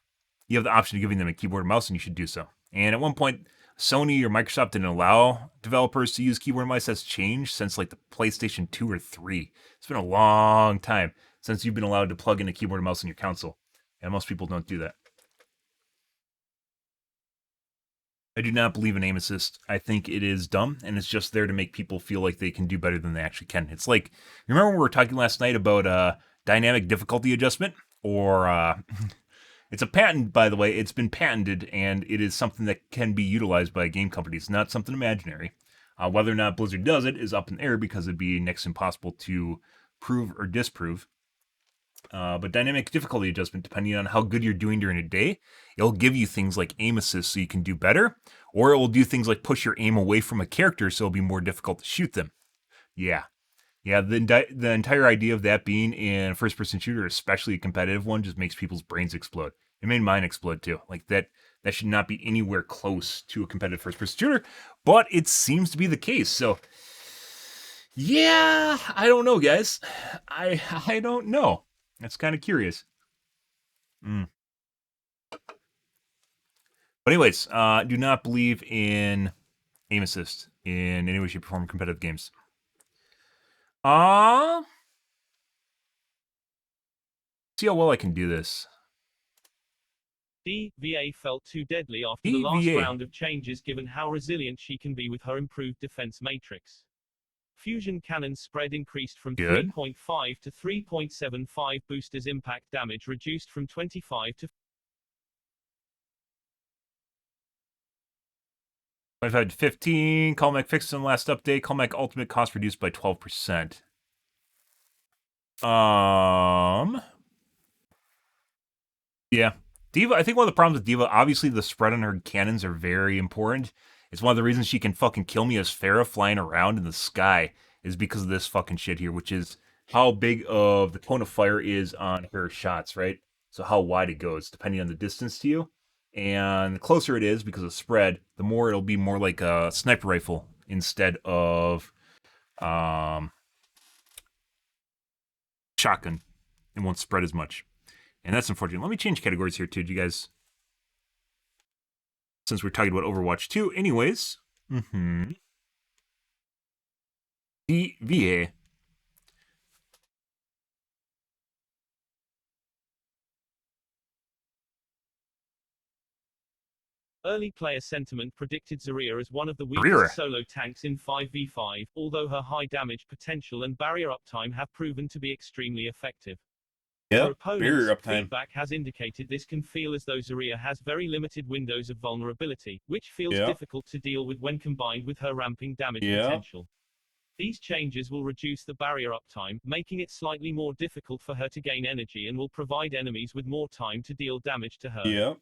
Speaker 1: keyboard and mouse, and you should do so. And at one point, Sony or Microsoft didn't allow developers to use keyboard and mice. That's changed since like the PlayStation 2 or 3. It's been a long time since you've been allowed to plug in a keyboard and mouse in your console. And most people don't do that. I do not believe in aim assist. I think it is dumb, and it's just there to make people feel like they can do better than they actually can. It's like, remember when we were talking last night about dynamic difficulty adjustment? Or, it's a patent, by the way. It's been patented, and it is something that can be utilized by game companies, not something imaginary. Whether or not Blizzard does it is up in the air because it'd be next to impossible to prove or disprove. But dynamic difficulty adjustment, depending on how good you're doing during a day, it'll give you things like aim assist so you can do better, or it will do things like push your aim away from a character so it'll be more difficult to shoot them. Yeah. The entire idea of that being in a first-person shooter, especially a competitive one, just makes people's brains explode. It made mine explode too. Like that should not be anywhere close to a competitive first-person shooter, but it seems to be the case. So, yeah, I don't know, guys. I don't know. That's kind of curious. But anyways, do not believe in aim assist in any way, shape, or form in competitive games. See how well I can do this.
Speaker 3: DVA felt too deadly after the last round of changes given how resilient she can be with her improved defense matrix. Fusion cannon spread increased from 3.5 to 3.75. Boosters impact damage reduced from 25 to
Speaker 1: 25 to 15. Callback fixed in the last update. Callback ultimate cost reduced by 12%. Yeah. D.Va, I think one of the problems with D.Va, obviously the spread on her cannons are very important. It's one of the reasons she can fucking kill me as Pharah flying around in the sky is because of this fucking shit here, which is how big of the cone of fire is on her shots, right? So how wide it goes, depending on the distance to you. And the closer it is, because of spread, the more it'll be more like a sniper rifle instead of shotgun. It won't spread as much. And that's unfortunate. Let me change categories here too, you guys. Since we're talking about Overwatch 2. Anyways. DVA.
Speaker 3: Early player sentiment predicted Zarya as one of the weakest solo tanks in 5v5, although her high damage potential and barrier uptime have proven to be extremely effective. Her opponent's feedback has indicated this can feel as though Zarya has very limited windows of vulnerability, which feels difficult to deal with when combined with her ramping damage potential. These changes will reduce the barrier uptime, making it slightly more difficult for her to gain energy and will provide enemies with more time to deal damage to her.
Speaker 1: Yeah.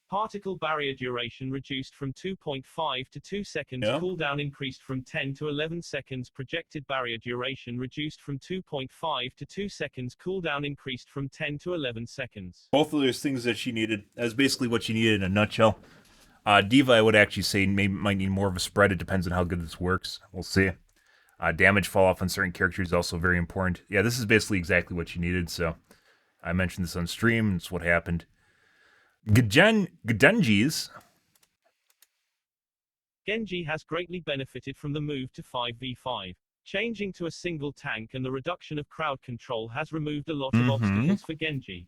Speaker 3: Particle barrier duration reduced from 2.5 to 2 seconds.
Speaker 1: Yeah.
Speaker 3: Cooldown increased from 10 to 11 seconds. Projected barrier duration reduced from 2.5 to 2 seconds. Cooldown increased from 10 to 11 seconds.
Speaker 1: Both of those things that she needed. That's basically what she needed in a nutshell. Diva, I would actually say, might need more of a spread. It depends on how good this works. We'll see. Damage fall off on certain characters is also very important. Yeah, this is basically exactly what she needed, so I mentioned this on stream. It's what happened. Genji's.
Speaker 3: Genji has greatly benefited from the move to 5v5. Changing to a single tank and the reduction of crowd control has removed a lot of obstacles for Genji.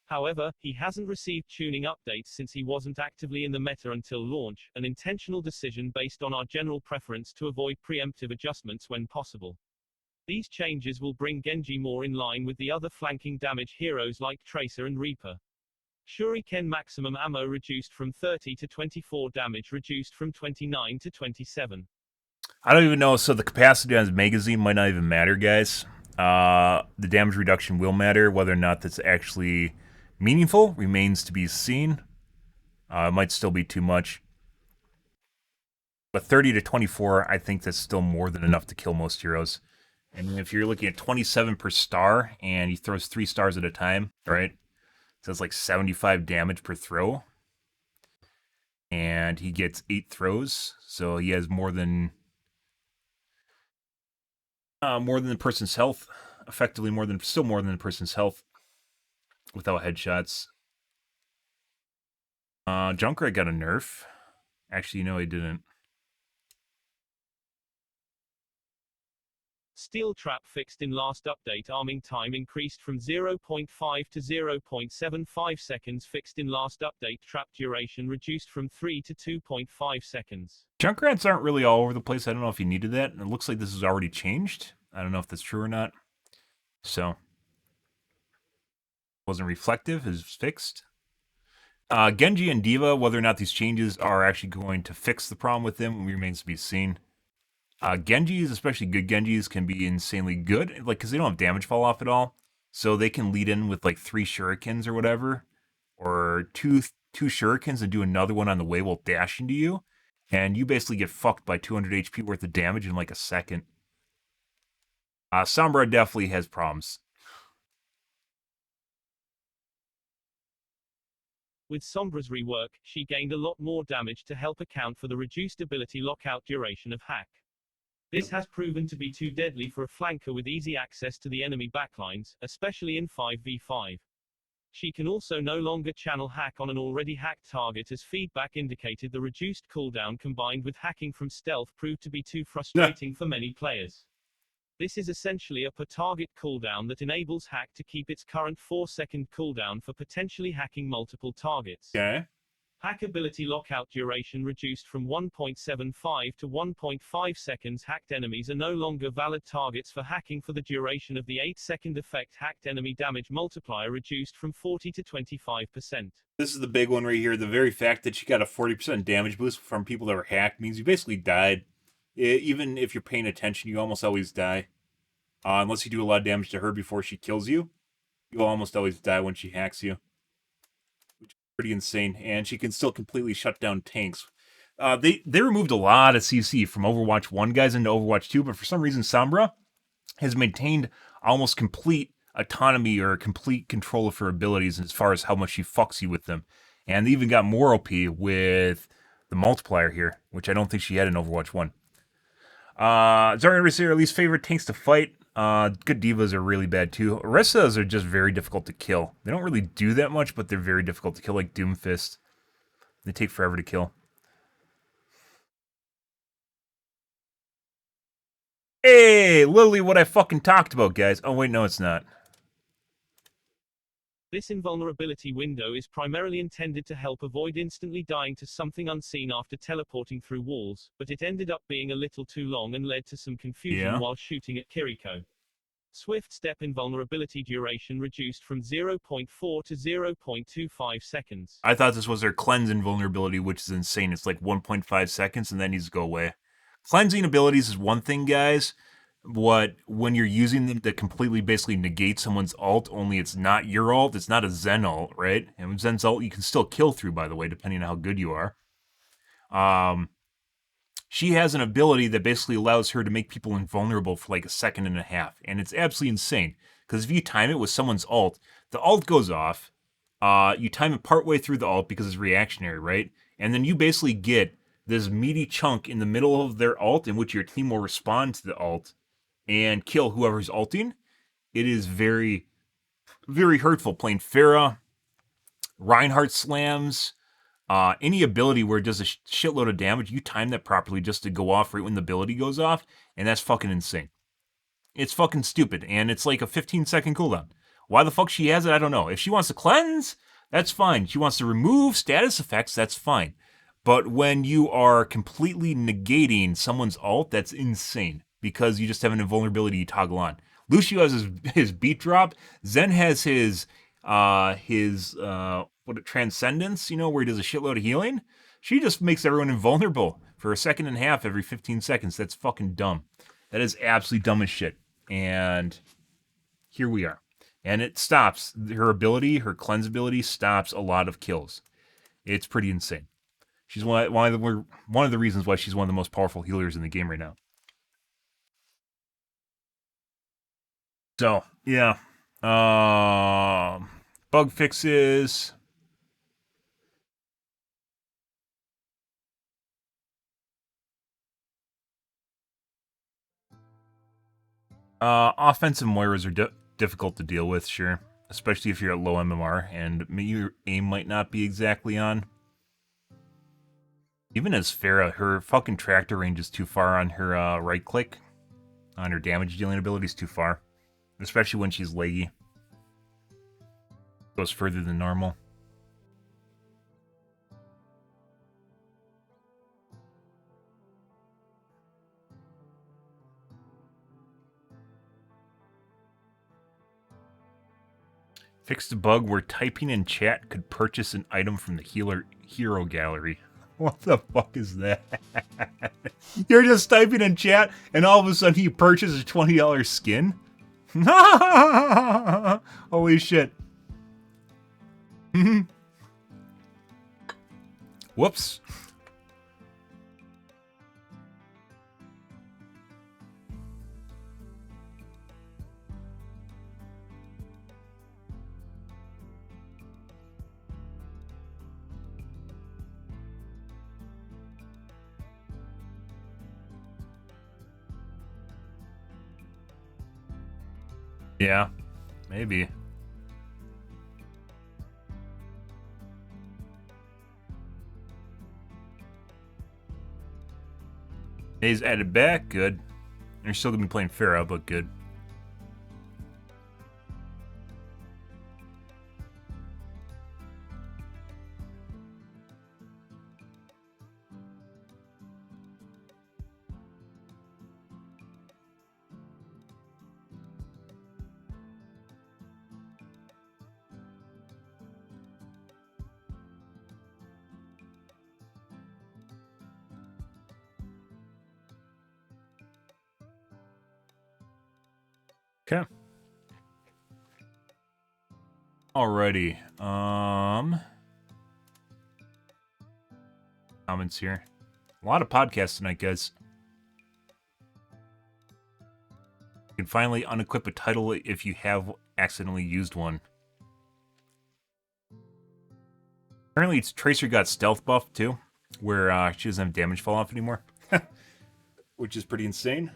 Speaker 3: However, he hasn't received tuning updates since he wasn't actively in the meta until launch, an intentional decision based on our general preference to avoid preemptive adjustments when possible. These changes will bring Genji more in line with the other flanking damage heroes like Tracer and Reaper. Shuriken maximum ammo reduced from 30 to 24, damage reduced from 29 to 27.
Speaker 1: I don't even know, so the capacity on his magazine might not even matter, guys. The damage reduction will matter. Whether or not that's actually meaningful remains to be seen. It might still be too much. But 30 to 24, I think that's still more than enough to kill most heroes. And if you're looking at 27 per star, and he throws 3 stars at a time, right? So that's like 75 damage per throw. And he gets 8 throws, so he has more than the person's health. Effectively still more than the person's health without headshots. Junkrat got a nerf. Actually, no, he didn't.
Speaker 3: Steel trap fixed in last update. Arming time increased from 0.5 to 0.75 seconds. Fixed in last update. Trap duration reduced from 3 to 2.5 seconds.
Speaker 1: Junkrats aren't really all over the place. I don't know if you needed that. It looks like this is already changed. I don't know if that's true or not. So, wasn't reflective, is fixed. Genji and Diva, whether or not these changes are actually going to fix the problem with them remains to be seen. Genjis, especially good Genjis, can be insanely good, like, because they don't have damage fall off at all. So they can lead in with like 3 shurikens or whatever, or two shurikens and do another one on the way while dashing to you, and you basically get fucked by 200 HP worth of damage in like a second. Sombra definitely has problems.
Speaker 3: With Sombra's rework, she gained a lot more damage to help account for the reduced ability lockout duration of hack. This has proven to be too deadly for a flanker with easy access to the enemy backlines, especially in 5v5. She can also no longer channel hack on an already hacked target, as feedback indicated the reduced cooldown combined with hacking from stealth proved to be too frustrating for many players. This is essentially a per-target cooldown that enables hack to keep its current 4-second cooldown for potentially hacking multiple targets.
Speaker 1: Okay.
Speaker 3: Hack ability lockout duration reduced from 1.75 to 1.5 seconds. Hacked enemies are no longer valid targets for hacking for the duration of the 8-second effect. Hacked enemy damage multiplier reduced from 40 to 25%.
Speaker 1: This is the big one right here. The very fact that you got a 40% damage boost from people that were hacked means you basically died. Even if you're paying attention, you almost always die. Unless you do a lot of damage to her before she kills you, you'll almost always die when she hacks you. Which is pretty insane. And she can still completely shut down tanks. They removed a lot of CC from Overwatch 1 guys into Overwatch 2, but for some reason Sombra has maintained almost complete autonomy or complete control of her abilities as far as how much she fucks you with them. And they even got more OP with the multiplier here, which I don't think she had in Overwatch 1. Zarya are least favorite tanks to fight. Good divas are really bad too. Orisas are just very difficult to kill. They don't really do that much, but they're very difficult to kill, like Doomfist. They take forever to kill. Hey, literally what I fucking talked about, guys. Oh wait, no it's not.
Speaker 3: This invulnerability window is primarily intended to help avoid instantly dying to something unseen after teleporting through walls, but it ended up being a little too long and led to some confusion while shooting at Kiriko. Swift step invulnerability duration reduced from 0.4 to 0.25 seconds.
Speaker 1: I thought this was their cleanse invulnerability, which is insane. It's like 1.5 seconds and then needs to go away. Cleansing abilities is one thing, guys, when you're using them to completely basically negate someone's ult, only it's not your ult, it's not a Zen ult, right? And Zen's ult you can still kill through, by the way, depending on how good you are. She has an ability that basically allows her to make people invulnerable for like a second and a half, and it's absolutely insane. Because if you time it with someone's ult, the ult goes off. You time it partway through the ult because it's reactionary, right? And then you basically get this meaty chunk in the middle of their ult in which your team will respond to the ult and kill whoever's ulting. It is very, very hurtful. Playing Pharah, Reinhardt slams, any ability where it does a shitload of damage, you time that properly just to go off right when the ability goes off, and that's fucking insane. It's fucking stupid, and it's like a 15-second cooldown. Why the fuck she has it, I don't know. If she wants to cleanse, that's fine. She wants to remove status effects, that's fine. But when you are completely negating someone's ult, that's insane, because you just have an invulnerability you toggle on. Lucio has his beat drop. Zen has his transcendence, where he does a shitload of healing. She just makes everyone invulnerable for a second and a half every 15 seconds. That's fucking dumb. That is absolutely dumb as shit. And here we are. And it stops her ability, her cleanse ability stops a lot of kills. It's pretty insane. She's one of the reasons why she's one of the most powerful healers in the game right now. So, yeah. Bug fixes. Offensive Moiras are difficult to deal with, sure. Especially if you're at low MMR and your aim might not be exactly on. Even as Pharah, her fucking tractor range is too far on her right click. On her damage dealing ability is too far. Especially when she's laggy. Goes further than normal. Fixed a bug where typing in chat could purchase an item from the hero gallery. What the fuck is that? You're just typing in chat and all of a sudden you purchase a $20 skin? Holy shit. Whoops. Yeah, maybe. He's added back, good. You're still gonna be playing Pharah, but good. Okay. Alrighty. Comments here. A lot of podcasts tonight, guys. You can finally unequip a title if you have accidentally used one. Apparently, Tracer got stealth buff too, where she doesn't have damage fall off anymore, which is pretty insane.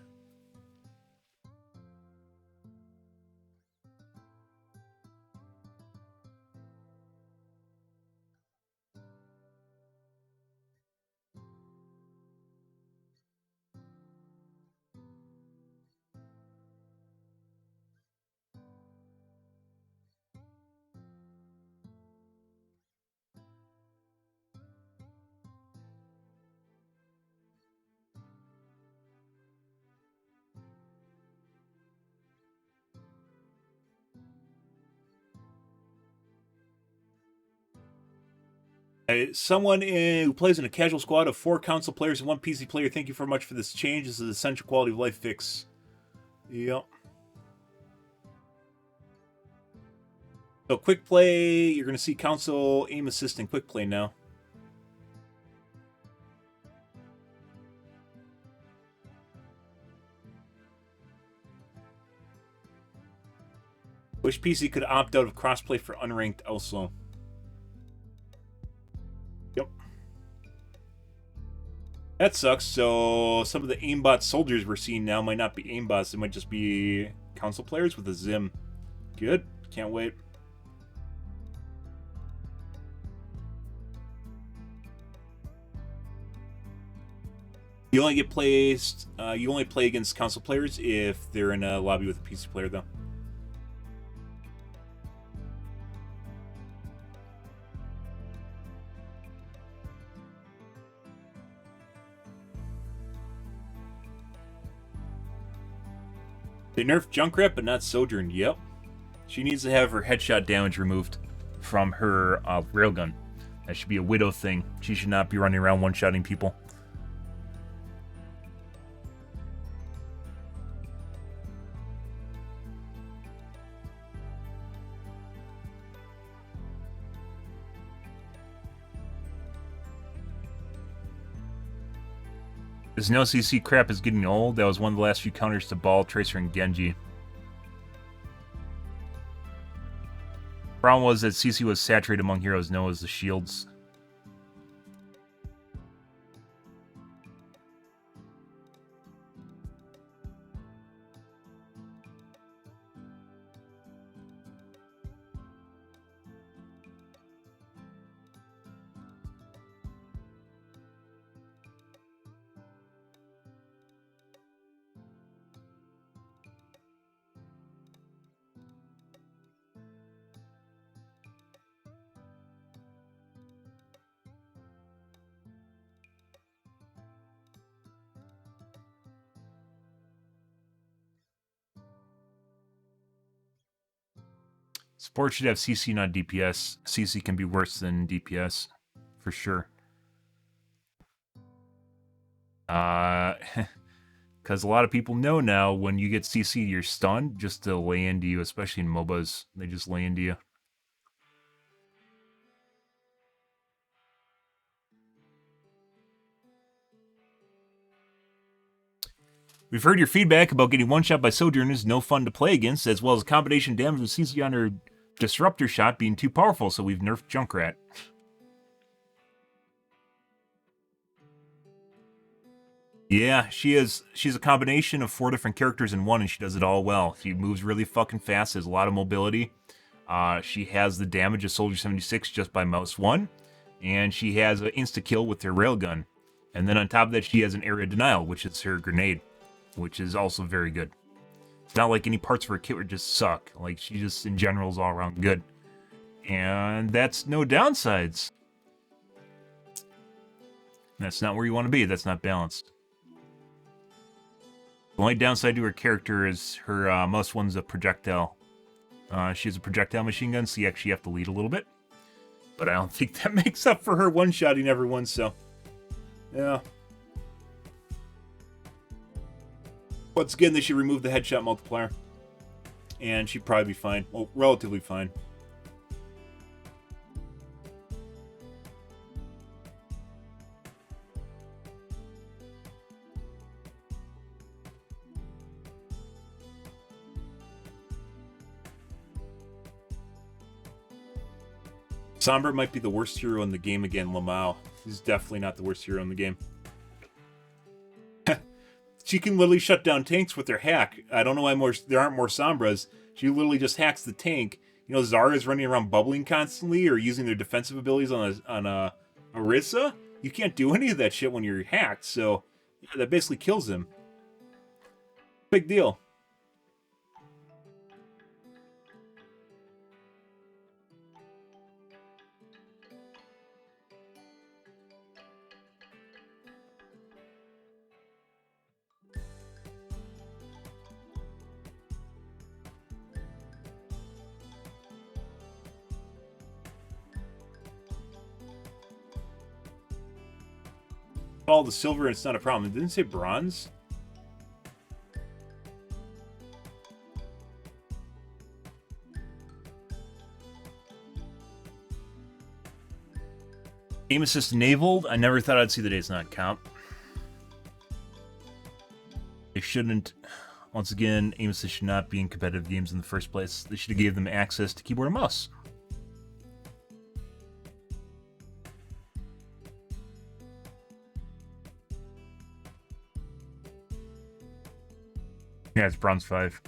Speaker 1: Someone who plays in a casual squad of 4 console players and 1 PC player, thank you very much for this change. This is an essential quality of life fix. Yep. So quick play, you're going to see console aim assist and quick play now. Wish PC could opt out of crossplay for unranked also. Yep. That sucks. So some of the aimbot soldiers we're seeing now might not be aimbots. They might just be console players with a Zim. Good. Can't wait. You only get placed. You only play against console players if they're in a lobby with a PC player, though. They nerfed Junkrat, but not Sojourn. Yep. She needs to have her headshot damage removed from her railgun. That should be a Widow thing. She should not be running around one-shotting people. This no CC crap is getting old. That was one of the last few counters to Ball, Tracer, and Genji. Problem was that CC was saturated among heroes known as the shields. Support should have CC, not DPS. CC can be worse than DPS, for sure. Because a lot of people know now when you get CC, you're stunned just to lay into you, especially in MOBAs. They just lay into you. We've heard your feedback about getting one-shot by Sojourn is no fun to play against, as well as a combination damage with CC on her Disruptor shot being too powerful, so we've nerfed Junkrat. Yeah, she's a combination of 4 different characters in one, and she does it all well. She moves really fucking fast, has a lot of mobility. She has the damage of Soldier 76 just by mouse 1, and she has an insta-kill with her railgun. And then on top of that, she has an area denial, which is her grenade, which is also very good. It's not like any parts of her kit would just suck. Like, she just, in general, is all around good. And that's no downsides. That's not where you want to be. That's not balanced. The only downside to her character is her most one's a projectile. She has a projectile machine gun, so you actually have to lead a little bit. But I don't think that makes up for her one-shotting everyone, so... yeah. Once again, they should remove the headshot multiplier. And she'd probably be fine. Well, relatively fine. Sombra might be the worst hero in the game again, Lamau. He's definitely not the worst hero in the game. She can literally shut down tanks with her hack. I don't know why there aren't more Sombras. She literally just hacks the tank. You know, Zarya's running around bubbling constantly or using their defensive abilities on a Orisa. You can't do any of that shit when you're hacked, so yeah, that basically kills him. Big deal. All the silver and it's not a problem. It didn't say bronze. Aim assist enabled. I never thought I'd see the day it's not comp. They shouldn't. Once again, aim assist should not be in competitive games in the first place. They should have gave them access to keyboard and mouse. Yeah, it's bronze 5.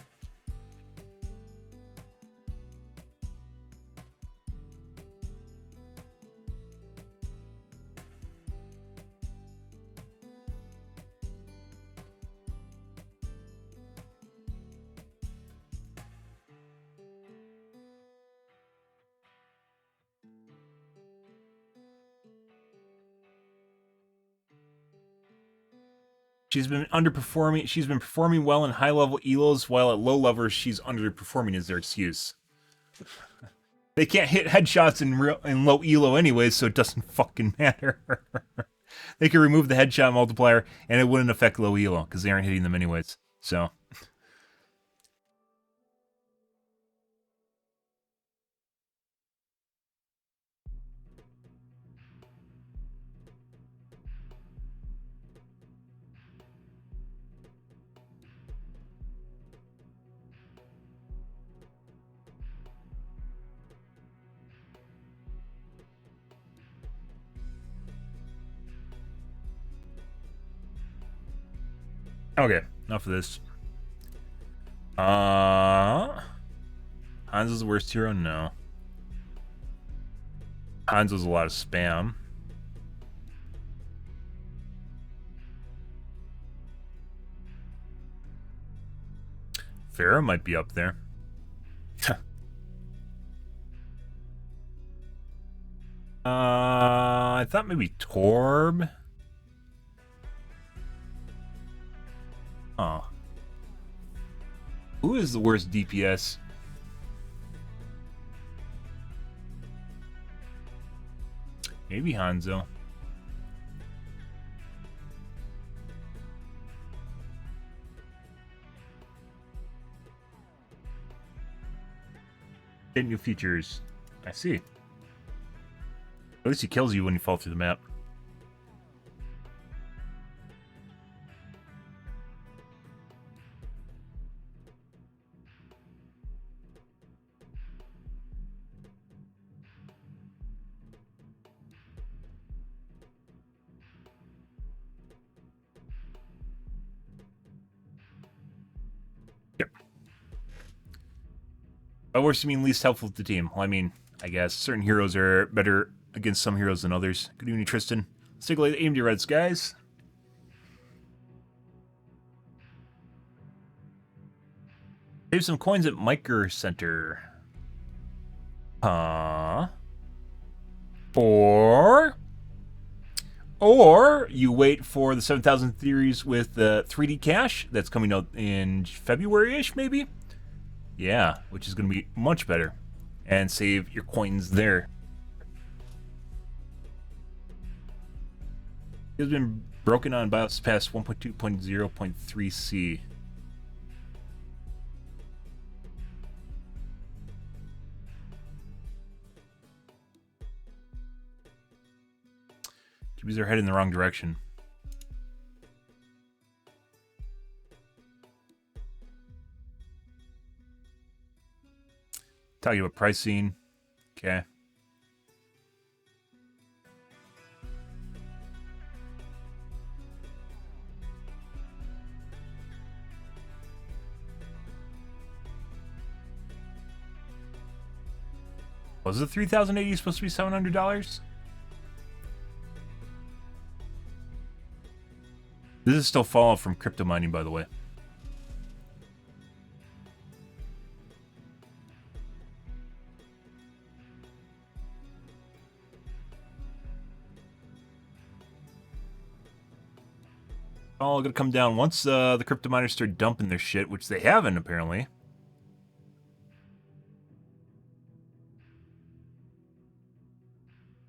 Speaker 1: She's been underperforming. She's been performing well in high-level elos, while at low levels she's underperforming is their excuse. They can't hit headshots in low elo anyways, so it doesn't fucking matter. They could remove the headshot multiplier, and it wouldn't affect low elo, because they aren't hitting them anyways. So... Okay, enough of this. Hanzo's the worst hero? No. Hanzo's a lot of spam. Pharah might be up there. I thought maybe Torb. Oh. Who is the worst DPS? Maybe Hanzo. Get new features. I see. At least he kills you when you fall through the map. By worst, you mean least helpful to the team. Well, I mean, I guess certain heroes are better against some heroes than others. Good evening, Tristan. Stick like aim to your red skies. Save some coins at Micro Center. Or you wait for the 7,000 Theories with the 3D Cash that's coming out in February-ish, maybe? Yeah, which is going to be much better. And save your coins there. It has been broken on BIOS past 1.2.0.3c. GBs are heading in the wrong direction. Talking about pricing. Okay. Was the 3,080 supposed to be $700? This is still fallout from crypto mining, by the way. All gonna come down once the crypto miners start dumping their shit, which they haven't apparently.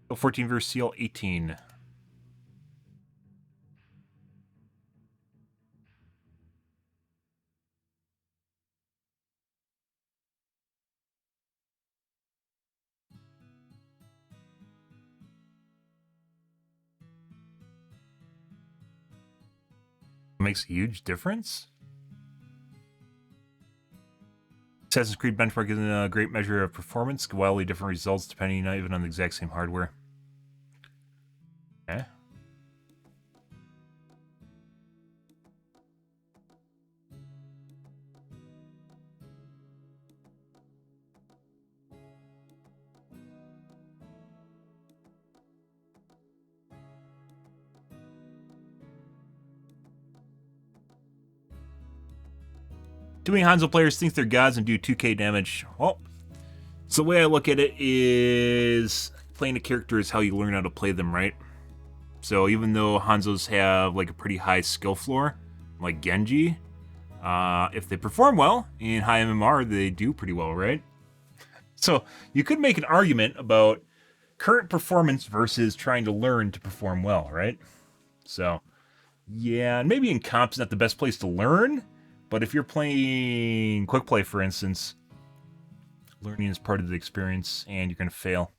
Speaker 1: So 14 versus CL 18. Makes a huge difference. Assassin's Creed benchmark isn't a great measure of performance. Wildly different results depending not even on the exact same hardware. Okay. Too many Hanzo players think they're gods and do 2k damage. Well, so the way I look at it is playing a character is how you learn how to play them, right? So even though Hanzos have like a pretty high skill floor, like Genji, if they perform well in high MMR, they do pretty well, right? So you could make an argument about current performance versus trying to learn to perform well, right? So yeah, and maybe in comp's not the best place to learn, but if you're playing quick play, for instance, learning is part of the experience, and you're going to fail.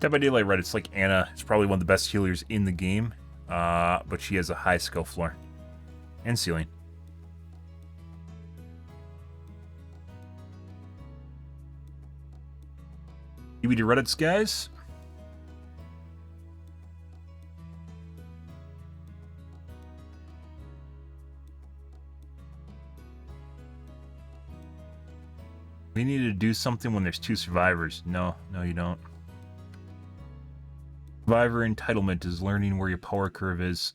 Speaker 1: Dead by Daylight Reddit's like Anna is probably one of the best healers in the game, but she has a high skill floor and ceiling. DVD Reddit's guys. We need to do something when there's 2 survivors. No, you don't. Survivor entitlement is learning where your power curve is.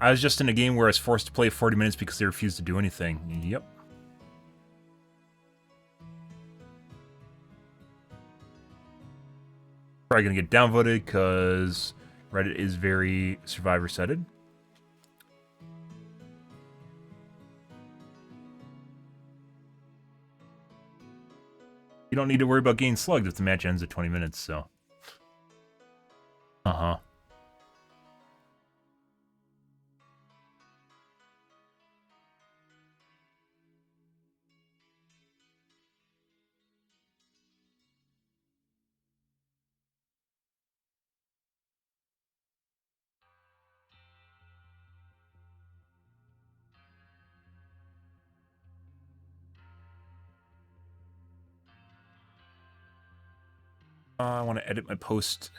Speaker 1: I was just in a game where I was forced to play 40 minutes because they refused to do anything. Yep. Probably gonna get downvoted because Reddit is very survivor-sided. You don't need to worry about getting slugged if the match ends at 20 minutes, so. Uh-huh. I want to edit my post.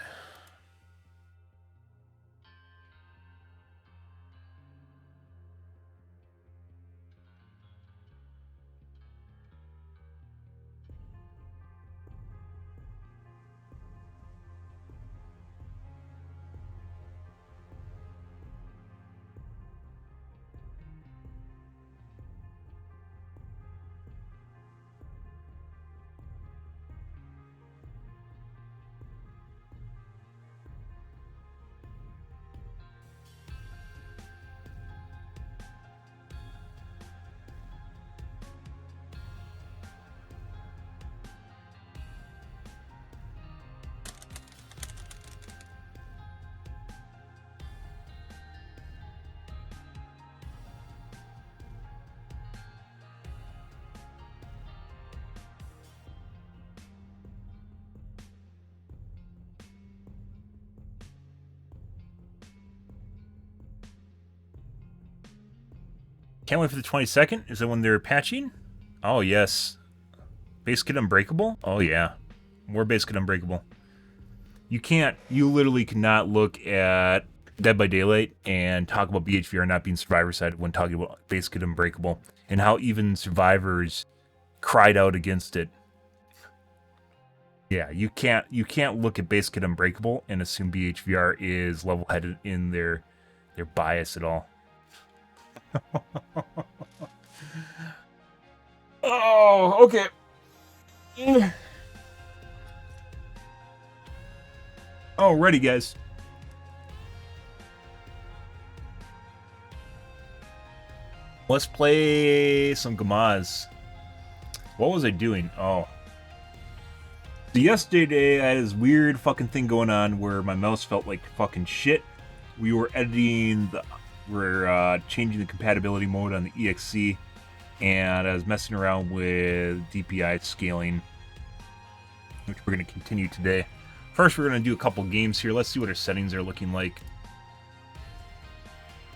Speaker 1: Can't wait for the 22nd. Is that when they're patching? Oh, yes. Base Kit Unbreakable? Oh, yeah. More Base Kit Unbreakable. You literally cannot look at Dead by Daylight and talk about BHVR not being survivor-sided when talking about Base Kit Unbreakable, and how even survivors cried out against it. Yeah, you can't look at Base Kit Unbreakable and assume BHVR is level-headed in their bias at all. Oh, okay. Alrighty, guys. Let's play some Gamaz. What was I doing? Oh. So yesterday, I had this weird fucking thing going on where my mouse felt like fucking shit. We were we're changing the compatibility mode on the EXC, and I was messing around with DPI scaling, which we're going to continue today. First, we're going to do a couple games here. Let's see what our settings are looking like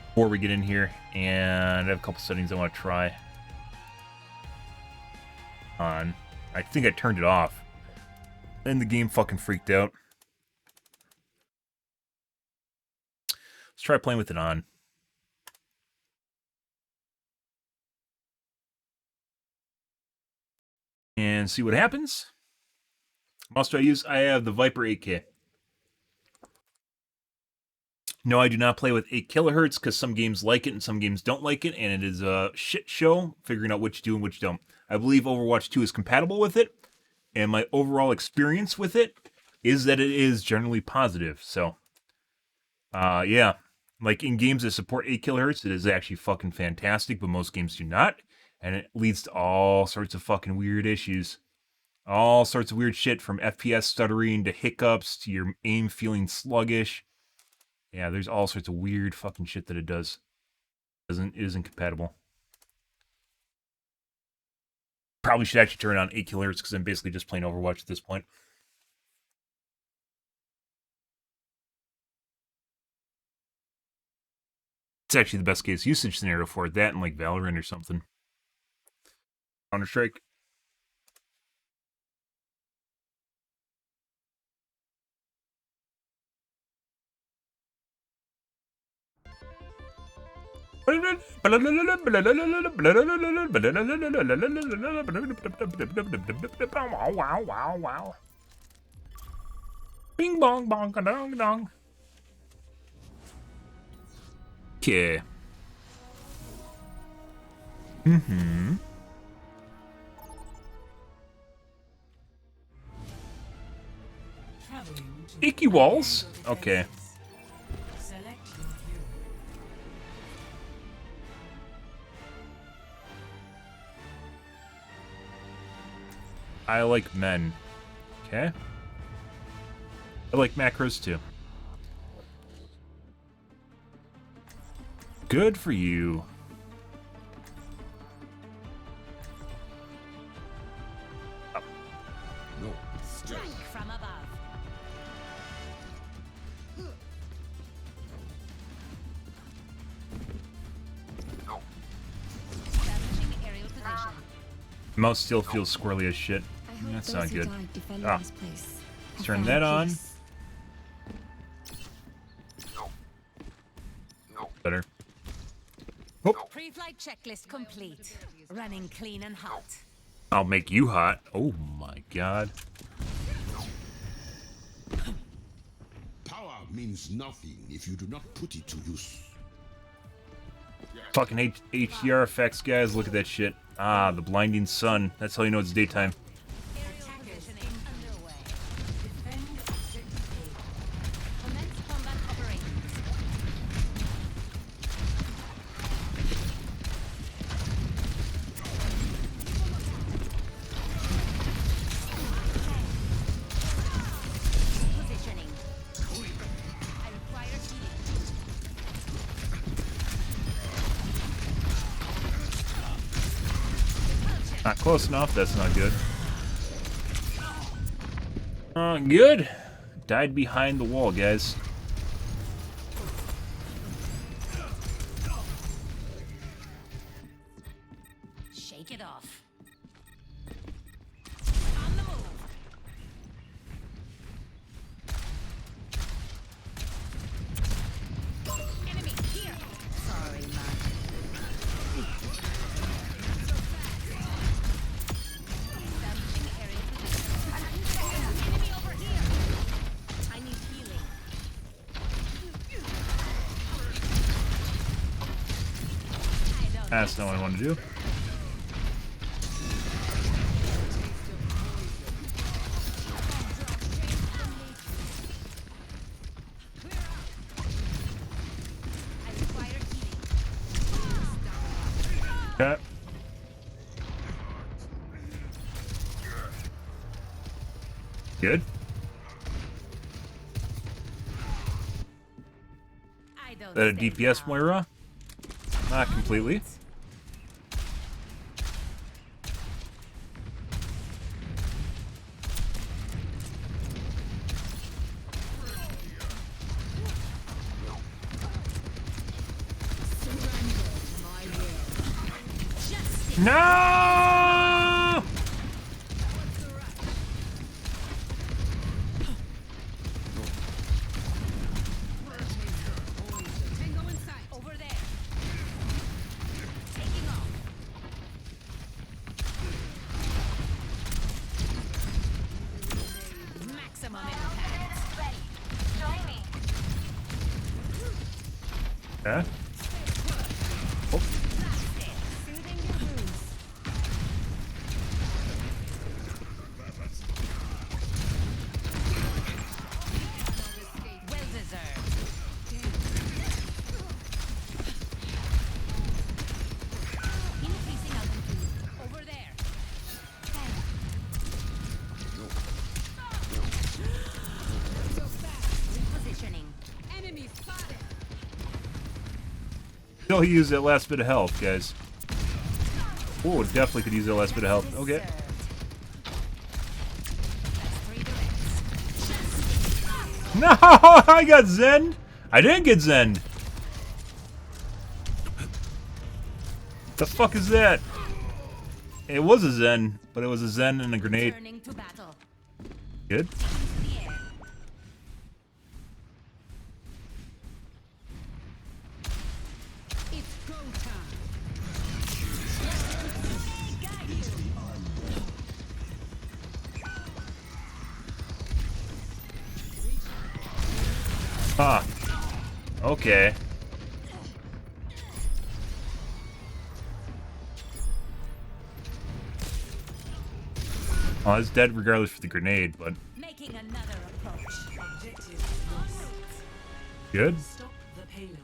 Speaker 1: before we get in here, and I have a couple settings I want to try on. I think I turned it off. Then the game fucking freaked out. Let's try playing with it on. And see what happens. Mouse do I use? I have the Viper 8K. No, I do not play with 8 kilohertz because some games like it and some games don't like it, and it is a shit show figuring out which do and which don't. I believe Overwatch 2 is compatible with it, and my overall experience with it is that it is generally positive. So, yeah. Like in games that support 8 kilohertz, it is actually fucking fantastic, but most games do not, and it leads to all sorts of fucking weird issues. All sorts of weird shit, from FPS stuttering to hiccups to your aim feeling sluggish. Yeah, there's all sorts of weird fucking shit that it does. It isn't compatible. Probably should actually turn on 8 kilohertz because I'm basically just playing Overwatch at this point. It's actually the best case usage scenario for it. That and like Valorant or something. Counter-Strike. Bing bong bong dong dong. Okay. Icky walls? Okay. I like men. Okay. I like macros too. Good for you. Up.
Speaker 4: No.
Speaker 5: Strike from above. Establishing aerial position.
Speaker 1: Mouse still feels squirrely as shit. That's not good. Ah. Let's turn that on. Better. Oh.
Speaker 5: Pre-flight checklist complete. Running clean and hot.
Speaker 1: I'll make you hot. Oh my god.
Speaker 4: Power means nothing if you do not put it to use.
Speaker 1: Fucking HDR effects, guys. Look at that shit. Ah, the blinding sun. That's how you know it's daytime.
Speaker 5: Aerial positioning underway. Defend objective A. Commence combat operations. Positioning. I require healing.
Speaker 1: Not close enough. That's not good. Good. Died behind the wall, guys.
Speaker 5: Shake it off. On the move. Enemy here. Sorry, man. Establishing area position. Enemy over here. I need healing. I don't
Speaker 1: That's not what I want to do.
Speaker 5: I require healing.
Speaker 1: Okay. Good.
Speaker 5: I don't
Speaker 1: That a
Speaker 5: stay
Speaker 1: DPS
Speaker 5: down.
Speaker 1: Moira? Not completely.
Speaker 5: Justice.
Speaker 1: No!
Speaker 5: Tango inside. Over there. Taking off. Maximum impact. Ready. Join me.
Speaker 1: Okay.
Speaker 5: Soothing your wounds. Well deserved. Increasing altitude. Over there. Repositioning. Enemy spotted.
Speaker 1: Still, he used that last bit of health, guys. Oh, definitely could use that last bit of health. Okay.
Speaker 5: Deserved. That's 3 direct.
Speaker 1: No, I got Zen. I didn't get Zen. The fuck is that? It was a Zen, but it was a Zen and a grenade.
Speaker 5: Turning to battle.
Speaker 1: Good.
Speaker 5: The air. It's go time. Got you.
Speaker 1: Huh. Okay. Oh, it's dead regardless for the grenade, but
Speaker 5: Making another approach.
Speaker 1: good.
Speaker 6: Stop the payload.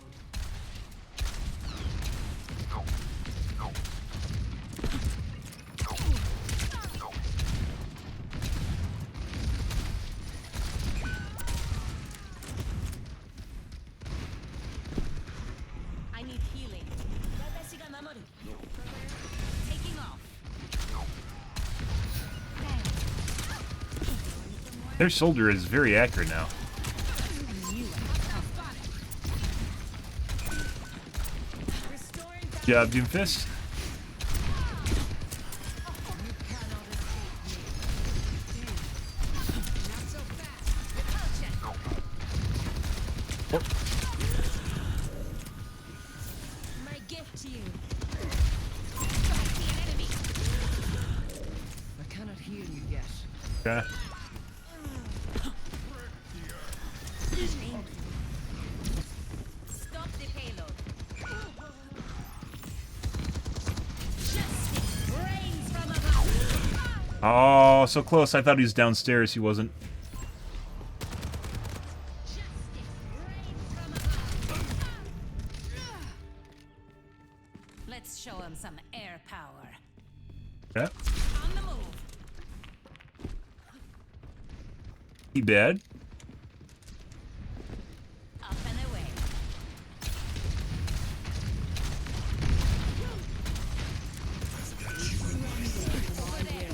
Speaker 5: I need healing. Taking off.
Speaker 1: Their soldier is very accurate now.
Speaker 5: Restoring
Speaker 1: Good job, Doomfist.
Speaker 5: my gift to you. I see an enemy.
Speaker 6: I cannot hear you yet.
Speaker 1: Okay.
Speaker 5: Stop the payload. Justice rains from above.
Speaker 1: Oh, so close. I thought he was downstairs. He wasn't.
Speaker 5: Justice rains from above. Let's show him some air power.
Speaker 1: Okay.
Speaker 5: On the move.
Speaker 1: He bad.
Speaker 5: Up and away. Over there.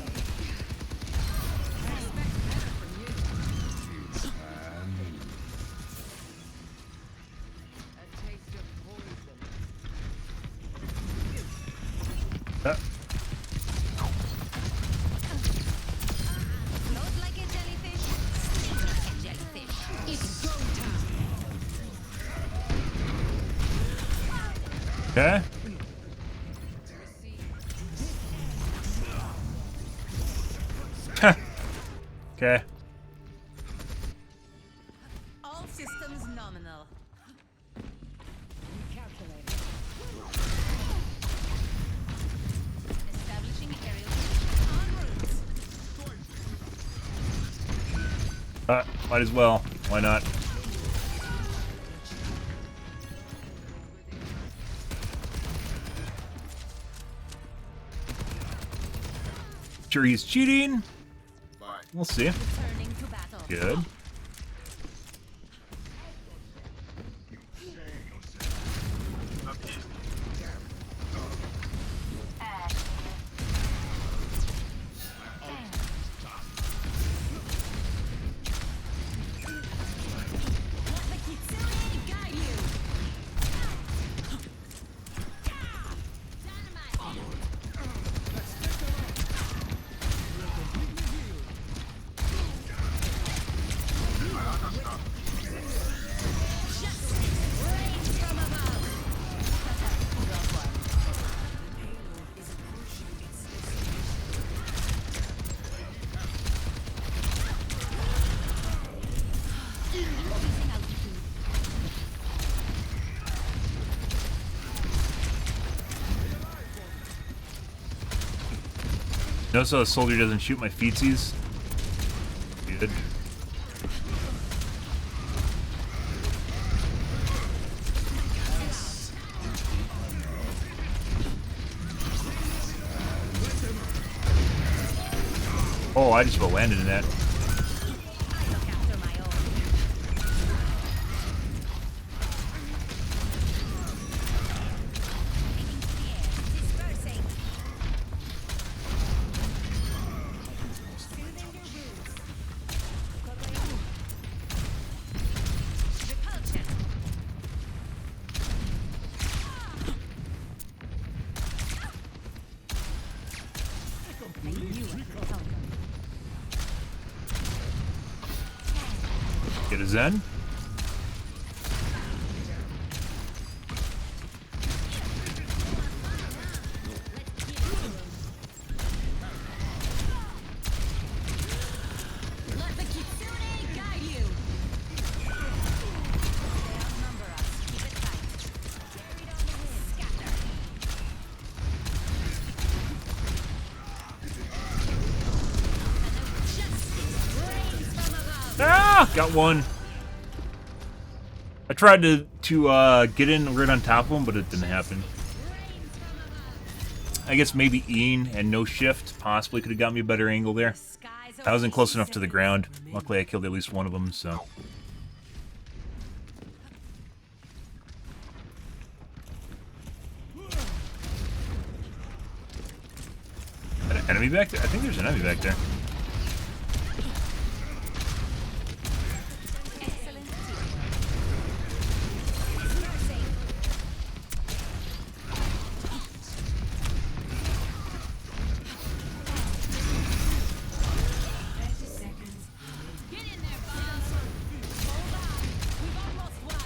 Speaker 6: A taste of poison.
Speaker 1: Uh, Okay. Okay.
Speaker 5: All systems nominal. Establishing aerial en route.
Speaker 1: Might as well. Why not? Sure he's cheating. We'll see.
Speaker 5: Returning to battle.
Speaker 1: Good.
Speaker 5: Let the Kitsune guide you. Dynamite. Justice rains from above. Increasing altitude.
Speaker 1: Notice how the soldier doesn't shoot my feetsies? Good. Oh, I just about landed in that.
Speaker 5: I look after my own. Taking to the air. Dispersing. Soothing your wounds. Repulsion. I knew I could help them.
Speaker 1: Get a Zen.
Speaker 5: Let the Kitsune guide you. They outnumber us. Keep it tight. Carried on the wind. Scatter. Justice rains from above.
Speaker 1: Ah! Got one. I tried to get in right on top of him, but it didn't happen.
Speaker 5: Rains from above.
Speaker 1: I guess maybe Ian and no shift possibly could have got me a better angle there.
Speaker 5: Skies
Speaker 1: I wasn't close enough to the ground. Luckily, I killed at least one of them, so. An enemy back there? I think there's an enemy back there.
Speaker 5: Excellent teamwork. Dispersing. 30 seconds. Get in there, boss. Hold on. We've almost won.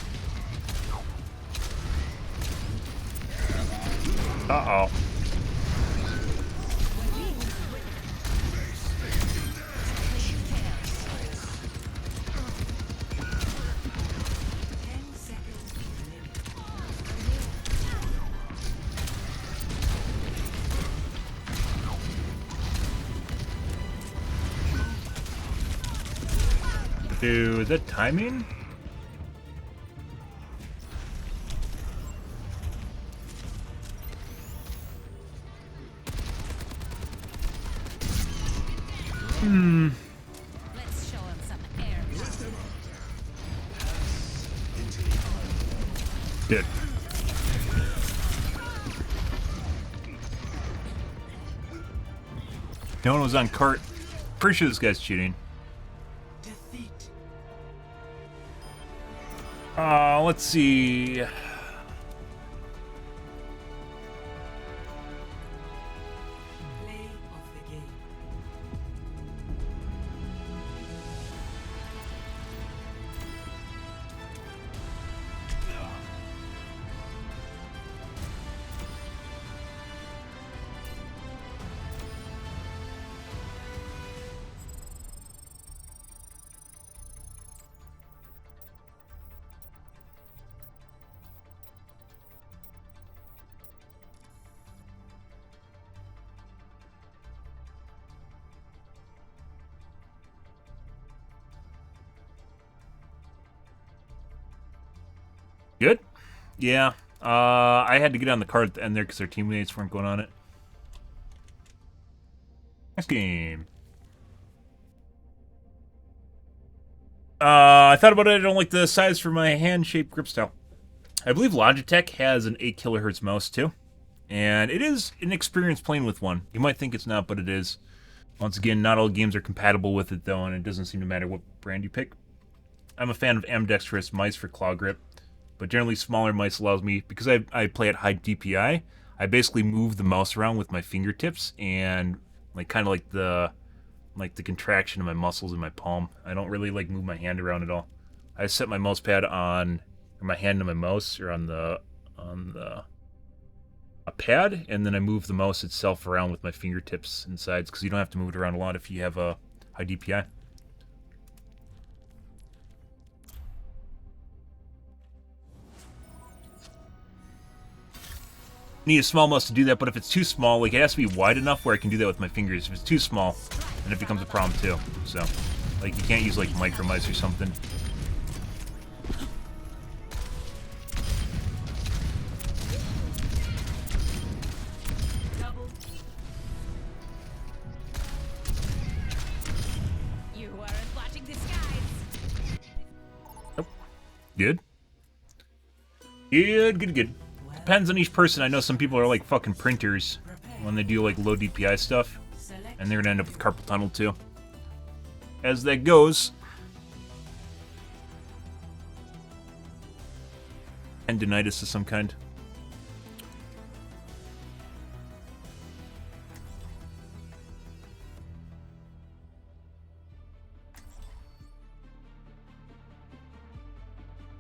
Speaker 1: Uh-oh. Dude, is that timing?
Speaker 5: Let's show him some air power.
Speaker 1: Good. No one was on cart. Pretty sure this guy's cheating. Let's see. Yeah. I had to get on the card at the end there because our teammates weren't going on it. Next game. I thought about it. I don't like the size for my hand-shaped grip style. I believe Logitech has an 8 kilohertz mouse too. And it is an experience playing with one. You might think it's not, but it is. Once again, not all games are compatible with it though, and it doesn't seem to matter what brand you pick. I'm a fan of ambidextrous mice for claw grip, but generally smaller mice allows me, because I play at high DPI, I basically move the mouse around with my fingertips and kind of like the contraction of my muscles in my palm. I don't really like move my hand around at all. I set my mouse pad on, or my hand on my mouse, or on a pad, and then I move the mouse itself around with my fingertips and sides, because you don't have to move it around a lot if you have a high DPI. Need a small mouse to do that, but if it's too small, like, it has to be wide enough where I can do that with my fingers. If it's too small, then it becomes a problem too. So, like, you can't use like micro mice or something.
Speaker 5: You weren't watching the skies.
Speaker 1: Nope. Good. Good. Depends on each person. I know some people are like fucking printers when they do like low DPI stuff, and they're gonna end up with carpal tunnel too. As that goes. Tendinitis of some kind.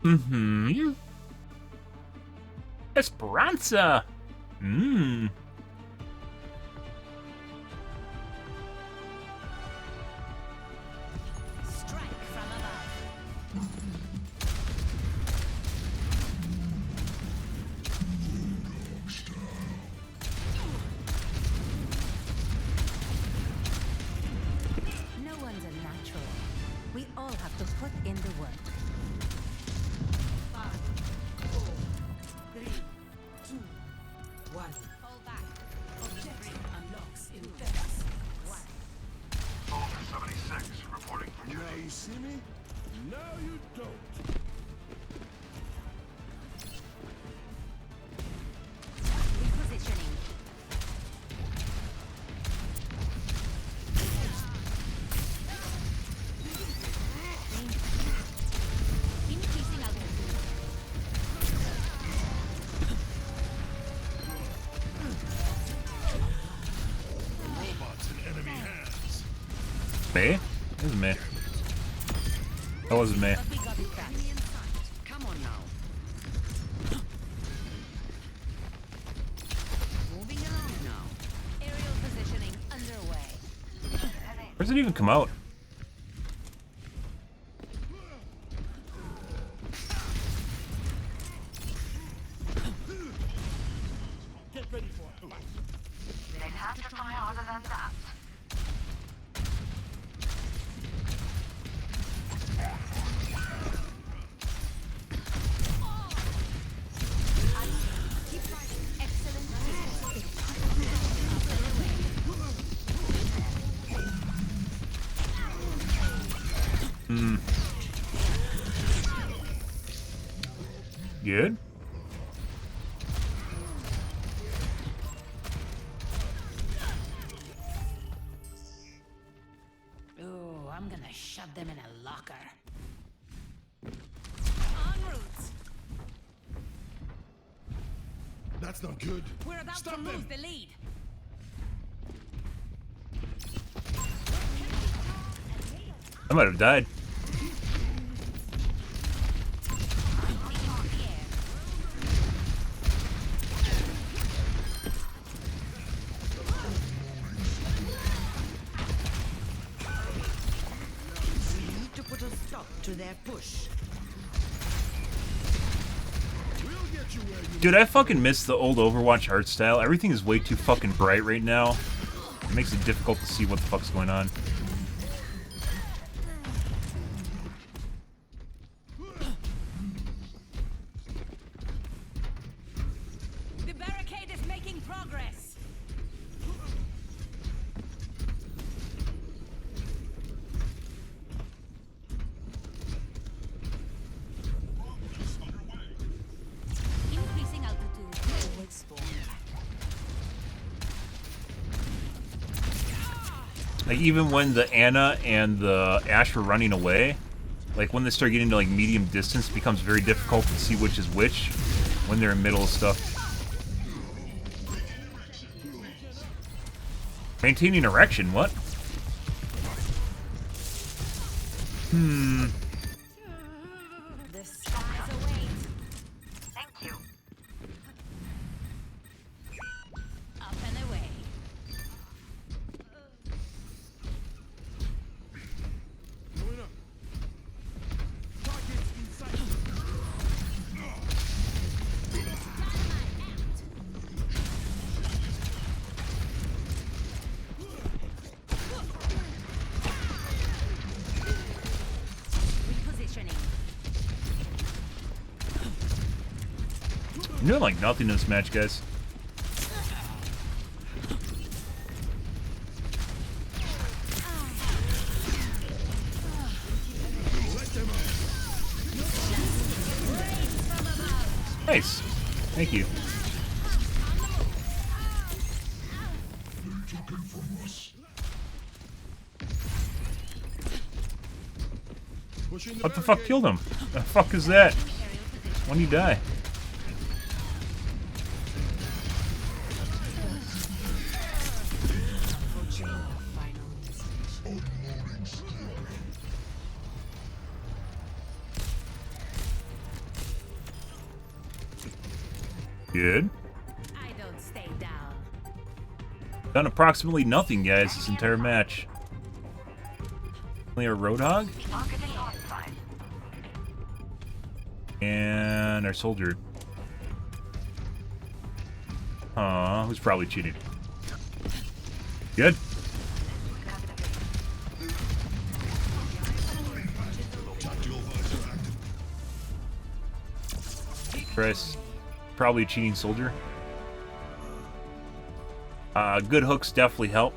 Speaker 1: Mm-hmm. Esperanza! Mmm.
Speaker 5: Strike from above. No one's a natural. We all have to put in the work.
Speaker 6: 5, 4, 3, 2, 1.
Speaker 5: Fall back.
Speaker 6: Objective unlocks in 30 seconds.
Speaker 7: Soldier 76 reporting for duty.
Speaker 4: Now you see me? Now you don't.
Speaker 5: Repositioning. Increasing altitude.
Speaker 4: Robots in enemy hands.
Speaker 1: Me? This is me. That wasn't me.
Speaker 5: But we got it back.
Speaker 6: Come on now. Moving along now.
Speaker 5: Aerial positioning underway.
Speaker 1: Where's it even come out?
Speaker 5: Excellent.
Speaker 1: Good.
Speaker 5: Oh, I'm gonna shove them in a locker. En route.
Speaker 4: That's not good.
Speaker 5: We're about
Speaker 4: Stop
Speaker 5: to
Speaker 4: them.
Speaker 5: lose the lead.
Speaker 1: I might have died.
Speaker 6: We need to put a stop to their push.
Speaker 4: We'll get you where you
Speaker 1: Dude, I fucking miss the old Overwatch art style. Everything is way too fucking bright right now. It makes it difficult to see what the fuck's going on. Like, even when the Anna and the Ash were running away, like, when they start getting to, like, medium distance, it becomes very difficult to see which is which when they're in middle of stuff. Maintaining erection, what?
Speaker 5: The skies await. Thank you. Up and away.
Speaker 4: Going up. Targets in sight.
Speaker 5: Repositioning.
Speaker 1: I'm doing, like, nothing in this match, guys. Nice. Thank you.
Speaker 4: Pushing
Speaker 1: What the fuck killed him? The fuck is that? When did he die? Good.
Speaker 5: I don't stay down.
Speaker 1: Done approximately nothing, guys, this entire match. Only a Roadhog? And our soldier. Aw, who's probably cheating? Good. Chris, probably a cheating soldier. Good hooks definitely help,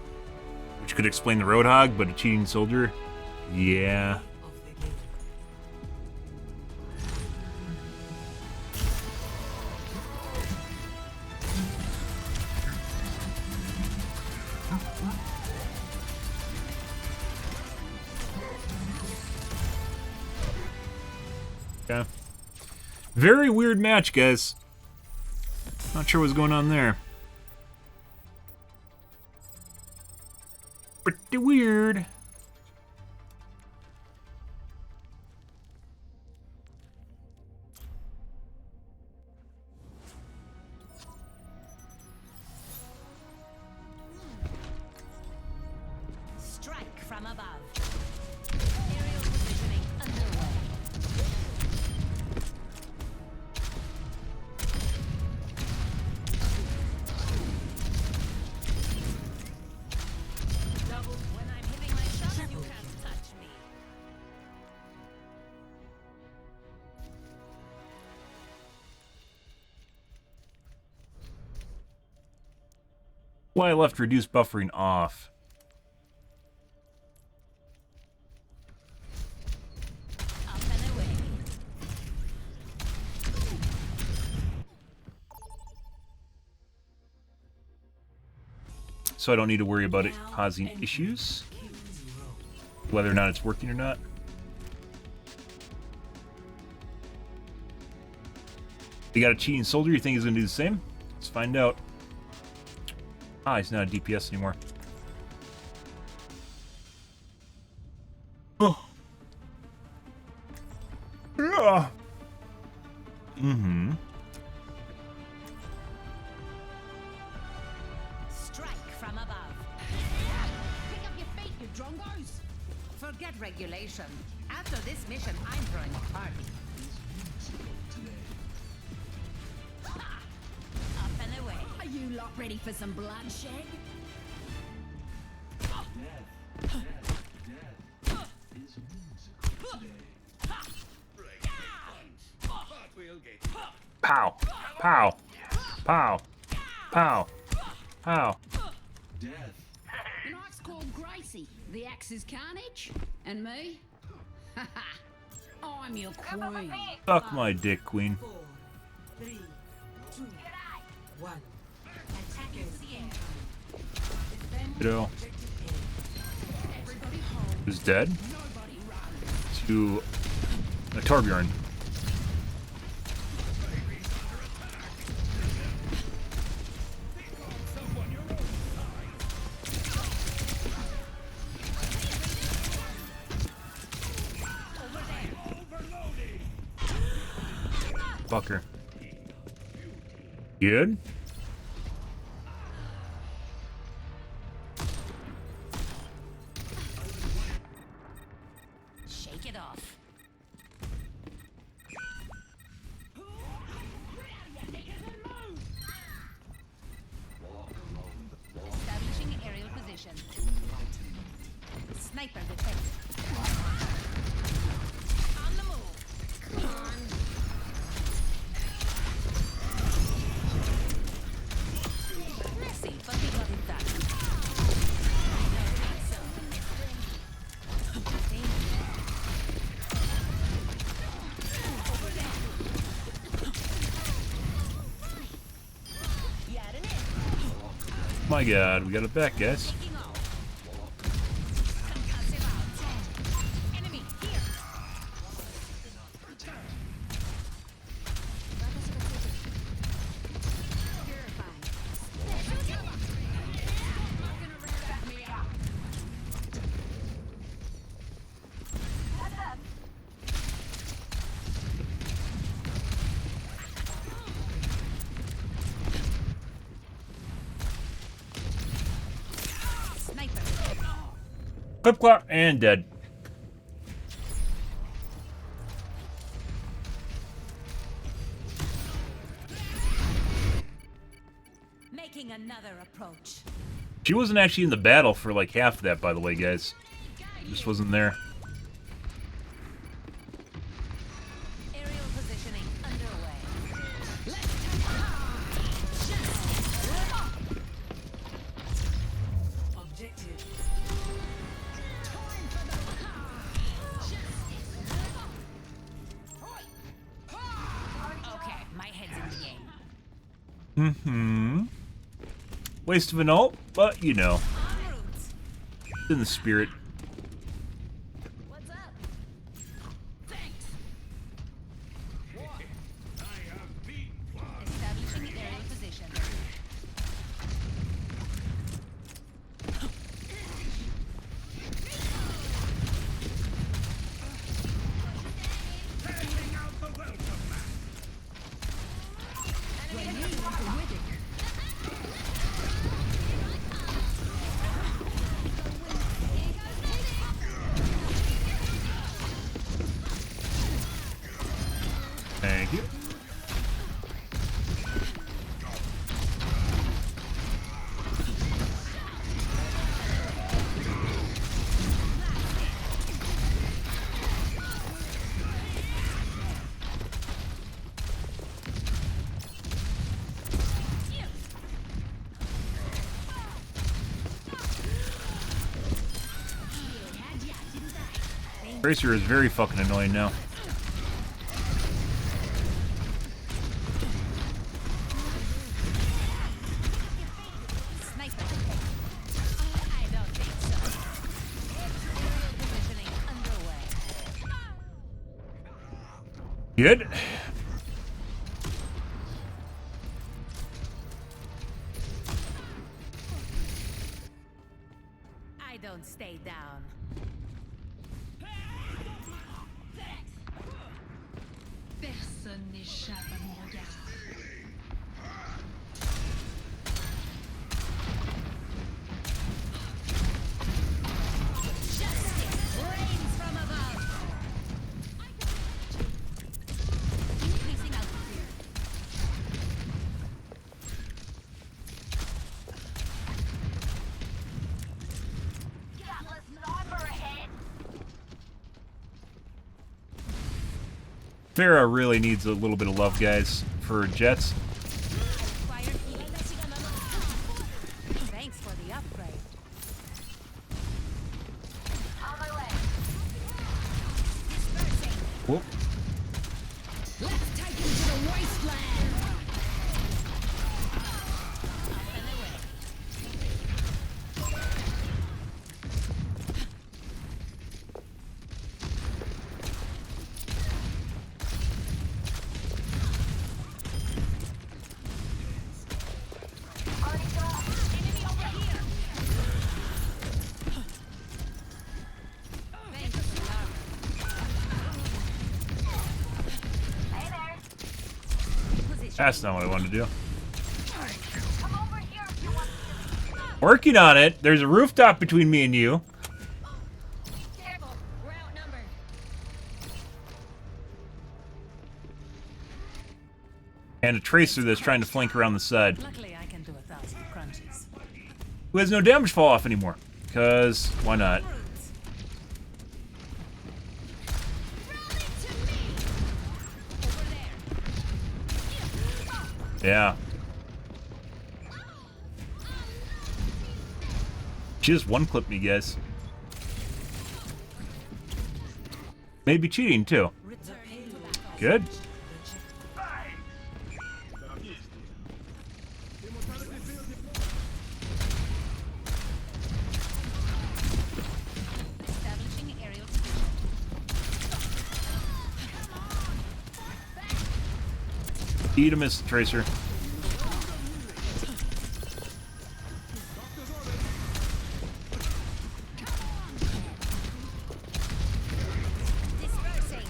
Speaker 1: which could explain the Roadhog, but a cheating soldier, yeah. Okay. Very weird match, guys. Not sure what's going on there. Pretty weird.
Speaker 5: Strike from above. Aerial positioning underway. When I'm hitting my shot, you can't touch me.
Speaker 1: Why I left reduced buffering off.
Speaker 5: Up and away.
Speaker 1: So I don't need to worry about it causing issues. Whether or not it's working or not. You got a cheating soldier, you think he's gonna do the same? Let's find out. Ah, he's not a DPS anymore. Oh. Yeah. Mm-hmm.
Speaker 5: Strike from above. Pick up your feet, you drongos. Forget regulation. After this mission, I'm throwing a party. Up and away. Are you lot ready for some bloodshed?
Speaker 1: Pow. Pow. Pow. Pow. Pow.
Speaker 6: You know it's called Gracie, the Axe's Carnage, and me. I'm your queen.
Speaker 1: Suck my dick, queen.
Speaker 8: 4, 3, 2, 1. Attackers incoming. Defend
Speaker 1: Kiddo.
Speaker 8: objective A.
Speaker 1: is dead. To a Torbjorn. Fucker. Good.
Speaker 5: Shake it off. Establishing aerial position. Sniper detected. On the move. Come on. Messy, but we got it done.
Speaker 1: My God, we got it back, guys.
Speaker 5: Taking off. Concussive out. Enemy here. Sniper.
Speaker 1: Clip clop and dead.
Speaker 5: Making another approach.
Speaker 1: She wasn't actually in the battle for like half of that, by the way, guys. Just wasn't there.
Speaker 5: Aerial positioning underway.
Speaker 8: Objective.
Speaker 5: Okay, my head's in the game.
Speaker 1: Mm-hmm. Waste of an ult, but you know,
Speaker 5: En route.
Speaker 1: it's in the spirit.
Speaker 5: What's up? Thanks. Establishing aerial position.
Speaker 1: Thank you. Tracer is very fucking annoying now.
Speaker 5: Sniper. I don't think so. Aerial positioning underway.
Speaker 1: Good.
Speaker 5: I don't stay down.
Speaker 6: Personne n'échappe à mon regard.
Speaker 5: Justice reigns from above. Increasing altitude. Got a sniper ahead.
Speaker 1: Farah really needs a little bit of love, guys, for Jets.
Speaker 5: I require healing. Thanks for the upgrade. On my way. Dispersing.
Speaker 1: Whoop.
Speaker 6: Let's take him to the wasteland.
Speaker 5: Up and away.
Speaker 1: That's not what I wanted to do.
Speaker 5: Come over here if you want to.
Speaker 1: Working on it. There's a rooftop between me and you.
Speaker 5: Careful, we're outnumbered.
Speaker 1: And a tracer that's trying to flank around the side.
Speaker 8: Luckily, I can do 1,000 crunches.
Speaker 1: Who has no damage fall off anymore. Because, why not? Yeah. She just one-clipped me, guys. Maybe cheating, too. Good.
Speaker 5: Establishing aerial position.
Speaker 1: Eat a miss, Tracer.
Speaker 5: Dispersing.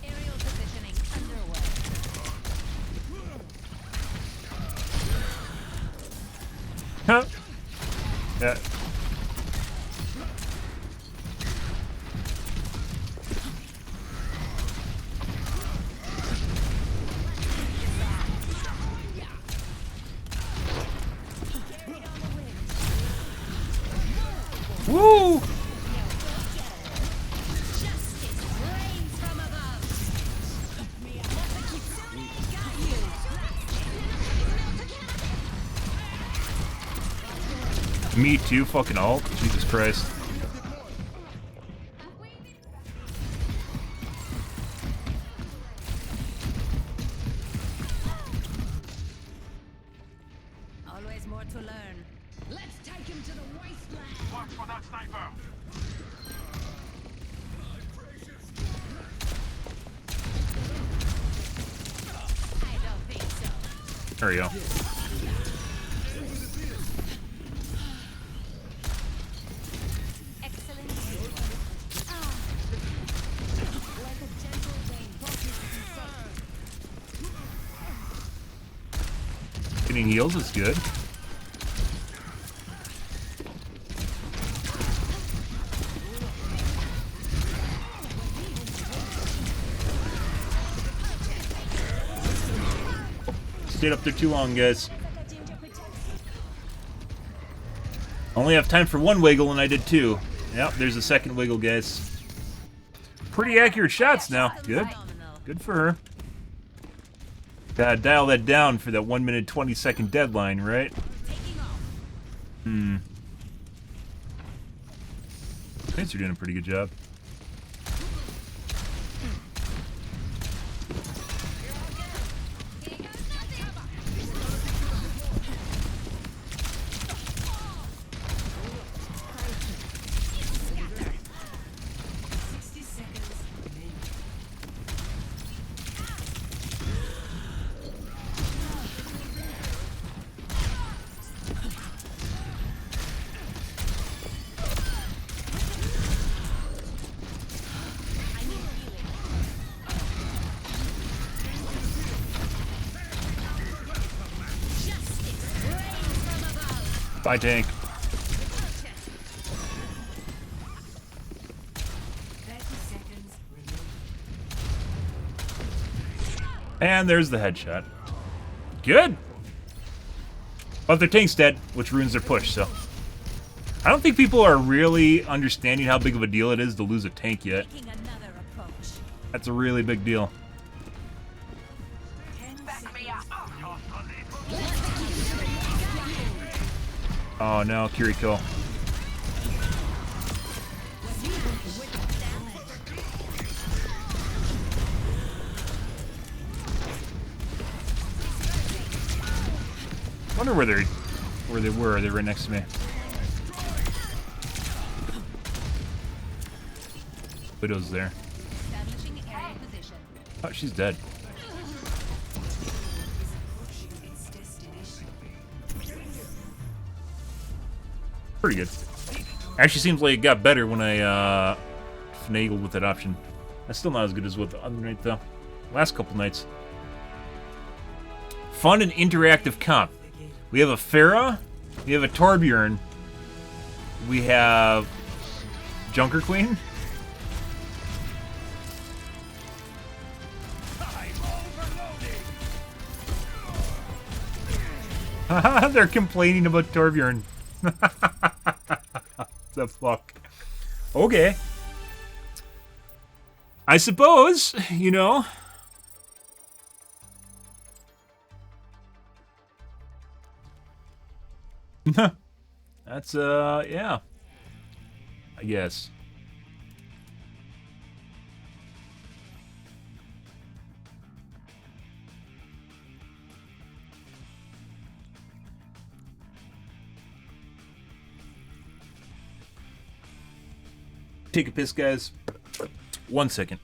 Speaker 5: Aerial positioning underway.
Speaker 1: Huh? Yeah. Woo!
Speaker 5: Justice reigns from above. Got you.
Speaker 1: Me too, fucking alt. Jesus Christ.
Speaker 5: Always more to learn.
Speaker 6: Let's take him to the wasteland.
Speaker 7: Watch for that sniper.
Speaker 5: I don't think so.
Speaker 1: There we go.
Speaker 5: Excellent. Like a gentle rain.
Speaker 1: Getting heals is good. Stayed up there too long, guys. Only have time for one wiggle, and I did two. Yep, there's a second wiggle, guys. Pretty accurate shots now. Good. Good for her. Gotta dial that down for that 1 minute 20-second deadline, right?
Speaker 5: Taking off.
Speaker 1: I think you're doing a pretty good job.
Speaker 5: Here goes nothing. Scatter.
Speaker 8: 60 seconds remaining.
Speaker 5: I need healing. Justice reigns from above.
Speaker 1: Bye, tank.
Speaker 8: 30 seconds remaining.
Speaker 1: And there's the headshot. Good. But their tank's dead, which ruins their push, so. I don't think people are really understanding how big of a deal it is to lose a tank yet.
Speaker 5: Taking another approach.
Speaker 1: That's a really big deal.
Speaker 8: 10 seconds.
Speaker 1: Oh no, Kiriko. Wonder where they were. They're right next to me. Widow's there.
Speaker 5: Establishing area position.
Speaker 1: Oh, she's dead.
Speaker 8: Approaching its destination.
Speaker 1: Pretty good. Actually seems like it got better when I finagled with that option. That's still not as good as what the other night though. Last couple nights. Fun and interactive comp. We have a Pharah, we have a Torbjorn, we have Junker Queen. They're complaining about Torbjorn. The fuck? Okay. I suppose, you know. That's, yeah. I guess. Take a piss, guys. 1 second.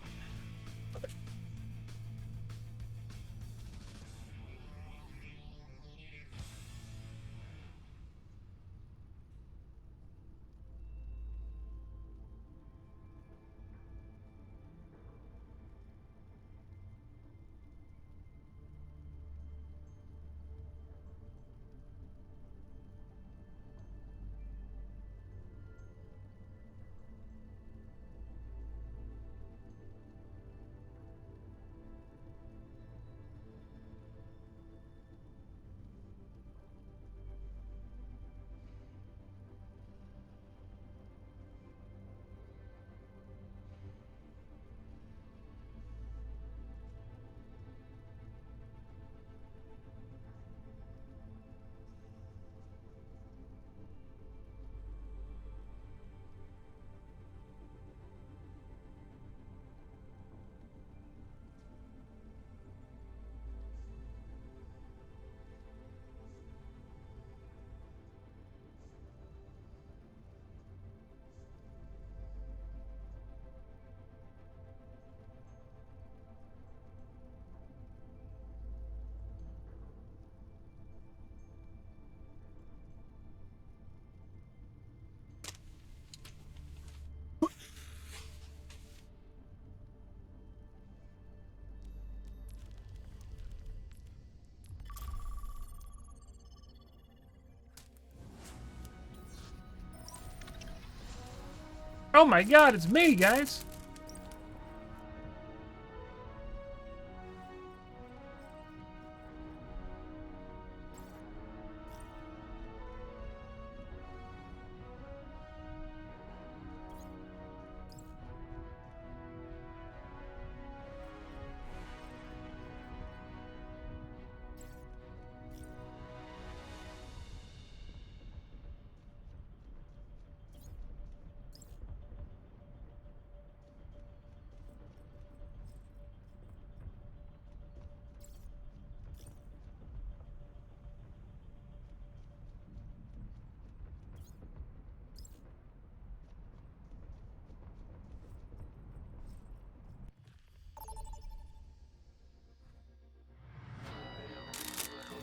Speaker 1: Oh my god, it's me, guys!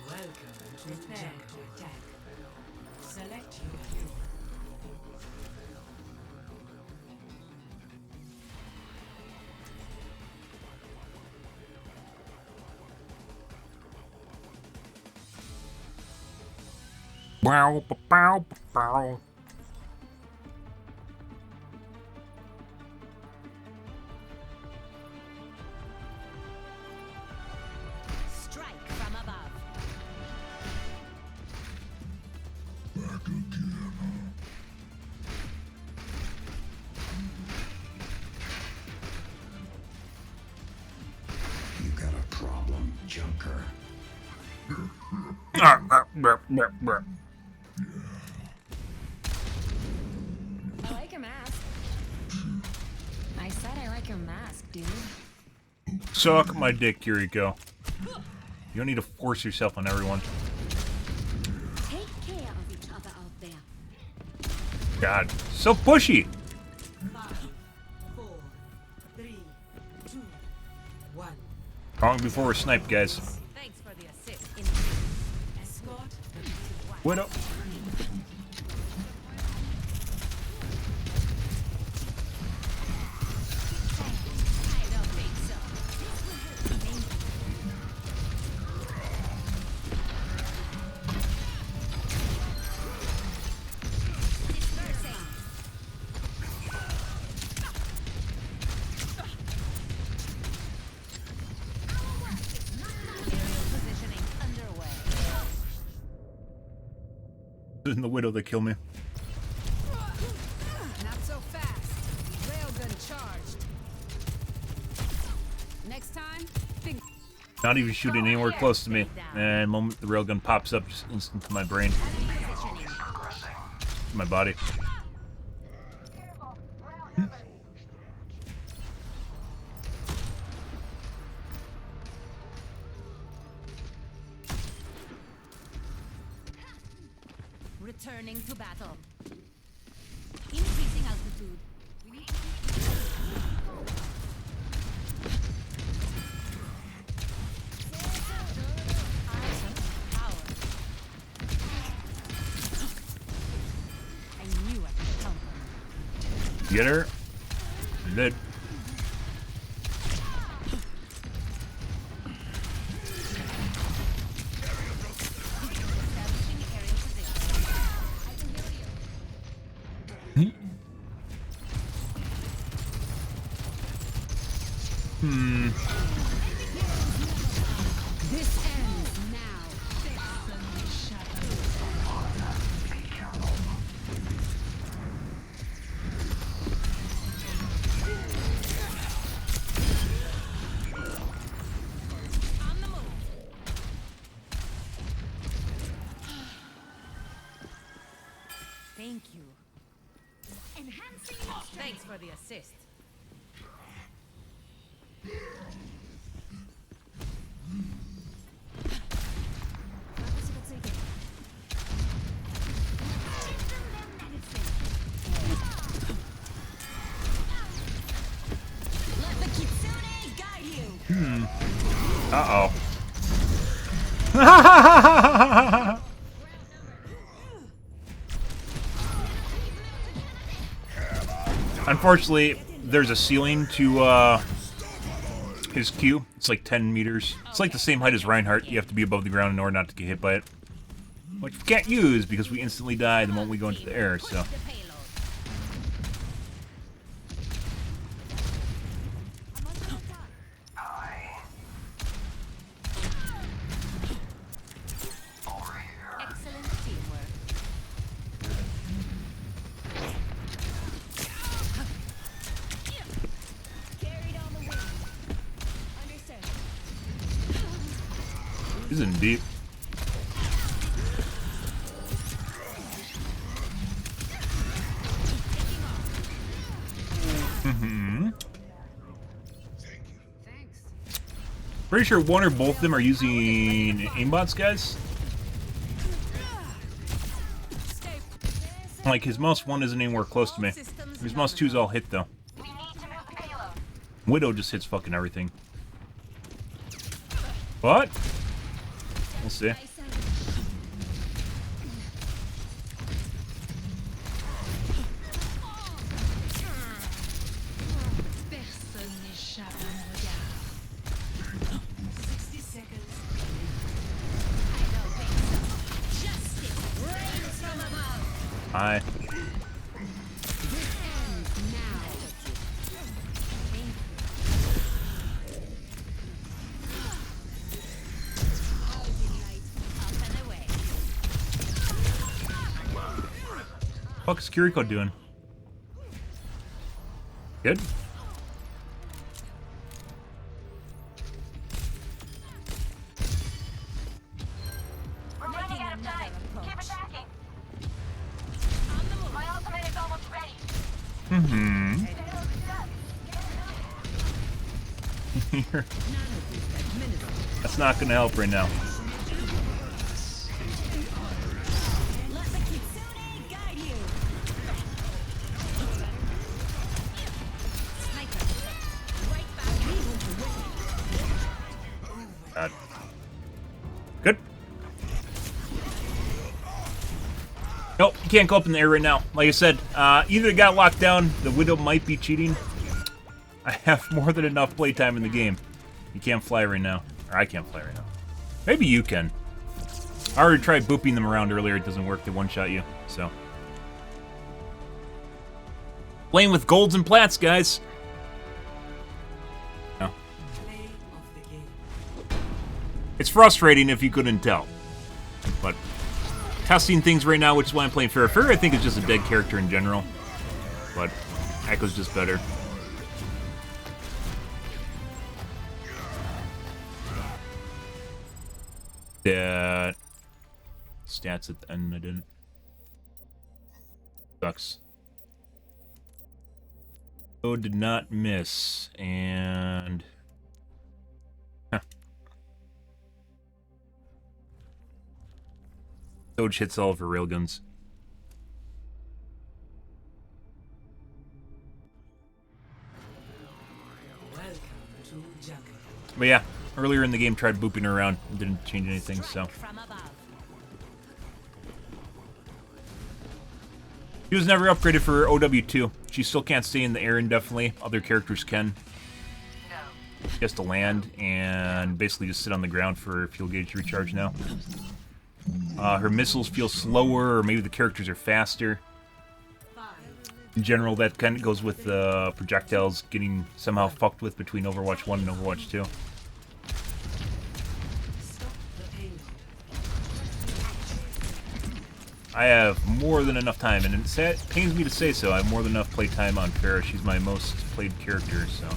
Speaker 8: Welcome to Jungle Attack. Select your hero.
Speaker 1: Bow, bow, bow.
Speaker 5: Strike from above.
Speaker 9: You got a problem, Junker.
Speaker 5: I like your mask. I said I like your mask, dude.
Speaker 1: Suck my dick, Kiriko. You don't need to force yourself on everyone.
Speaker 6: Take care of each other out there.
Speaker 1: God, so pushy.
Speaker 8: 5, 4, 3, 2, 1.
Speaker 1: Wrong before we're sniped, guys.
Speaker 5: Thanks for the assist.
Speaker 8: Escort.
Speaker 1: Widow. in the Widow that killed me.
Speaker 5: Not so fast. Railgun charged. Next time, think.
Speaker 1: Not even shooting anywhere close to me. And the moment the railgun pops up, just instant to my brain. My body.
Speaker 5: Returning to battle. Increasing altitude. I knew I could count on you.
Speaker 1: Get her. You did.
Speaker 5: Establishing aerial position. I can hear you. This ends now. On the move. Thank you. Enhancing. Thanks for the assist. Let the kitsune guide you.
Speaker 1: Uh-oh. Unfortunately, there's a ceiling to his Q. It's like 10 meters. It's like the same height as Reinhardt. You have to be above the ground in order not to get hit by it. Which we can't use because we instantly die the moment we go into the air, so...
Speaker 5: The payload. Excellent teamwork. Carried on the wind. Understood.
Speaker 1: He's in deep.
Speaker 5: Thanks.
Speaker 1: Pretty sure one or both of them are using aimbots, guys.
Speaker 5: Stay.
Speaker 1: Like, his mouse 1 isn't anywhere close to me. His mouse 2's all hit, though.
Speaker 5: We need to move the payload.
Speaker 1: Widow just hits fucking everything. But we'll see.
Speaker 5: Personne n'échappe à mon regard.
Speaker 8: 60 seconds.
Speaker 5: I don't think so. Justice reigns from above.
Speaker 1: Hi.
Speaker 5: This ends now. Thank you. Holding light up and away.
Speaker 1: Fuck's Kiriko doing? Good?
Speaker 5: We're running out of time. Keep attacking. On the move. My ultimate is almost ready.
Speaker 1: Mm-hmm. That's not gonna help right now.
Speaker 5: Let the kitsune guide you. Sniper. Right back.
Speaker 1: God. Good. Nope, you can't go up in the air right now. Like I said, either it got locked down, the Widow might be cheating. I have more than enough playtime in the game. You can't fly right now. Or I can't fly right now. Maybe you can. I already tried booping them around earlier. It doesn't work. They one-shot you, so. Playing with golds and plats, guys. No.
Speaker 8: Play of the game.
Speaker 1: It's frustrating if you couldn't tell. But testing things right now, which is why I'm playing Farrah. Farrah, I think, is just a dead character in general. But Echo's just better. That stats at the end, I didn't. Sucks. Oh, did not miss, and Doge hits all of her railguns.
Speaker 8: Welcome to jungle.
Speaker 1: But yeah, earlier in the game tried booping her around. It didn't change anything, so.
Speaker 5: From above.
Speaker 1: She was never upgraded for OW2. She still can't stay in the air indefinitely. Other characters can. She has to land and basically just sit on the ground for fuel gauge recharge now. Her missiles feel slower, or maybe the characters are faster. In general, that kind of goes with the projectiles getting somehow fucked with between Overwatch 1 and Overwatch 2. I have more than enough time, and it pains me to say so. I have more than enough play time on Farrah. She's my most played character, so.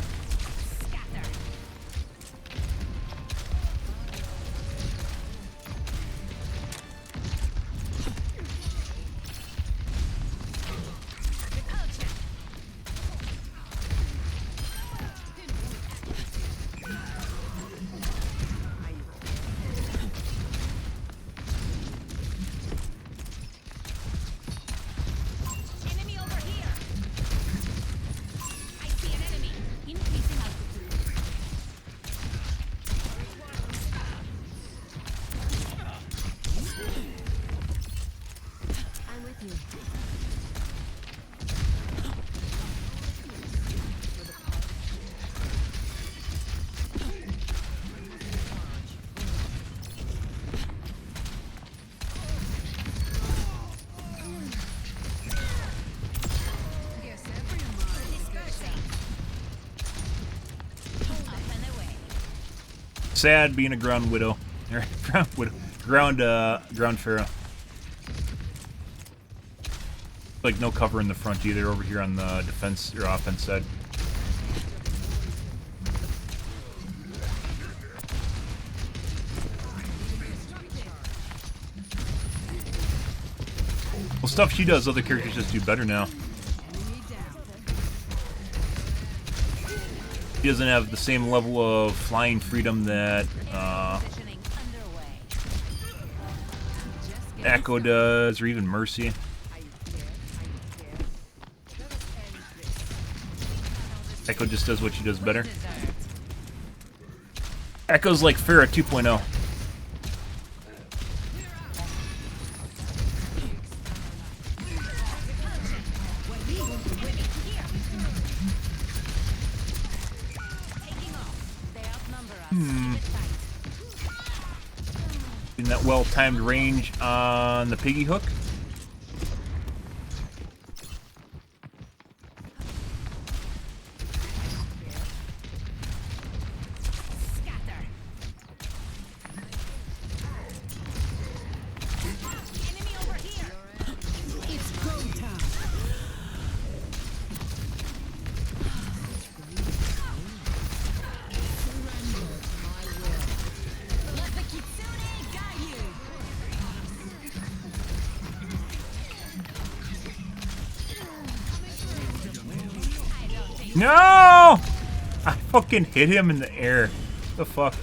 Speaker 5: Enemy over here. I see an enemy. Increasing altitude. I'm with you. Dispersing. Up and away.
Speaker 1: Sad being a ground widow. Or ground widow. Ground Farrah. Like no cover in the front either over here on the defense or offense side. Well, stuff she does, other characters just do better now. She doesn't have the same level of flying freedom that
Speaker 5: Positioning underway.
Speaker 1: Echo does, or even Mercy. Echo just does what she does better. Echo's like Farrah 2.0.
Speaker 5: Taking off. They outnumber us. Keep it tight.
Speaker 1: In that well-timed range on the piggy hook.
Speaker 5: Scatter. Enemy over here.
Speaker 6: It's go time.
Speaker 5: Let the kitsune guide you. I don't think
Speaker 1: No! I fucking hit him in the air. The fuck?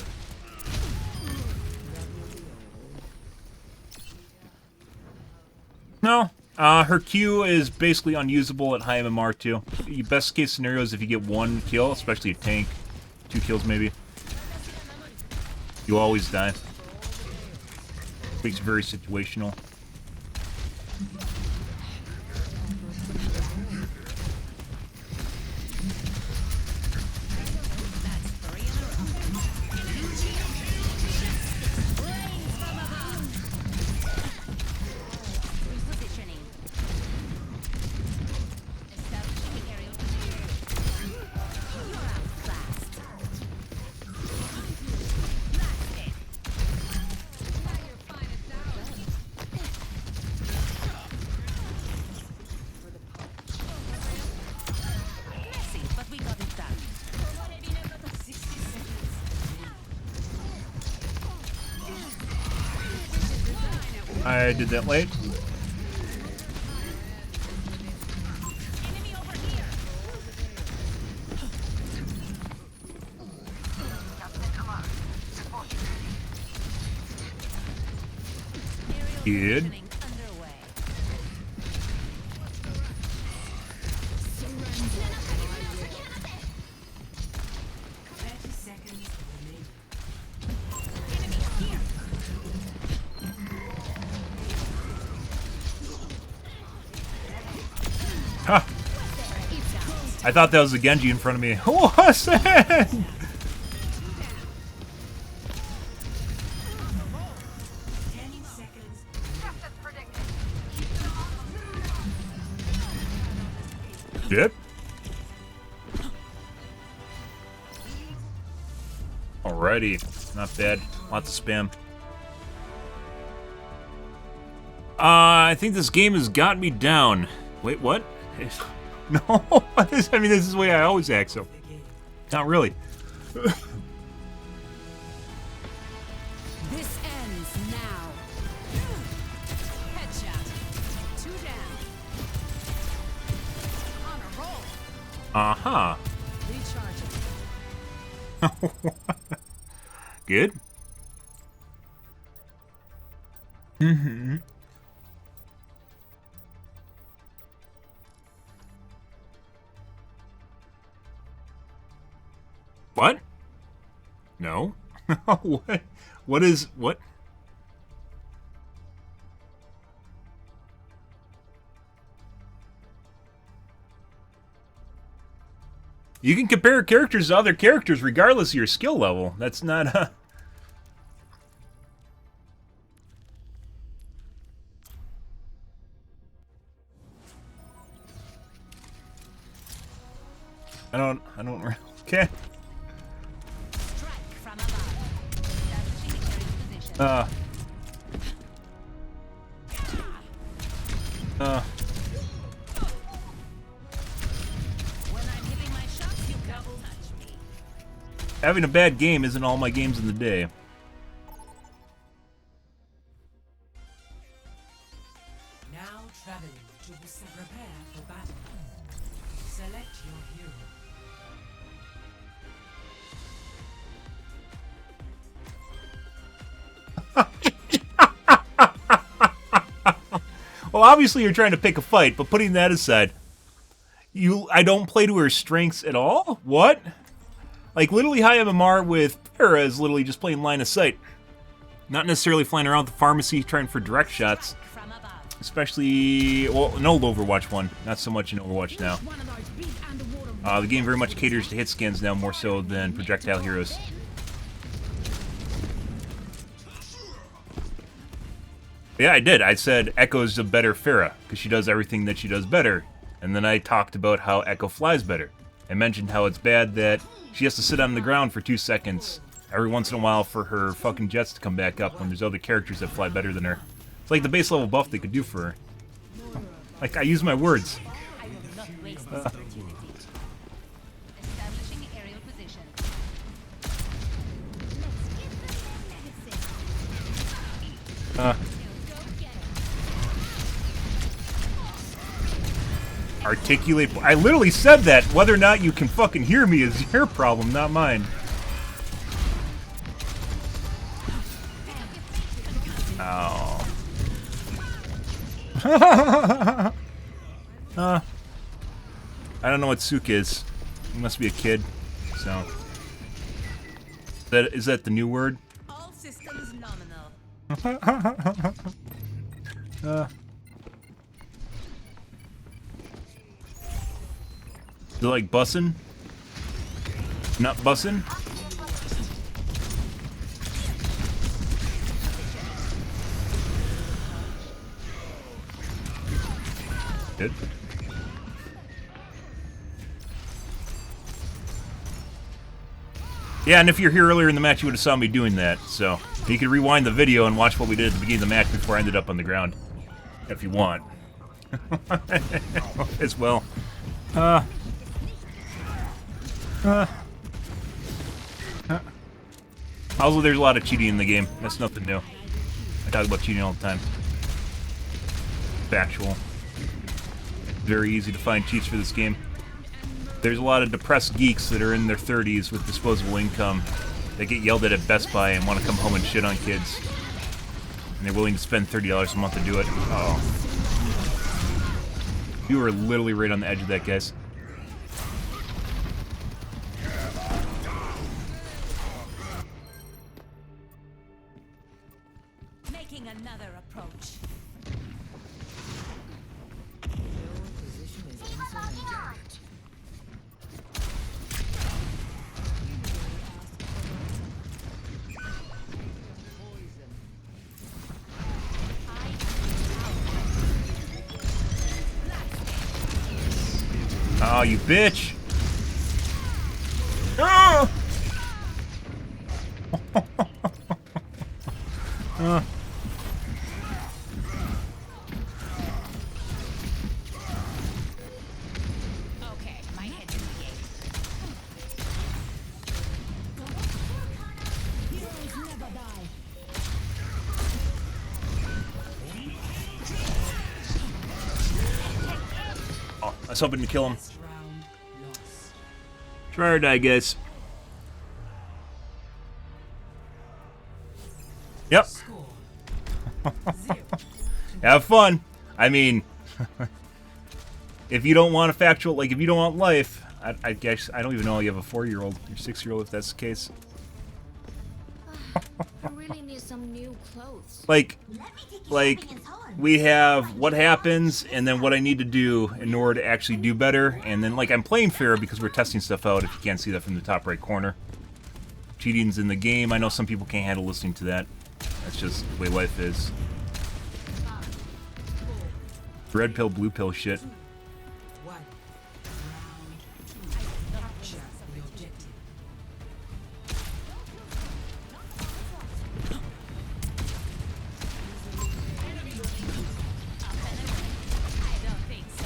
Speaker 1: No. Her Q is basically unusable at high MMR too. The best case scenario is if you get one kill, especially a tank. 2 kills maybe. You always die. Makes it very situational.
Speaker 5: that's 3 in a row. Flames from above. Repositioning. Establishing aerial position. You're outclassed. Blasted.
Speaker 1: I did that late.
Speaker 5: Enemy over here. Aerial
Speaker 1: Good.
Speaker 5: positioning underway.
Speaker 8: 30 seconds remaining.
Speaker 5: Enemy here.
Speaker 1: Ha! I thought that was a Genji in front of me. What's that?
Speaker 8: 10 seconds.
Speaker 1: Yep. Alrighty. Not bad. Lots of spam. I think this game has got me down. Wait, what? No. I mean, this is the way I always act, so. Not really.
Speaker 6: This ends now.
Speaker 5: Headshot. 2 down. On a roll.
Speaker 1: Uh-huh.
Speaker 5: Recharging.
Speaker 1: Good. Mm-hmm. What? No. What? What is what? You can compare characters to other characters regardless of your skill level. That's not I don't okay.
Speaker 5: Strike from above. Establishing aerial position. When I'm hitting my shots, you double touch me.
Speaker 1: Having a bad game isn't all my games in the day.
Speaker 8: Now traveling to prepare for battle. Select your hero.
Speaker 1: Well, obviously you're trying to pick a fight, but putting that aside, I don't play to her strengths at all? What? Like, literally high MMR with Para is literally just playing line of sight. Not necessarily flying around the pharmacy trying for direct shots.
Speaker 5: From above.
Speaker 1: Especially, well, an old Overwatch one. Not so much in Overwatch now.
Speaker 6: One of those big underwater
Speaker 1: The game very much caters to hit scans now more so than projectile heroes. Yeah, I did. I said Echo's a better Pharah, because she does everything that she does better. And then I talked about how Echo flies better. I mentioned how it's bad that she has to sit on the ground for 2 seconds every once in a while for her fucking jets to come back up when there's other characters that fly better than her. It's like the base level buff they could do for her. Like, I use my words.
Speaker 5: I will not waste this opportunity. Establishing aerial position.
Speaker 1: Articulate. I literally said that. Whether or not you can fucking hear me is your problem, not mine. Oh. I don't know what Sook is. He must be a kid. So. Is that the new word?
Speaker 5: All systems nominal.
Speaker 1: Is it like bussin'? Not bussin'? Good. Yeah, and if you're here earlier in the match, you would have saw me doing that. So you can rewind the video and watch what we did at the beginning of the match before I ended up on the ground, if you want. As well. Also, there's a lot of cheating in the game. That's nothing new. I talk about cheating all the time. factual. Very easy to find cheats for this game. There's a lot of depressed geeks that are in their 30s with disposable income that get yelled at Best Buy and want to come home and shit on kids. And they're willing to spend $30 a month to do it. Oh. You were literally right on the edge of that, guys.
Speaker 5: Making another approach.
Speaker 1: Oh, you bitch! Ah!
Speaker 5: Okay, my head's in the game. Heroes never die.
Speaker 1: Oh, I was hoping to kill him.
Speaker 8: Last round lost.
Speaker 1: Try or die, guys. Yep.
Speaker 8: Score 0.
Speaker 1: Have fun. I mean, if you don't want a factual, like, if you don't want life, I guess, I don't even know you have a 4-year-old or 6-year-old if that's the case.
Speaker 5: I really need some new clothes.
Speaker 1: Like, we have what happens and then what I need to do in order to actually do better. And then, like, I'm playing fair because we're testing stuff out, if you can't see that from the top right corner. Cheating's in the game. I know some people can't handle listening to that. That's just the way life is. Red pill, blue pill shit.
Speaker 8: 1. Round 2. Capture the objective.
Speaker 5: I don't think so.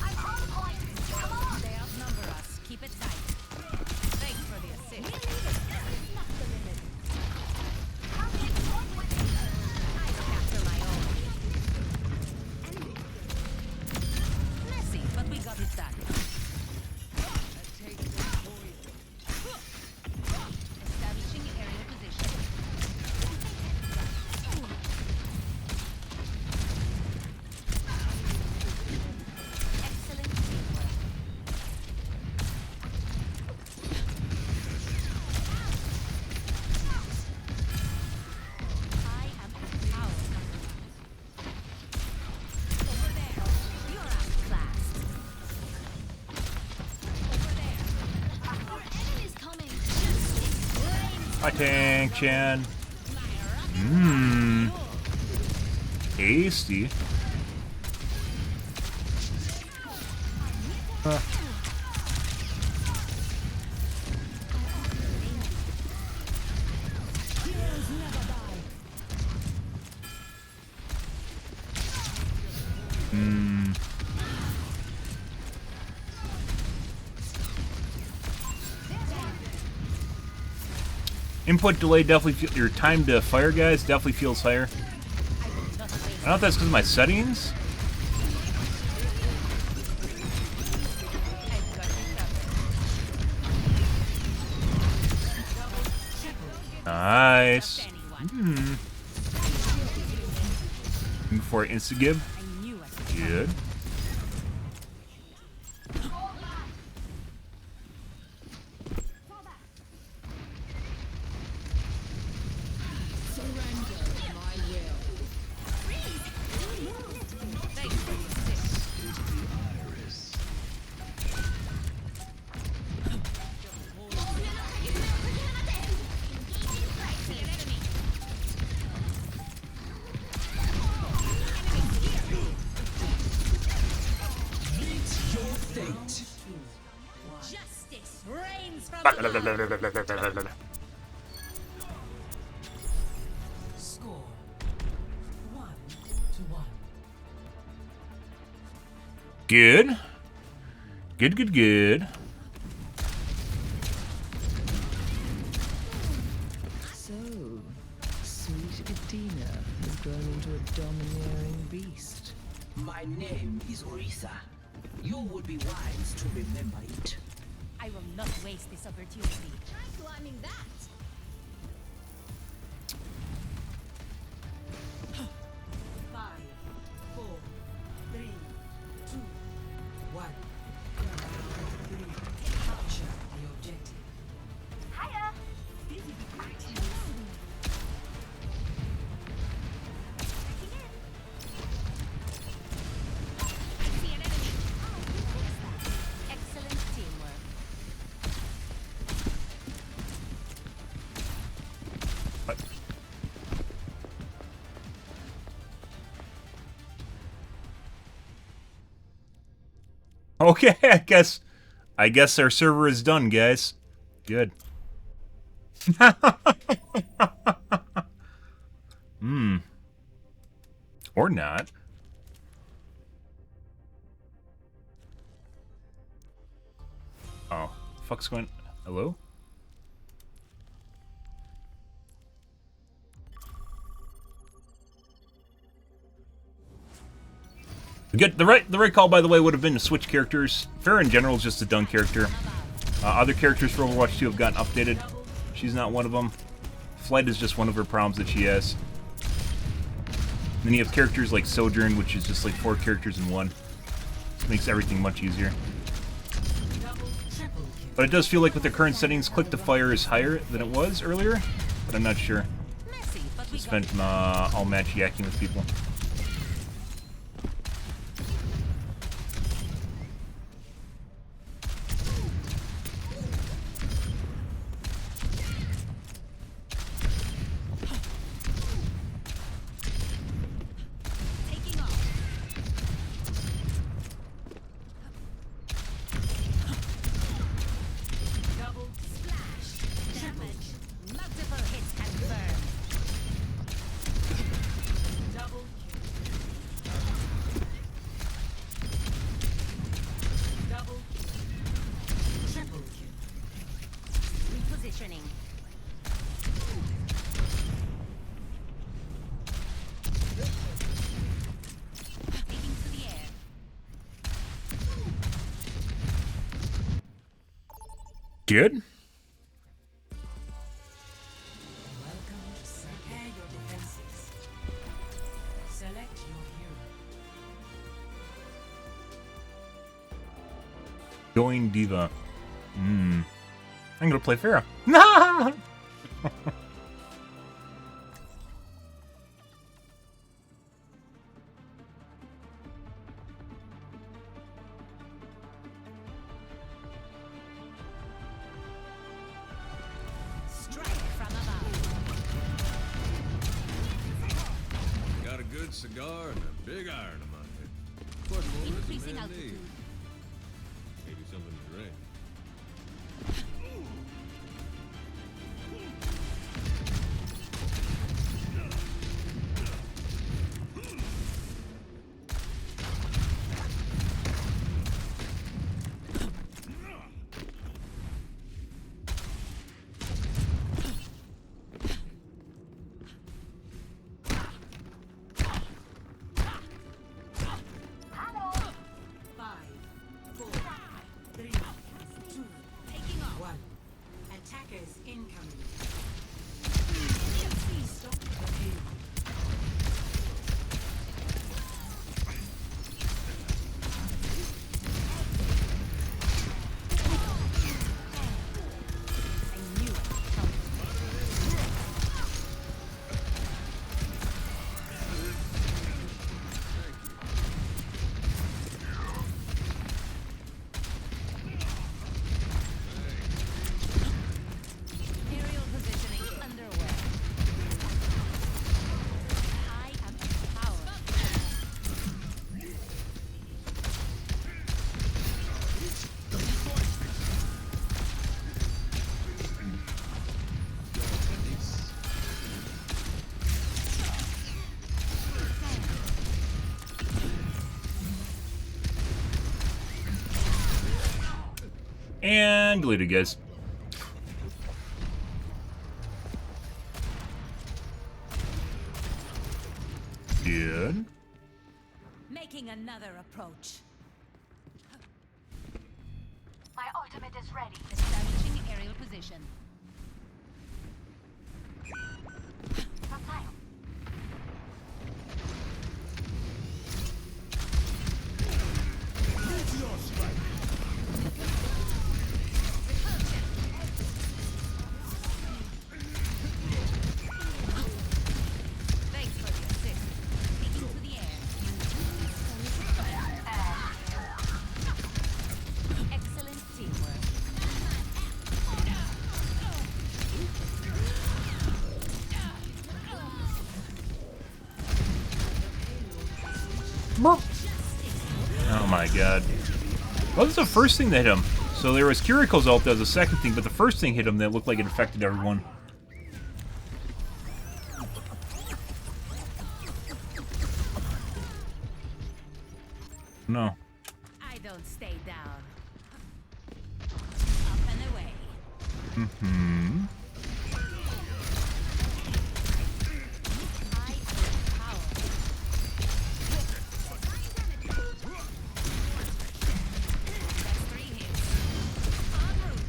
Speaker 5: I'm on point. Come on. They outnumber us. Keep it tight. Thanks for the assist. I capture my own. Messy, but we got it done. Establishing aerial position. Excellent teamwork. I am power. Over there. You're outclassed. Over there. Our enemy's coming.
Speaker 1: Hi, Tank Chan. Mmm. Tasty. Mmm. Input delay definitely your time to fire, guys, definitely feels higher. I don't know if that's because of my settings. Nice. Hmm. Before insta-gib. Good.
Speaker 5: Justice reigns from
Speaker 8: Score
Speaker 1: Good. Good, good, good.
Speaker 8: So, sweet Edina has grown into a domineering beast.
Speaker 10: My name is Orisa. You would be wise to remember it.
Speaker 5: I will not waste this opportunity. Try climbing that.
Speaker 8: 5, 4, 3, 2, 1. Capture the objective.
Speaker 5: Hiya. See an enemy. Excellent teamwork.
Speaker 1: What? Okay, I guess our server is done, guys. Good. Hmm. Or not. Oh, fuck's going... Hello? Good. The right call, by the way, would have been to switch characters. Pharah in general is just a done character. Other characters for Overwatch 2 have gotten updated. She's not one of them. Flight is just one of her problems that she has. Then you have characters like Sojourn, which is just like 4 characters in one. This makes everything much easier. But it does feel like with the current settings, click to fire is higher than it was earlier. But I'm not sure.
Speaker 5: Messy, but we
Speaker 1: I spent all match yakking with people.
Speaker 5: taking off. Double splash. Damage. Multiple hits confirmed.
Speaker 8: Double Double Triple kill.
Speaker 5: Repositioning. Taking to the air.
Speaker 1: Good.
Speaker 8: Welcome to prepare your defenses. Select your hero.
Speaker 1: Going Diva. I'm gonna play Pharah.
Speaker 5: Strike from above.
Speaker 4: Got a good cigar and a big iron in my head. What more does a
Speaker 5: Increasing
Speaker 4: man
Speaker 5: altitude.
Speaker 4: need? Maybe something to drink.
Speaker 8: Five,
Speaker 1: And deleted, guys. Good.
Speaker 5: Making another approach.
Speaker 11: My ultimate is ready.
Speaker 5: Establishing aerial position.
Speaker 11: Reptile.
Speaker 5: Thanks for the assist. Taking to the air. Excellent teamwork.
Speaker 1: Oh my god. Well, this is the first thing that hit him. So there was Kiriko's ult, that was the second thing, but the first thing hit him that looked like it affected everyone. No.
Speaker 5: I don't stay down. Up and away.
Speaker 1: Mm-hmm.
Speaker 5: I feel power. That's 3 hits. En route.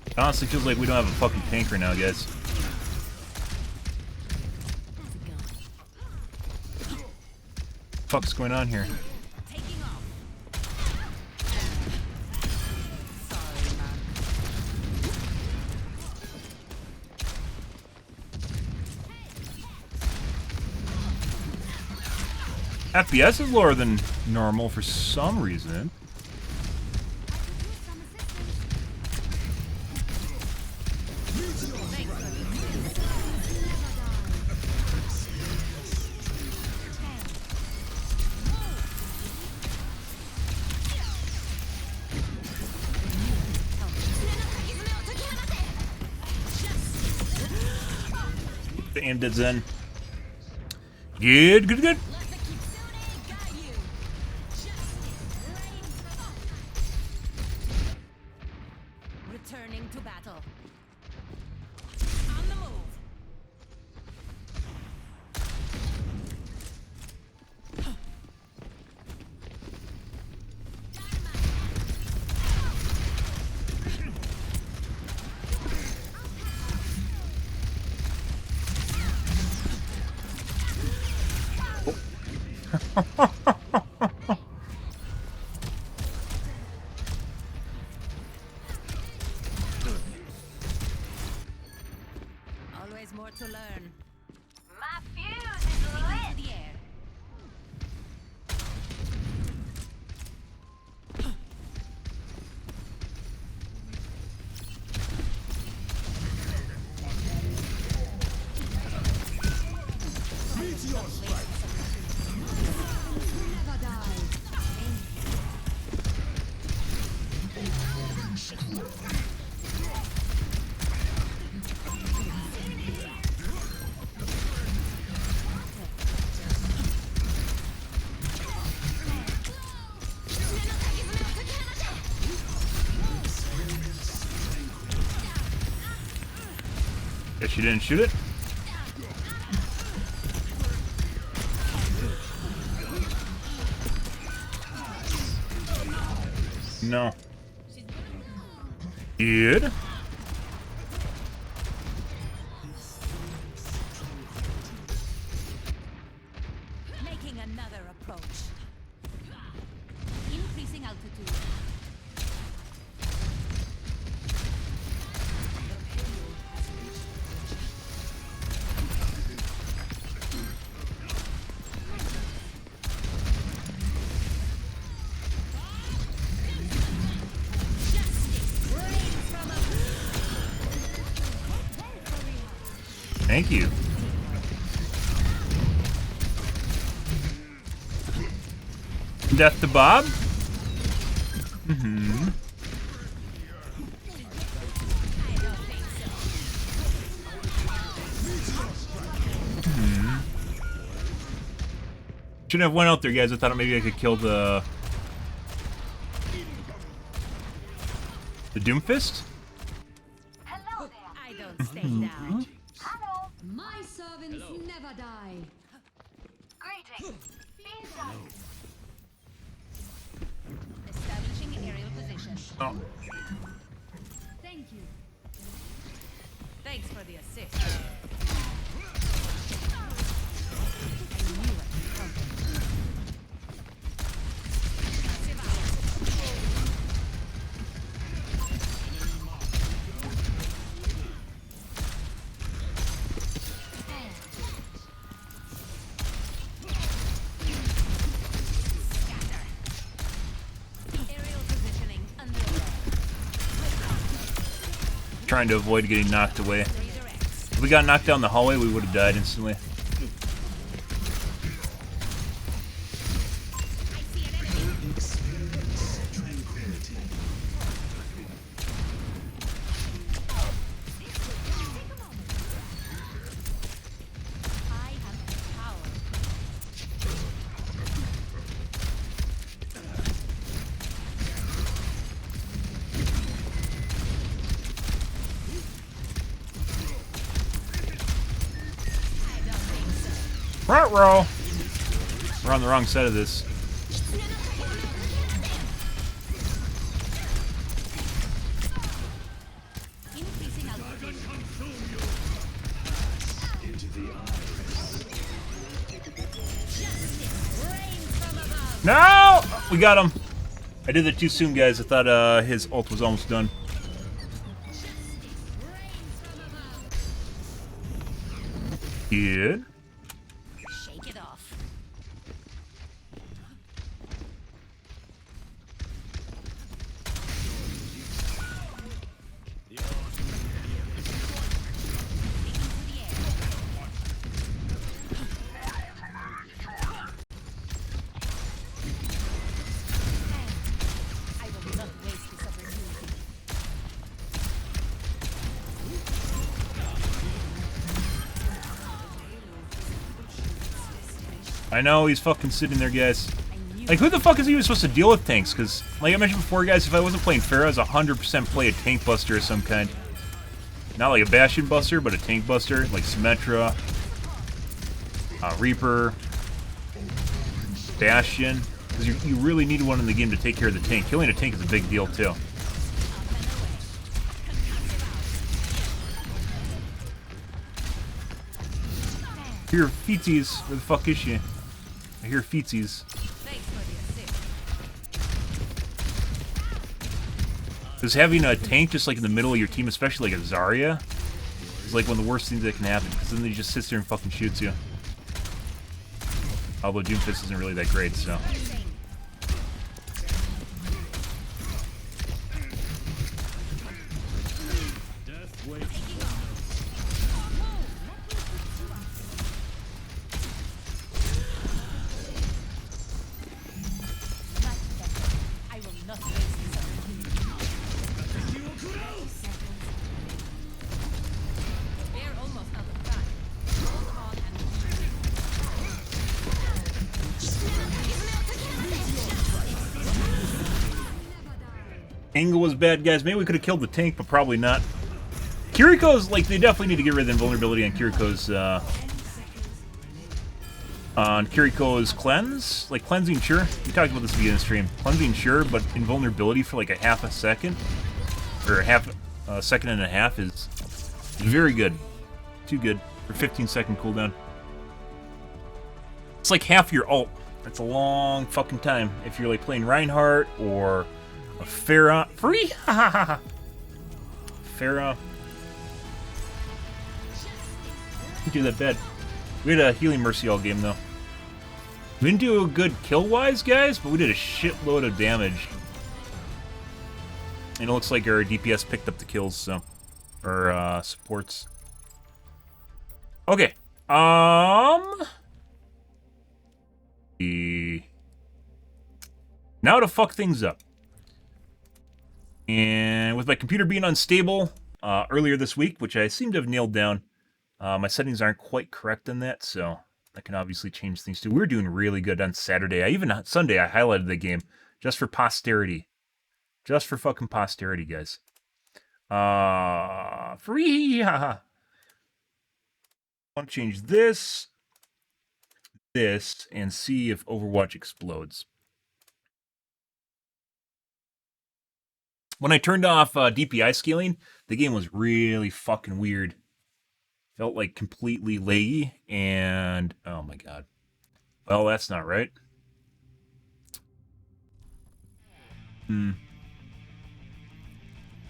Speaker 1: It honestly feels like we don't have a fucking tank right now, guys. Fuck's going on here?
Speaker 5: Taking off. Sorry, man.
Speaker 1: FPS is lower than normal for some reason. And it's in. Good, good, good.
Speaker 5: Returning to battle. On the move. Always more to learn.
Speaker 11: My fuse is
Speaker 5: To
Speaker 11: lit.
Speaker 5: the air.
Speaker 1: Guess you didn't shoot it? No. Good.
Speaker 5: Making another approach. Increasing altitude.
Speaker 1: Thank you. Death to Bob? Mm-hmm. Shouldn't have went out there, guys. I thought maybe I could kill the The Doomfist?
Speaker 11: Hello there.
Speaker 5: I don't stay down.
Speaker 11: Hello.
Speaker 6: My servants never die.
Speaker 11: Greetings. Be inside.
Speaker 5: Establishing aerial position.
Speaker 1: Oh.
Speaker 6: Thank you.
Speaker 5: Thanks for the assist. I knew I could count on you. Aerial positioning underway.
Speaker 1: Trying to avoid getting knocked away.
Speaker 5: Redirect.
Speaker 1: If we got knocked down the hallway, we would have died instantly.
Speaker 5: I see an enemy.
Speaker 9: Experience tranquility.
Speaker 5: I have the power. I don't think so.
Speaker 1: Ruh-roh. We're on the wrong side of this.
Speaker 5: Increasing altitude.
Speaker 9: Into the iris.
Speaker 5: Justice reigns from above.
Speaker 1: No! We got him. I did that too soon, guys. I thought his ult was almost done.
Speaker 5: Justice reigns from above.
Speaker 1: Good.
Speaker 5: Shake it off. Into the air. I will not waste this opportunity.
Speaker 1: I know, he's fucking sitting there, guys.
Speaker 5: I knew
Speaker 1: Like, who the fuck is even supposed to deal with tanks? Because, like I mentioned before, guys, if I wasn't playing Pharah, I was 100% play a tank buster of some kind. Not like a Bastion buster, but a tank buster, like Symmetra, Reaper, Bastion. Because you really need one in the game to take care of the tank. Killing a tank is a big deal, too. I hear feetsies. Where the fuck is she? I hear feetsies.
Speaker 5: Thanks for the assist.
Speaker 1: Because having a tank just like in the middle of your team, especially like a Zarya, is like one of the worst things that can happen. Because then he just sits there and fucking shoots you. Although Doomfist isn't really that great, so.
Speaker 5: I will not waste this opportunity. We're almost out of time. Hold on and
Speaker 1: Angle was bad, guys. Maybe we could have killed the tank, but probably not. Kiriko's, like, they definitely need to get rid of the invulnerability on Kiriko's cleanse. Like, cleansing, sure. We talked about this at the beginning of the stream. Cleansing, sure, but invulnerability for like a half a second, or a second and a half is very good. Too good. For 15-second cooldown. It's like half your ult. That's a long fucking time. If you're like playing Reinhardt or a Pharah. Free? Pharah. Didn't do that bad. We had a healing mercy all game though. We didn't do a good kill-wise, guys, but we did a shitload of damage. And it looks like our DPS picked up the kills, so. Or, supports. Okay. Now to fuck things up. And with my computer being unstable earlier this week, which I seem to have nailed down, my settings aren't quite correct on that, so that can obviously change things too. We were doing really good on Saturday. Sunday, I highlighted the game just for posterity. Just for fucking posterity, guys. Free. I want to change this, and see if Overwatch explodes. When I turned off DPI scaling, the game was really fucking weird. Felt like completely laggy, and oh my god. Well, that's not right.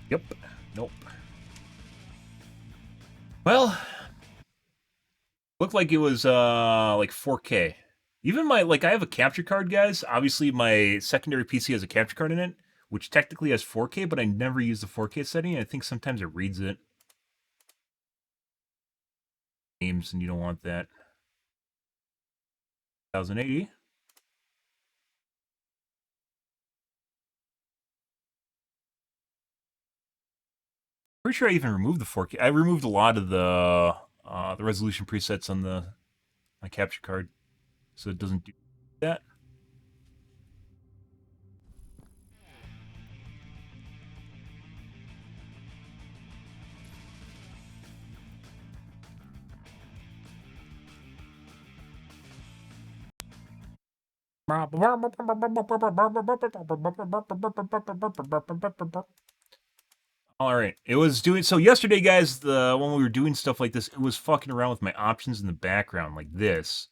Speaker 1: Yep. Nope. Well, looked like it was like 4K. Even my I have a capture card, guys. Obviously, my secondary PC has a capture card in it, which technically has 4K, but I never use the 4K setting. I think sometimes it reads it. Games, and you don't want that. 1080. Pretty sure I even removed the 4K. I removed a lot of the resolution presets on my capture card, so it doesn't do that. All right. It was doing so yesterday, guys. When we were doing stuff like this, it was fucking around with my options in the background, like this,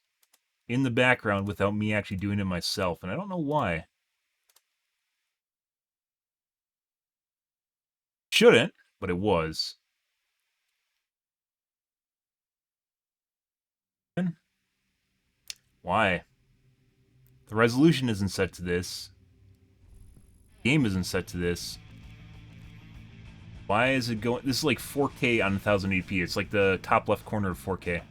Speaker 1: in the background, without me actually doing it myself, and I don't know why. Shouldn't, but it was. Why? The resolution isn't set to this. The game isn't set to this. Why is it going? This is like 4K on 1080p. It's like the top left corner of 4K.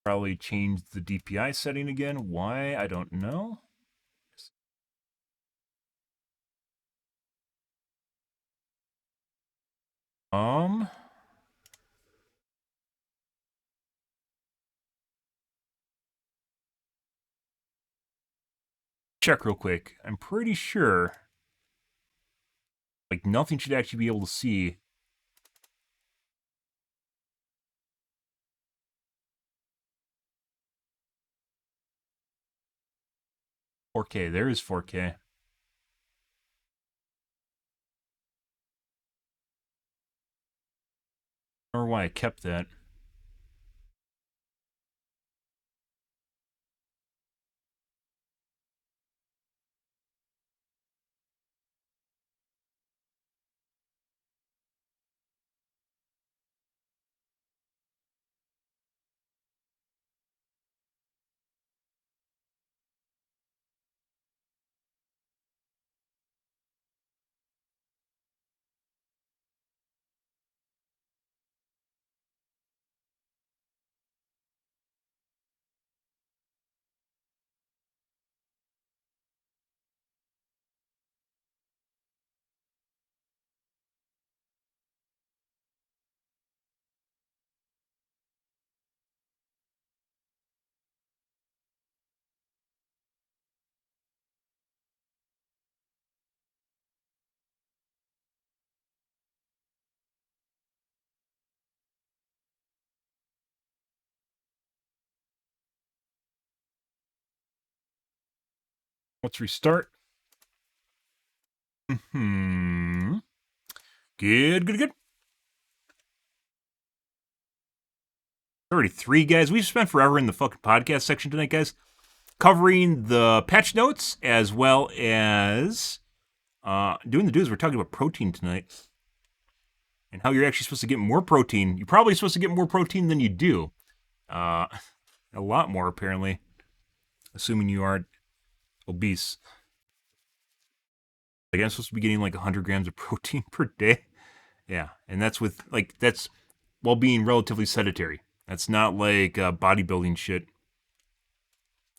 Speaker 1: Probably changed the DPI setting again. Why? I don't know. Check real quick. I'm pretty sure like nothing should actually be able to see. .4K. There is 4K. I don't know why I kept that. Let's restart. Good. 33, guys. We've spent forever in the fucking podcast section tonight, guys, covering the patch notes as well as doing the dudes. We're talking about protein tonight and how you're actually supposed to get more protein. You're probably supposed to get more protein than you do. A lot more, apparently, assuming you aren't obese. Like, I'm supposed to be getting like 100 grams of protein per day. Yeah, and that's that's while being relatively sedentary. That's not like bodybuilding shit.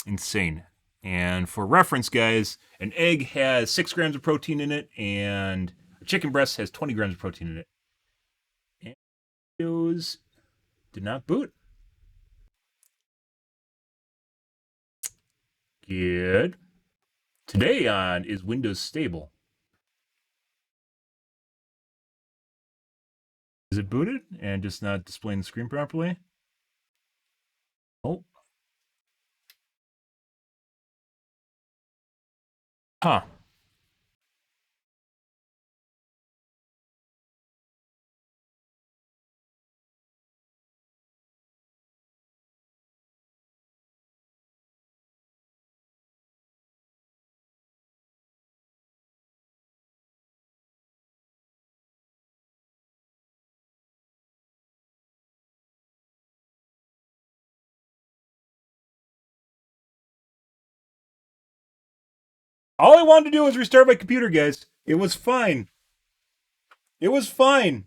Speaker 1: Insane. And for reference, guys, an egg has 6 grams of protein in it, and a chicken breast has 20 grams of protein in it. And those did not boot. Good. Today on Is Windows Stable? Is it booted and just not displaying the screen properly? Oh. Huh. All I wanted to do was restart my computer, guys. It was fine. It was fine.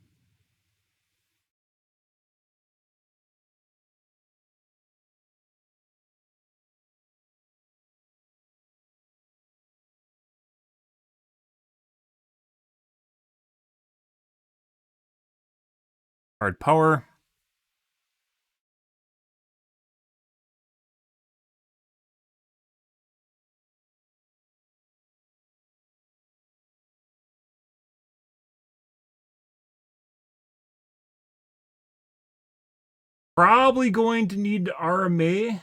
Speaker 1: Hard power. Probably going to need RMA.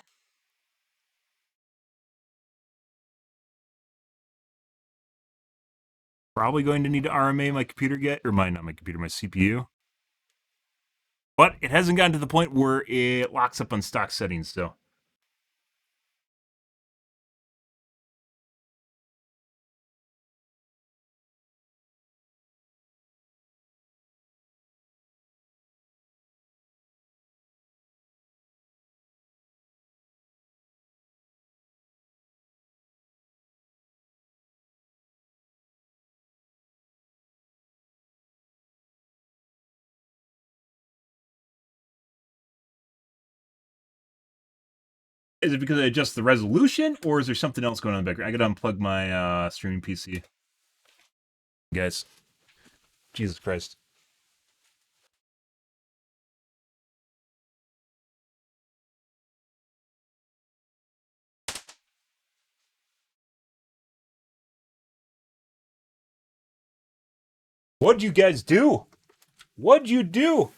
Speaker 1: Probably going to need to RMA my computer not my computer, my CPU. But it hasn't gotten to the point where it locks up on stock settings, so. Is it because I adjust the resolution, or is there something else going on in the background? I gotta unplug my streaming PC. Guys. Jesus Christ. What'd you guys do? What'd you do?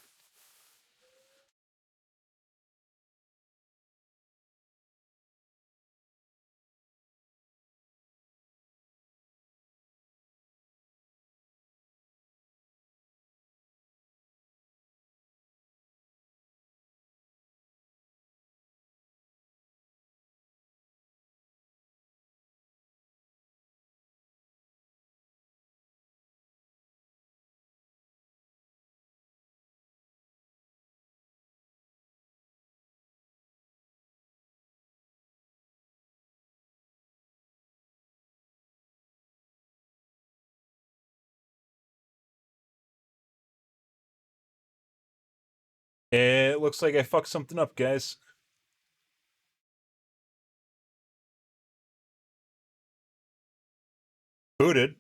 Speaker 1: It looks like I fucked something up, guys. Booted.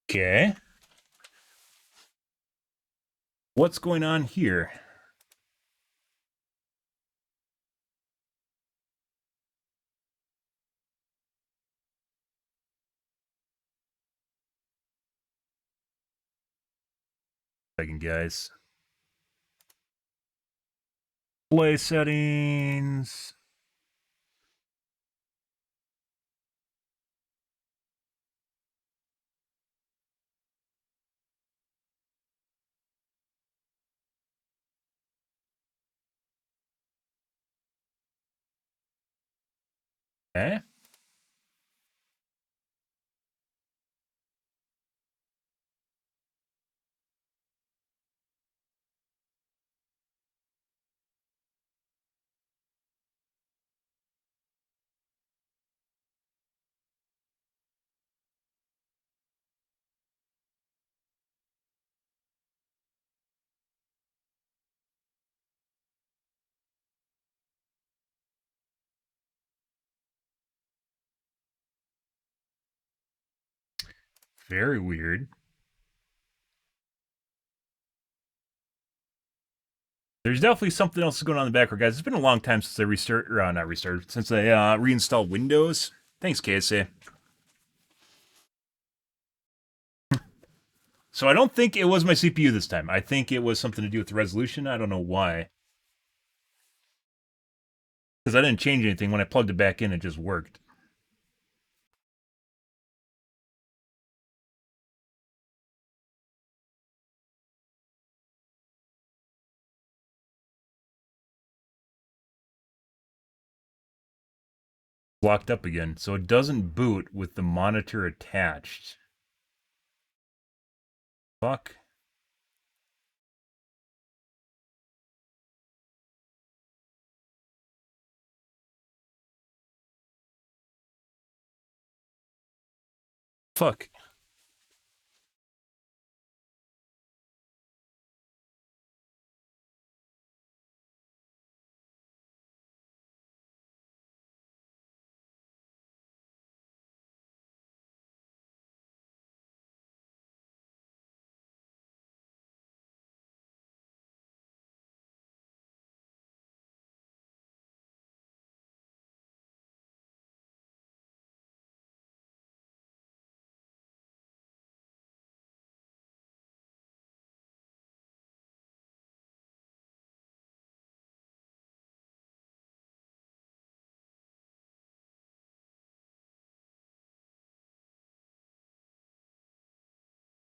Speaker 1: Okay. What's going on here? Second, guys. Play settings. Okay. Very weird. There's definitely something else going on in the background, guys. It's been a long time since I since I reinstalled Windows. Thanks, KSA. So I don't think it was my CPU this time. I think it was something to do with the resolution. I don't know why. Because I didn't change anything. When I plugged it back in, it just worked. Locked up again. So it doesn't boot with the monitor attached. Fuck. Fuck.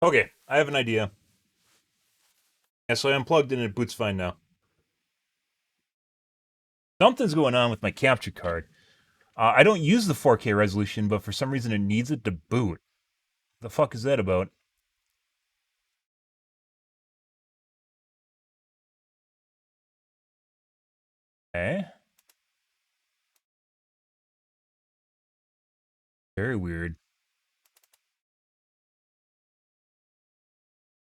Speaker 1: Okay, I have an idea. Yeah, so I unplugged it and it boots fine now. Something's going on with my capture card. I don't use the 4K resolution, but for some reason it needs it to boot. The fuck is that about? Eh? Very weird.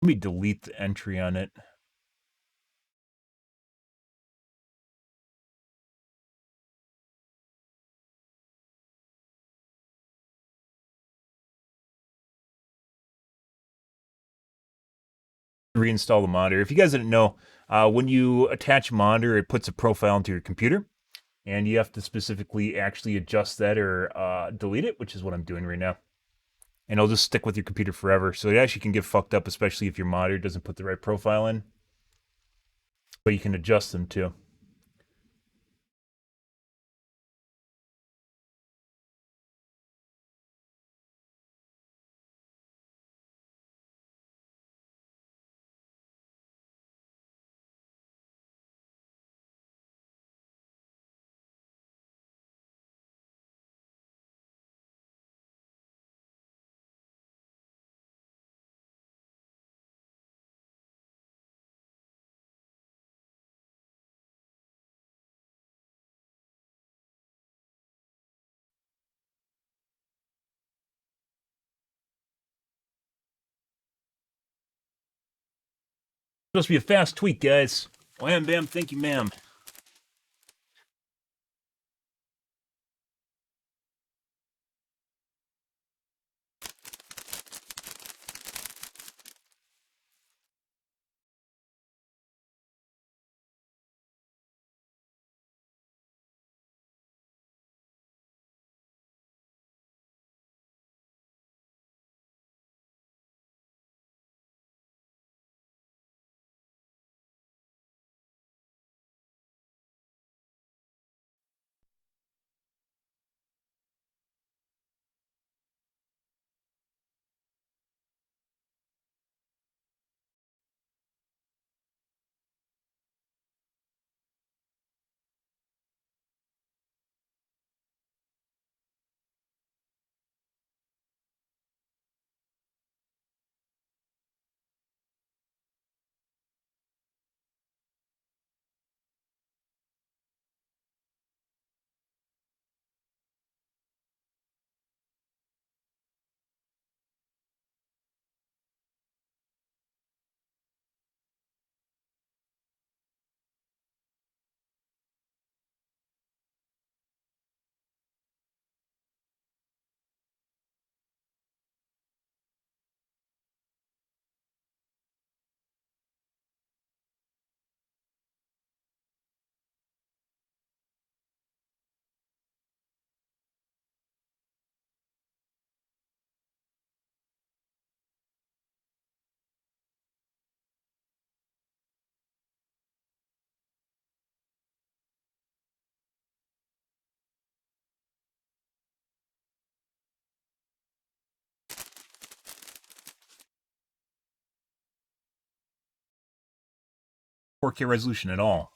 Speaker 1: Let me delete the entry on it. Reinstall the monitor. If you guys didn't know, when you attach a monitor, it puts a profile into your computer, and you have to specifically actually adjust that or delete it, which is what I'm doing right now. And it'll just stick with your computer forever. So it actually can get fucked up, especially if your monitor doesn't put the right profile in. But you can adjust them too. Supposed to be a fast tweak, guys. Wham bam, thank you, ma'am. 4K resolution at all.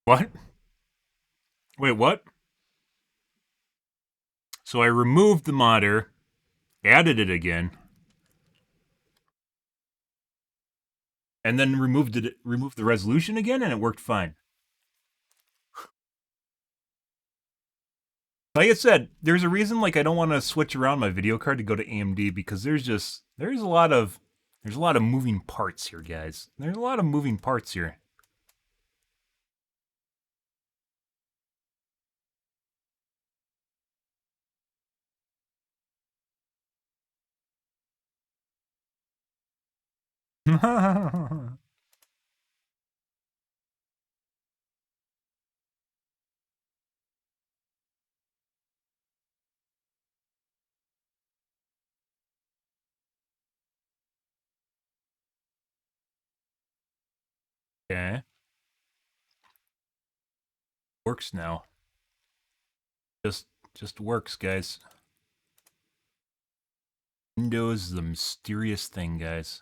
Speaker 1: What? Wait, what? So I removed the modder, added it again, and then removed the resolution again, and it worked fine. Like I said, there's a reason like I don't want to switch around my video card to go to AMD because there's a lot of moving parts here, guys. There's a lot of moving parts here. Okay. Works now. Just works, guys. Windows is a mysterious thing, guys.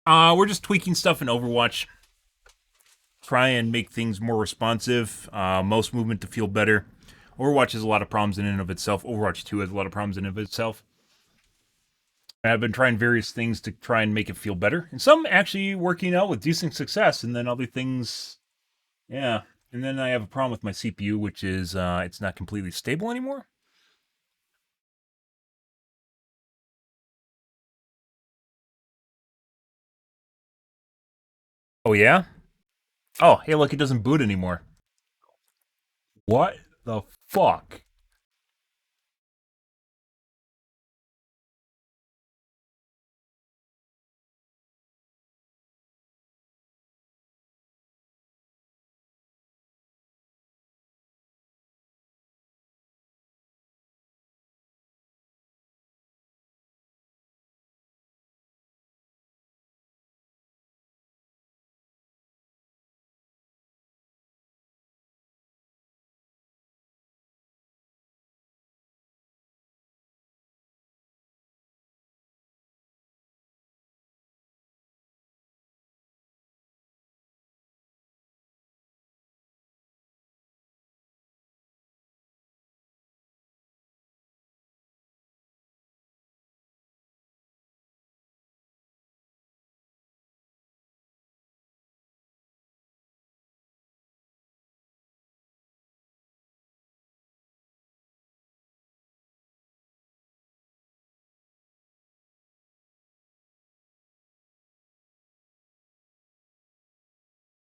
Speaker 1: We're just tweaking stuff in Overwatch. Try and make things more responsive. Most movement to feel better. Overwatch has a lot of problems in and of itself. Overwatch 2 has a lot of problems in and of itself. And I've been trying various things to try and make it feel better. And some actually working out with decent success. And then other things, yeah. And then I have a problem with my CPU, which is it's not completely stable anymore. Oh, yeah? Oh, hey, look, it doesn't boot anymore. What the fuck?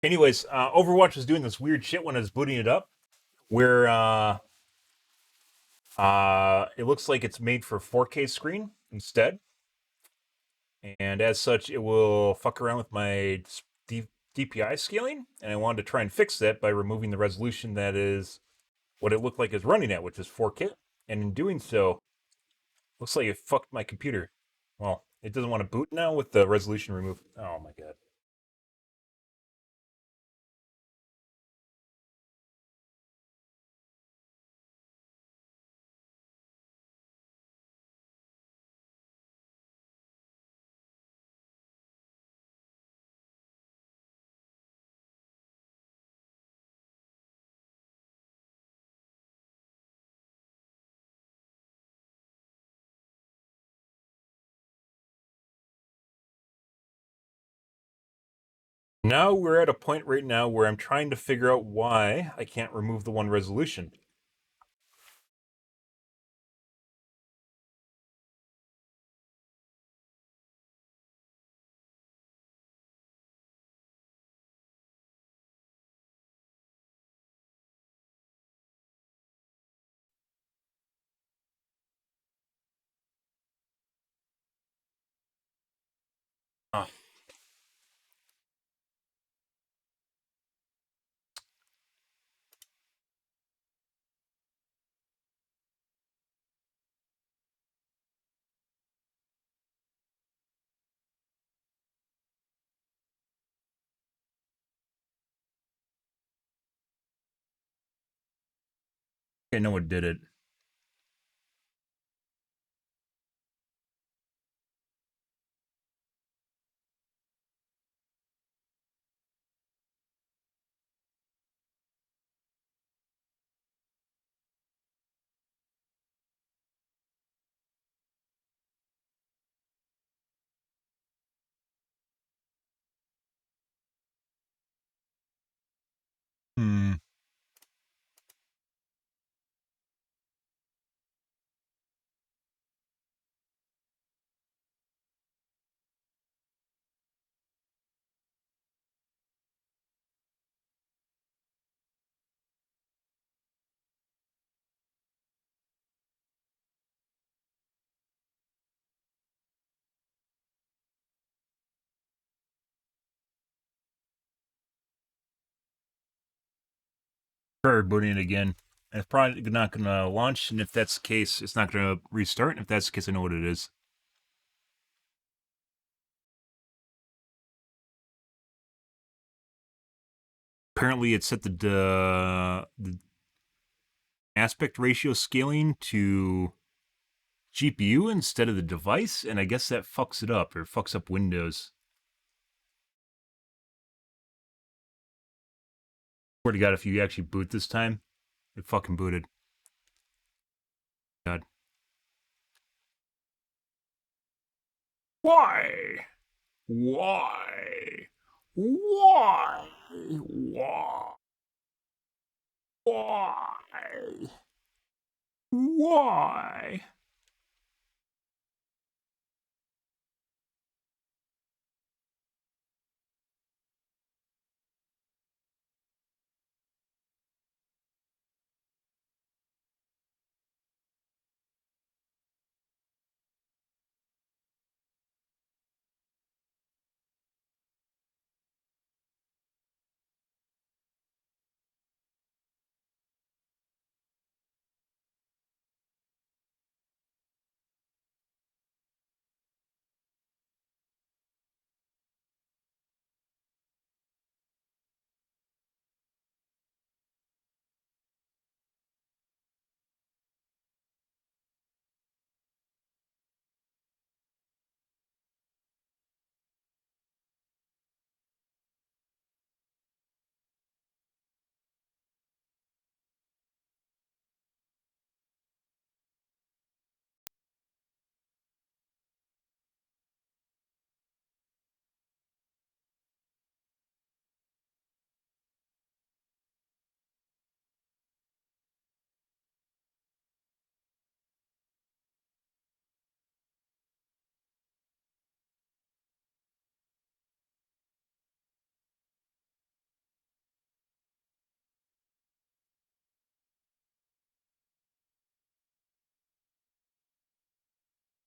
Speaker 1: Anyways, Overwatch was doing this weird shit when I was booting it up, where it looks like it's made for 4K screen instead, and as such, it will fuck around with my DPI scaling, and I wanted to try and fix that by removing the resolution that is what it looked like it's running at, which is 4K, and in doing so, looks like it fucked my computer. Well, it doesn't want to boot now with the resolution removed. Oh my god. Now we're at a point right now where I'm trying to figure out why I can't remove the one resolution. Ah. I know what did it. Hmm. Try booting it again. And it's probably not going to launch, and if that's the case, it's not going to restart. And if that's the case, I know what it is. Apparently, it set the aspect ratio scaling to GPU instead of the device, and I guess that fucks it up, or fucks up Windows. Swear to God, if you actually boot this time, it fucking booted. God. Why? Why? Why? Why? Why? Why?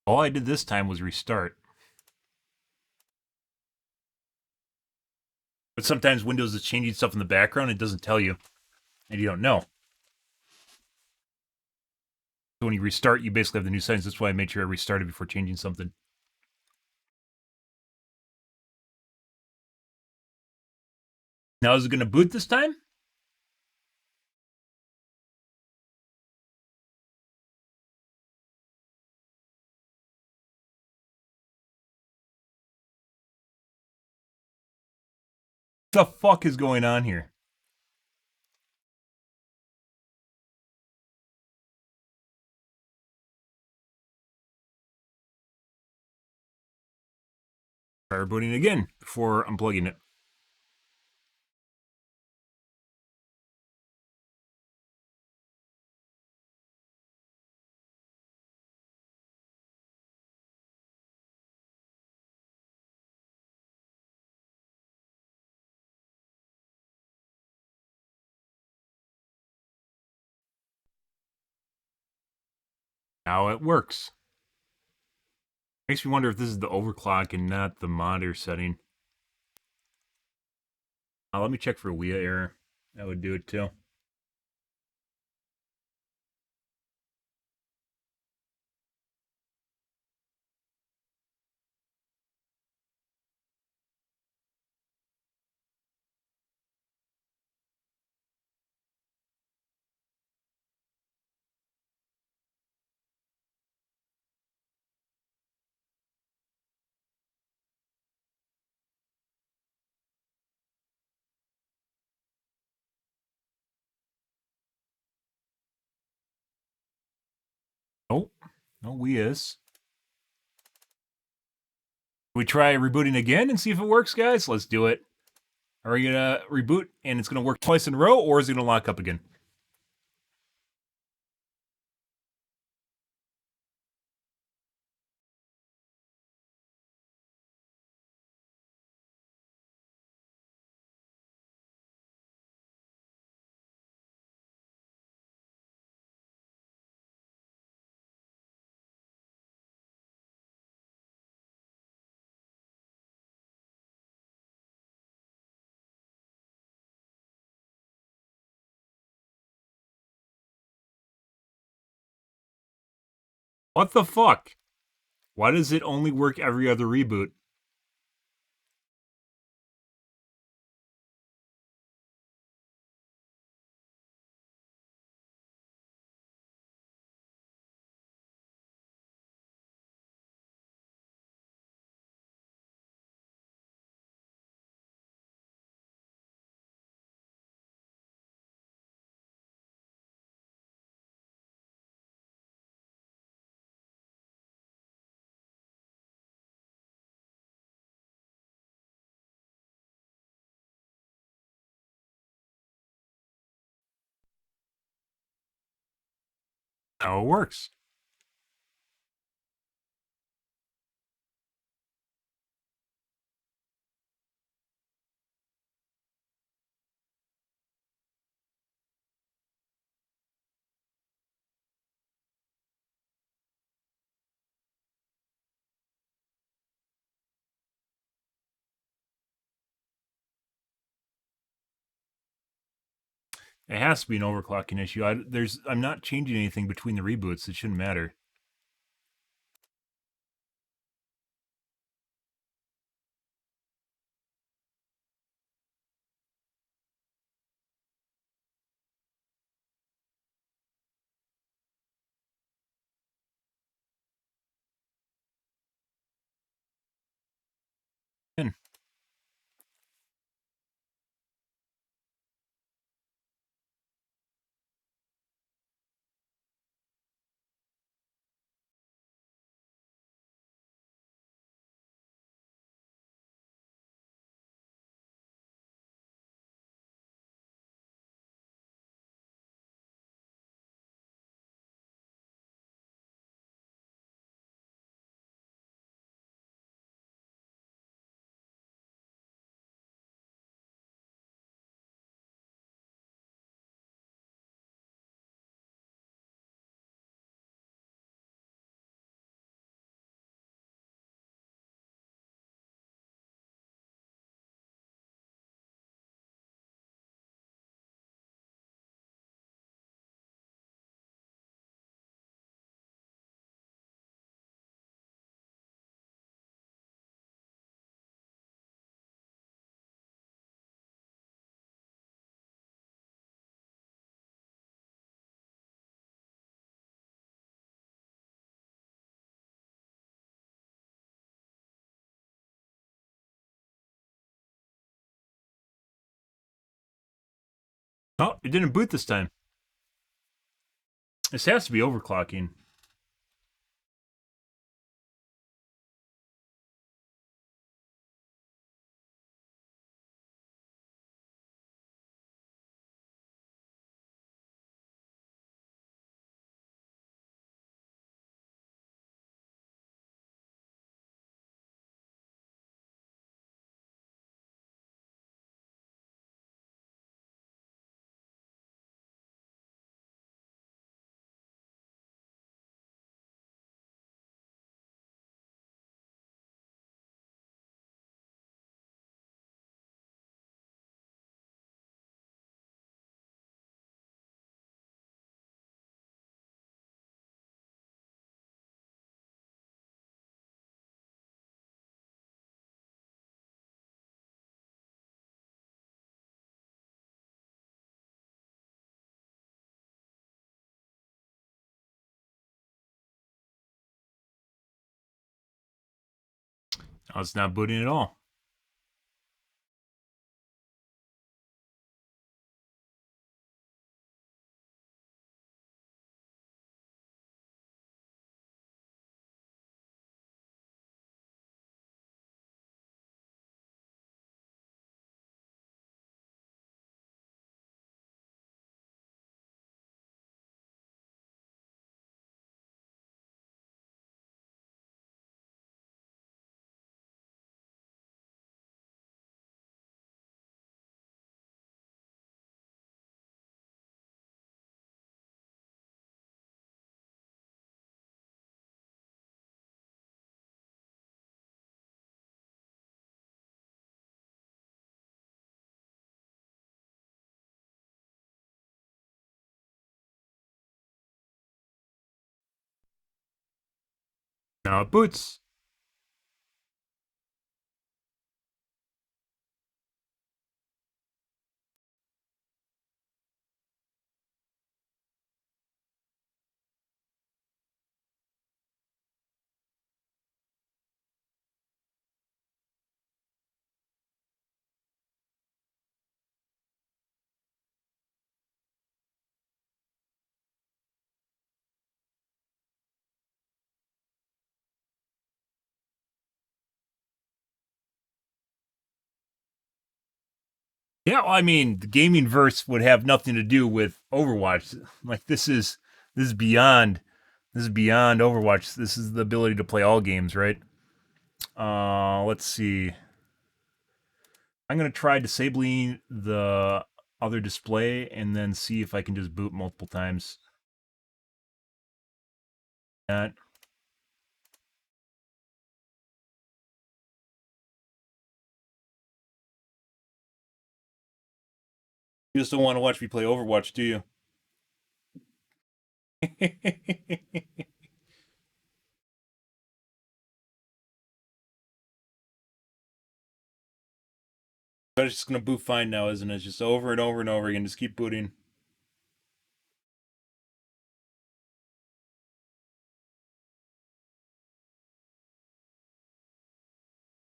Speaker 1: All I did this time was restart. But sometimes Windows is changing stuff in the background, it doesn't tell you, and you don't know. So when you restart, you basically have the new settings. That's why I made sure I restarted before changing something. Now, is it going to boot this time? What the fuck is going on here? Try rebooting again before unplugging it. Now it works. Makes me wonder if this is the overclock and not the monitor setting. Let me check for a WIA error. That would do it too. Oh, no WIAs. We try rebooting again and see if it works, guys? Let's do it. Are we going to reboot and it's going to work twice in a row, or is it going to lock up again? What the fuck? Why does it only work every other reboot? How it works. It has to be an overclocking issue. I'm not changing anything between the reboots. It shouldn't matter. And Oh, it didn't boot this time. This has to be overclocking. Oh, it's not booting at all. Now it boots. Yeah, well, I mean, the gaming verse would have nothing to do with Overwatch. Like this is beyond Overwatch. This is the ability to play all games, right? Let's see. I'm gonna try disabling the other display and then see if I can just boot multiple times. That. You just don't want to watch me play Overwatch, do you? But it's just gonna boot fine now, isn't it? Just over and over and over again. Just keep booting.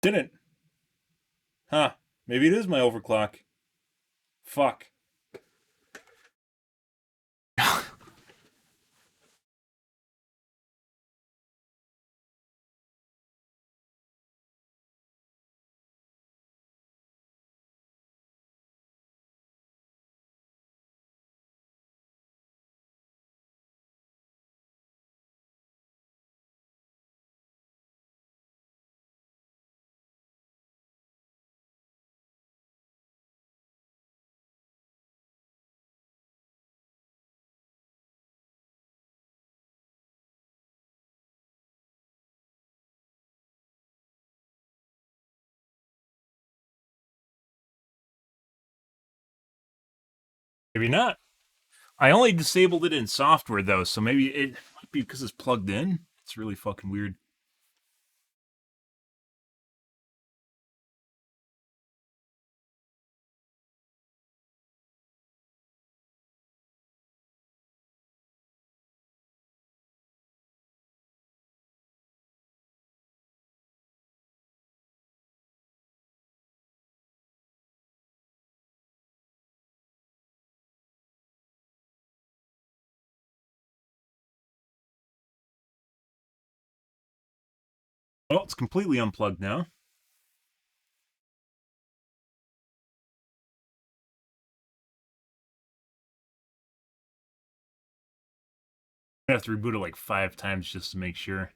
Speaker 1: Didn't. Huh. Maybe it is my overclock. Fuck. Maybe not. I only disabled it in software though, so maybe it might be because it's plugged in. It's really fucking weird. Oh, it's completely unplugged now. I have to reboot it like 5 times just to make sure.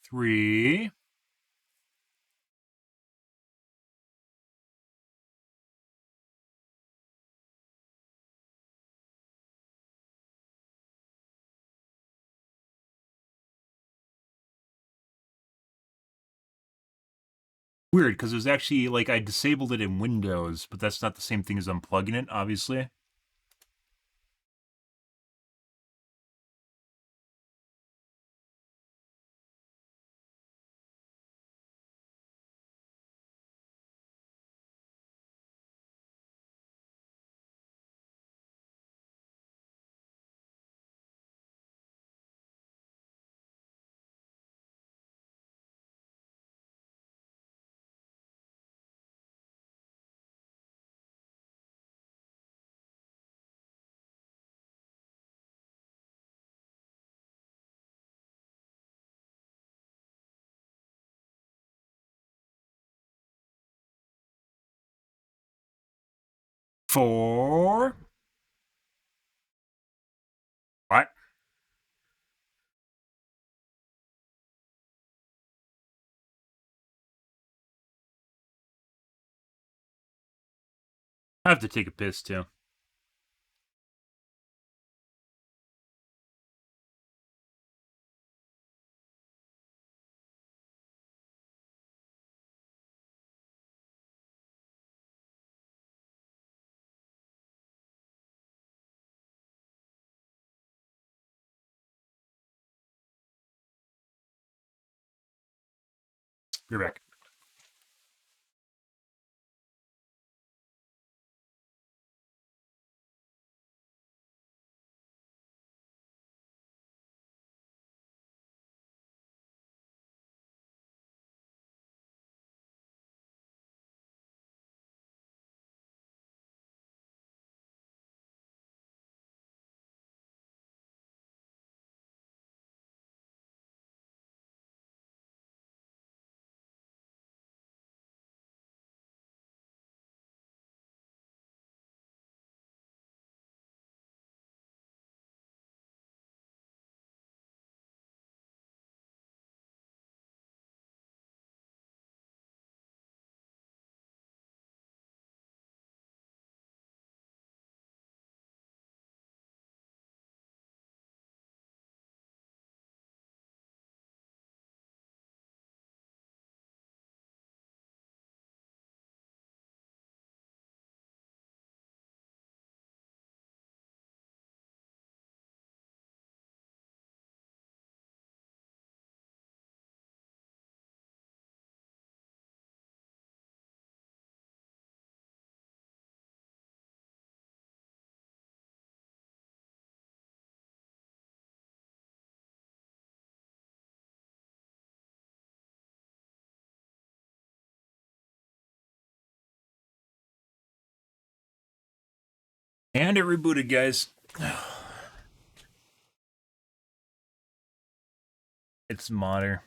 Speaker 1: Three. Weird, because it was actually like I disabled it in Windows, but that's not the same thing as unplugging it, obviously. Four. What? I have to take a piss too. You're back. And it rebooted, guys. It's modder.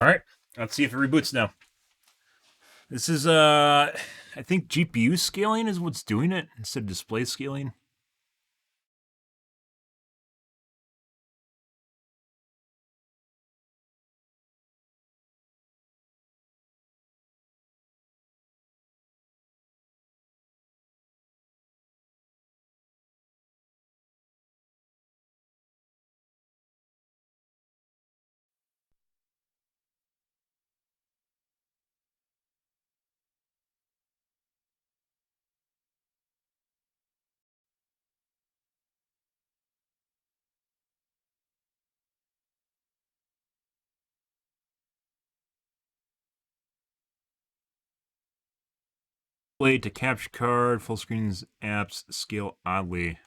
Speaker 1: All right, let's see if it reboots now. This is I think GPU scaling is what's doing it instead of display scaling. Play to capture card, full screens apps scale oddly.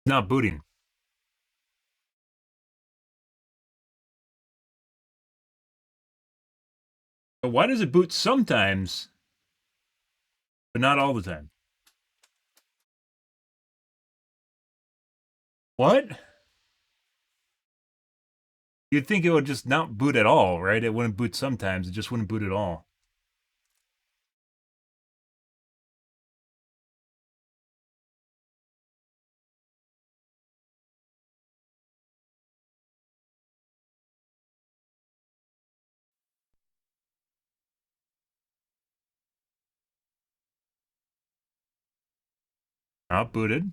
Speaker 1: Not booting. But why does it boot sometimes, but not all the time? What? You'd think it would just not boot at all, right? It wouldn't boot sometimes, it just wouldn't boot at all. Not booted.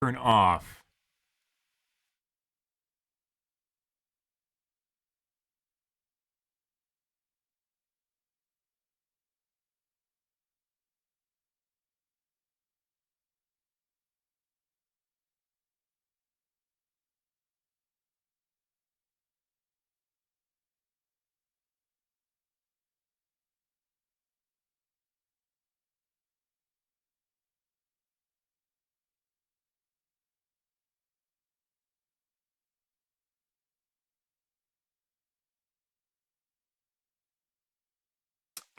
Speaker 1: Turn off.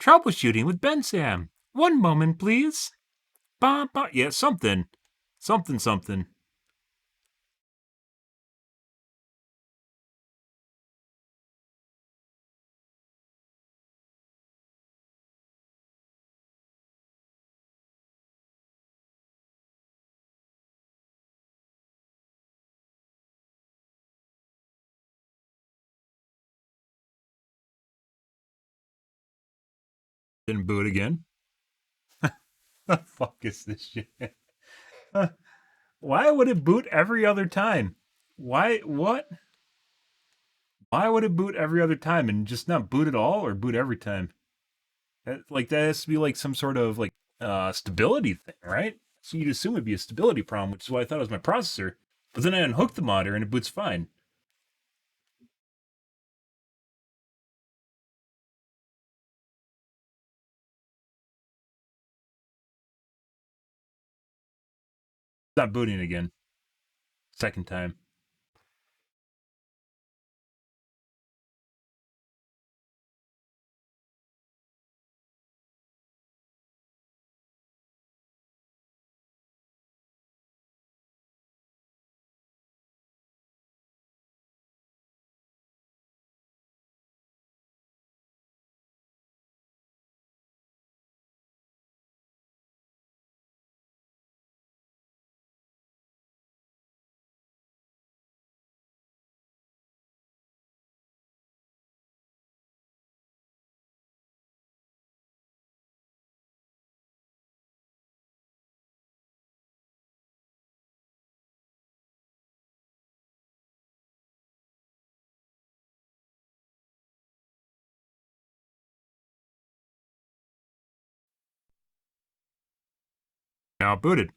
Speaker 1: Troubleshooting with Ben Sam. One moment, please. Ba ba. Yeah, something. Something. Didn't boot again. The fuck is this shit? Why would it boot every other time? Why? What? Why would it boot every other time and just not boot at all or boot every time? Like that has to be like some sort of like stability thing, right? So you'd assume it'd be a stability problem, which is why I thought it was my processor. But then I unhooked the monitor and it boots fine. It's not booting again. Second time. Now it booted.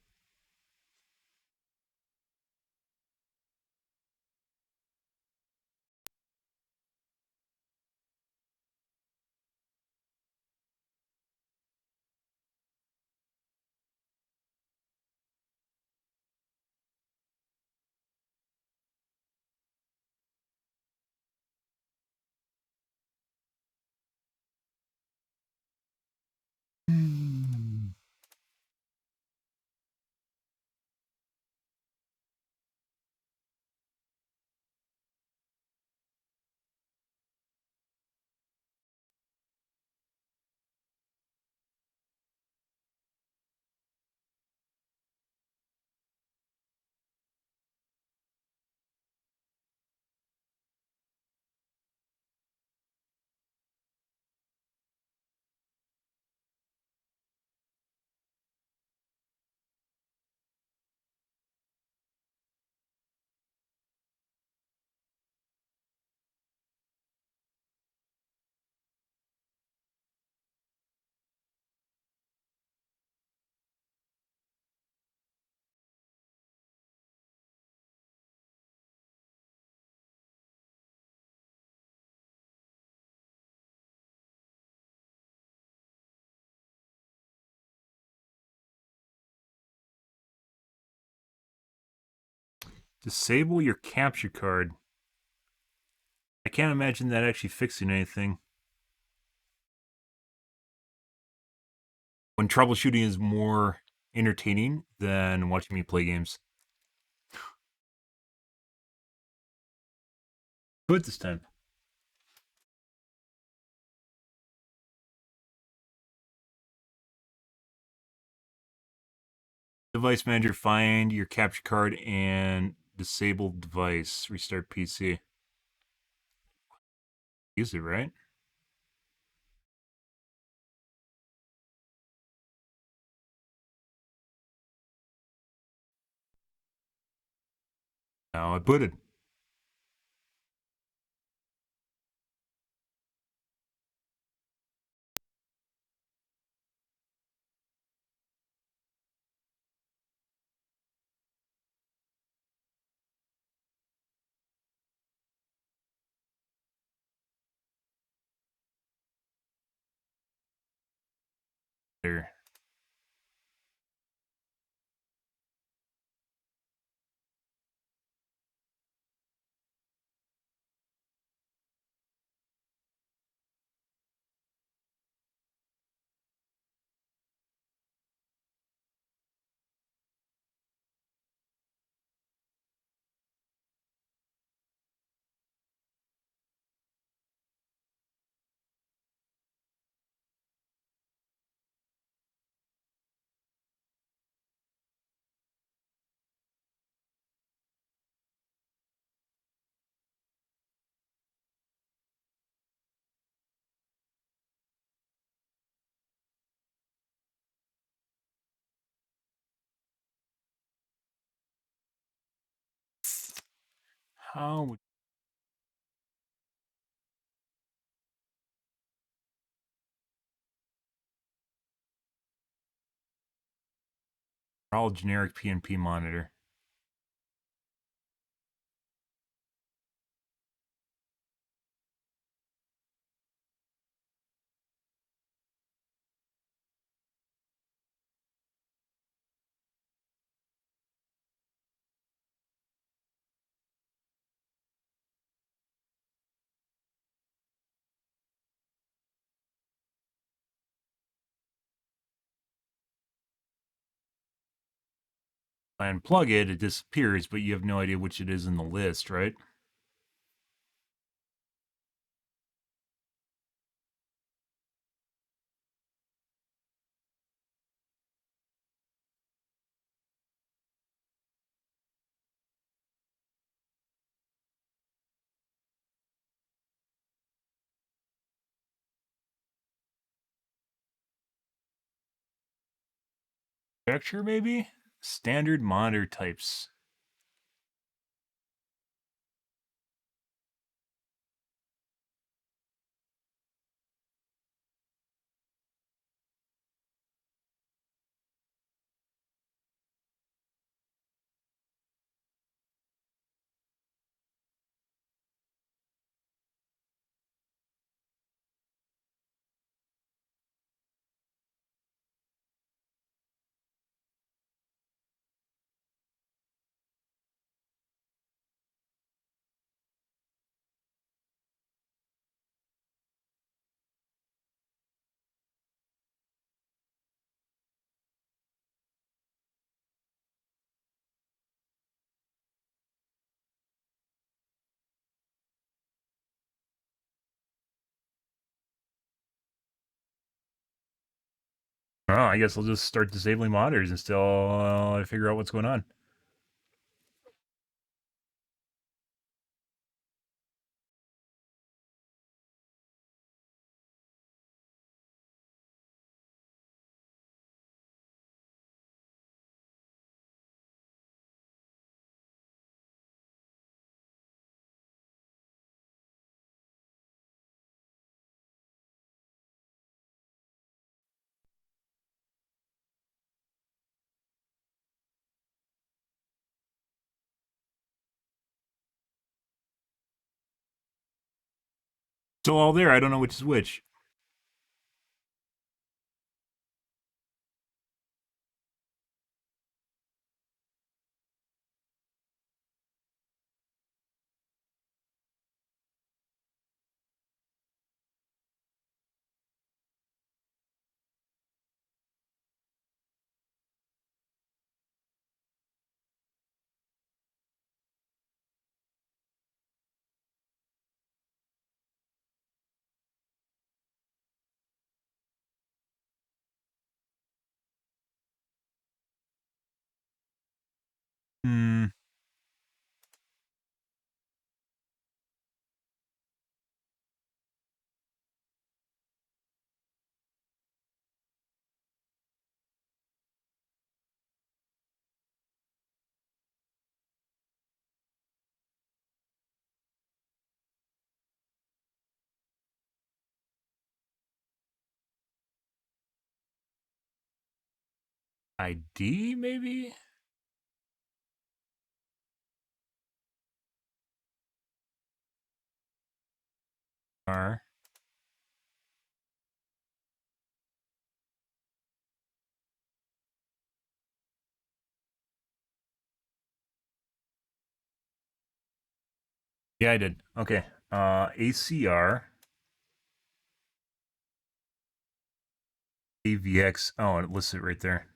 Speaker 1: Disable your capture card. I can't imagine that actually fixing anything. When troubleshooting is more entertaining than watching me play games. Do it this time. Device manager, find your capture card and disable device. Restart PC. Use it, right? Now I booted. There. How would all generic PNP monitor? I unplug it, it disappears, but you have no idea which it is in the list, right? Architecture, maybe? Standard monitor types. Oh, I guess I'll just start disabling monitors until I figure out what's going on. So all there, I don't know which is which. Hmm. ID, maybe? R. Yeah, I did. Okay. ACR. AVX. Oh, it lists it right there.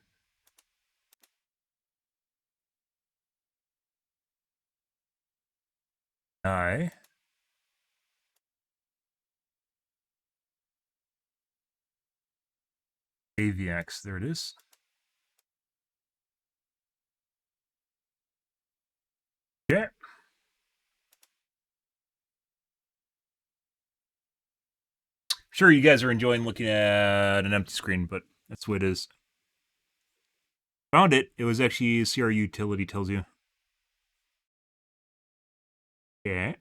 Speaker 1: I. AVX. There it is. Yeah. Sure, you guys are enjoying looking at an empty screen, but that's what it is. Found it. It was actually CR utility tells you. Okay.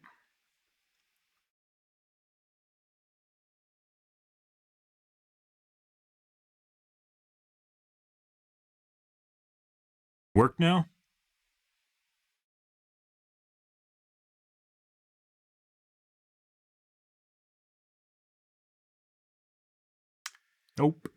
Speaker 1: Work now? Nope.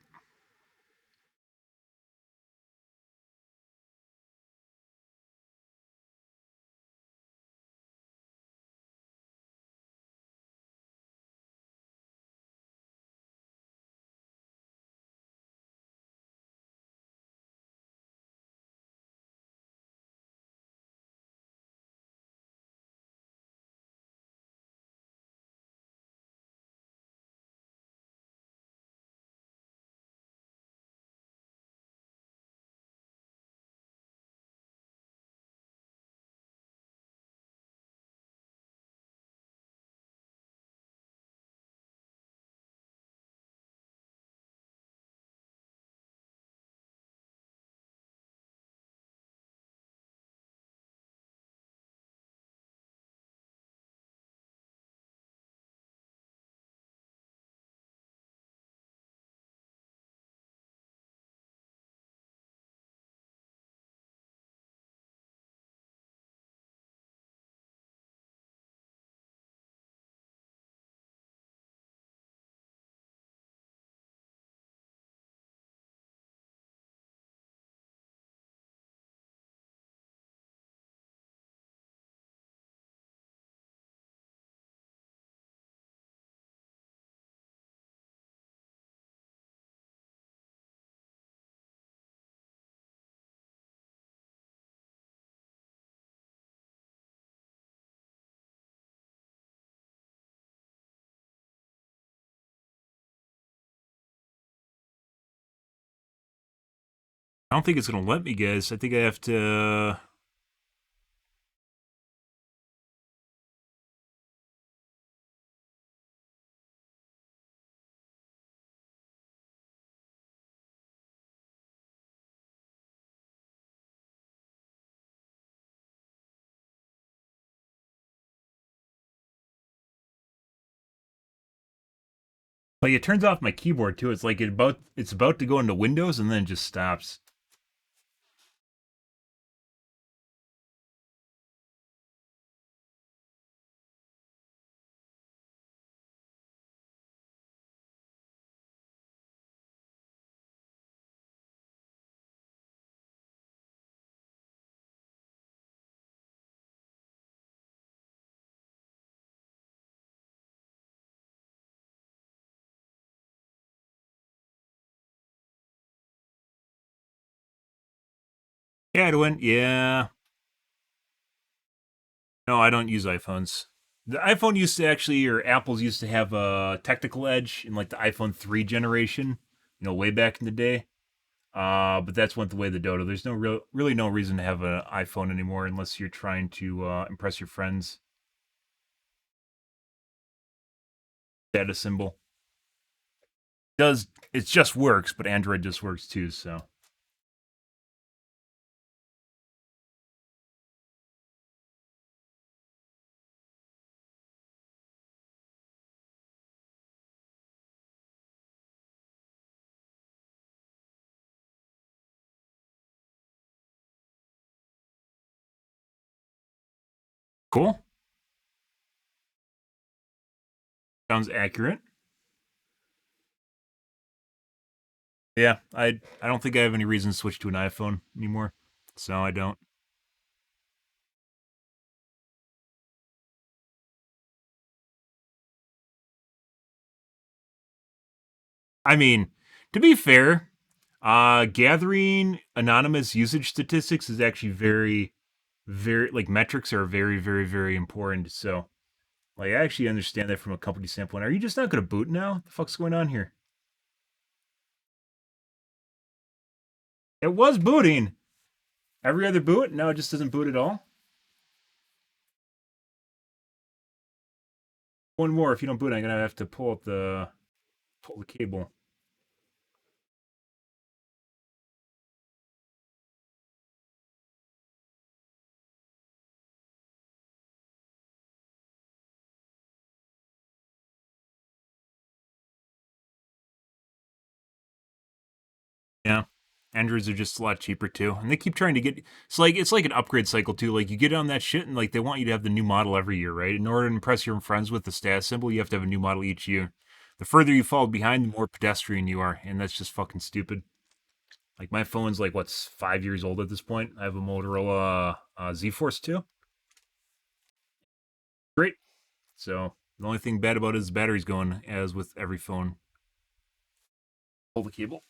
Speaker 1: I don't think it's going to let me, guys. I think I have to... Like, it turns off my keyboard, too. It's like it's about to go into Windows, and then it just stops. Yeah, Edwin. Yeah. No, I don't use iPhones. The iPhone used to actually, or Apple's used to have a technical edge in like the iPhone 3 generation, way back in the day. But that's went the way of the dodo. There's really no reason to have an iPhone anymore unless you're trying to impress your friends. Status symbol does it just works, but Android just works too. So cool. Sounds accurate. Yeah, I don't think I have any reason to switch to an iPhone anymore. So I don't. I mean, to be fair, gathering anonymous usage statistics is actually very like metrics are very important. So like I actually understand that from a company standpoint. Are you just not going to boot now? What the fuck's going on here? It was booting. Every other boot, now it just doesn't boot at all. One more. If you don't boot, I'm gonna have to pull the cable. Androids are just a lot cheaper too, and they keep trying to get. It's like an upgrade cycle too. Like you get on that shit, and like they want you to have the new model every year, right? In order to impress your friends with the status symbol, you have to have a new model each year. The further you fall behind, the more pedestrian you are, and that's just fucking stupid. Like my phone's like what's 5 years old at this point. I have a Motorola Z Force 2. Great. So the only thing bad about it is the battery's going, as with every phone. Pull the cable.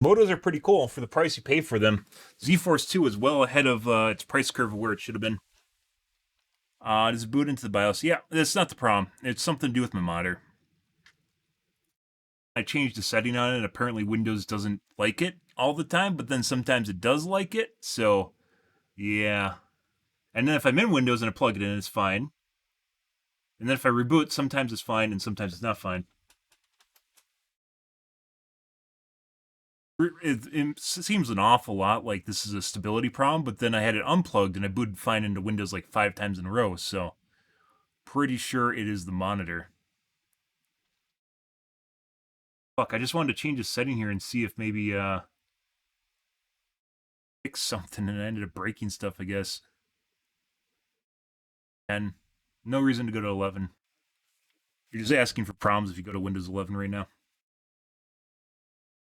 Speaker 1: Motos are pretty cool for the price you pay for them. Z Force 2 is well ahead of its price curve of where it should have been. Does it boot into the BIOS? Yeah, that's not the problem. It's something to do with my monitor. I changed the setting on it, and apparently Windows doesn't like it all the time, but then sometimes it does like it, so yeah. And then if I'm in Windows and I plug it in, it's fine. And then if I reboot, sometimes it's fine and sometimes it's not fine. It seems an awful lot like this is a stability problem, but then I had it unplugged and I booted fine into Windows like 5 times in a row, so pretty sure it is the monitor. Fuck, I just wanted to change a setting here and see if maybe fix something, and I ended up breaking stuff, I guess. 10. No reason to go to 11. You're just asking for problems if you go to Windows 11 right now.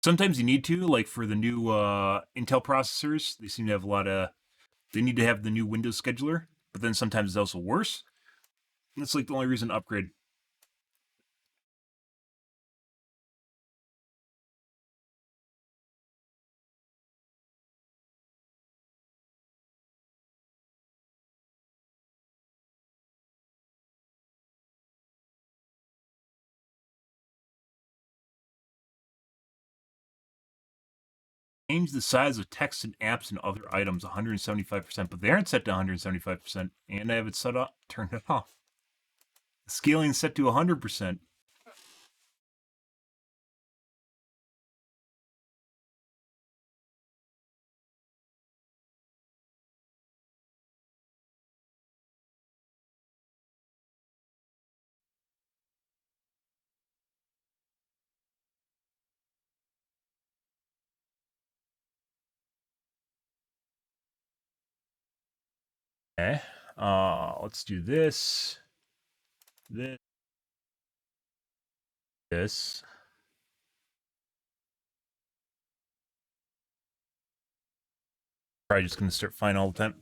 Speaker 1: Sometimes you need to, like for the new Intel processors, they seem to have a lot of. They need to have the new Windows scheduler, but then sometimes it's also worse. And that's like the only reason to upgrade. Change the size of text and apps and other items 175%, but they aren't set to 175%, and I have it set up, turned it off. The scaling is set to 100%. Okay. Let's do this. This. Probably just gonna start fine all the time.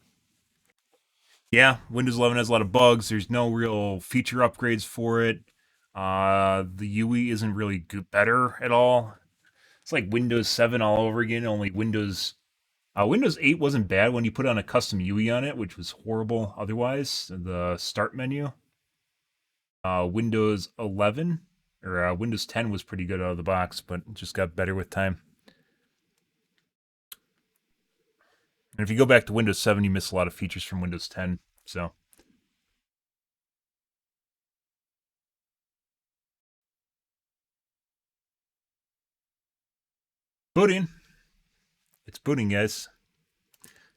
Speaker 1: Yeah, Windows 11 has a lot of bugs. There's no real feature upgrades for it. The UE isn't really better at all. It's like Windows 7 all over again. Only Windows 8 wasn't bad when you put on a custom UE on it, which was horrible otherwise. The start menu. Windows 11 or Windows 10 was pretty good out of the box, but it just got better with time. And if you go back to Windows 7, you miss a lot of features from Windows 10. So. Booting. It's booting, guys.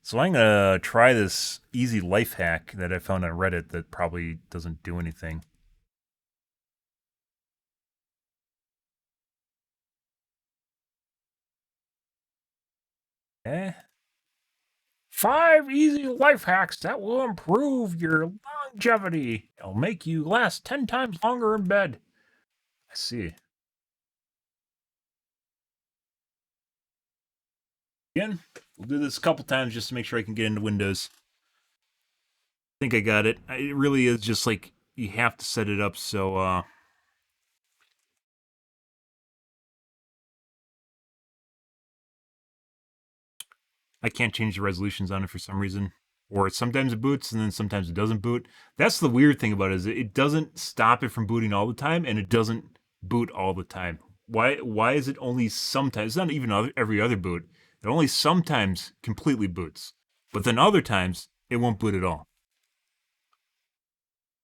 Speaker 1: So I'm gonna try this easy life hack that I found on Reddit that probably doesn't do anything. Eh? 5 easy life hacks that will improve your longevity. It'll make you last 10 times longer in bed. I see. Again, we'll do this a couple times just to make sure I can get into Windows. I think I got it. It really is just like you have to set it up so I can't change the resolutions on it for some reason. Or sometimes it boots and then sometimes it doesn't boot. That's the weird thing about it, is it doesn't stop it from booting all the time and it doesn't boot all the time. Why is it only sometimes? It's not even every other boot. It only sometimes completely boots. But then other times it won't boot at all.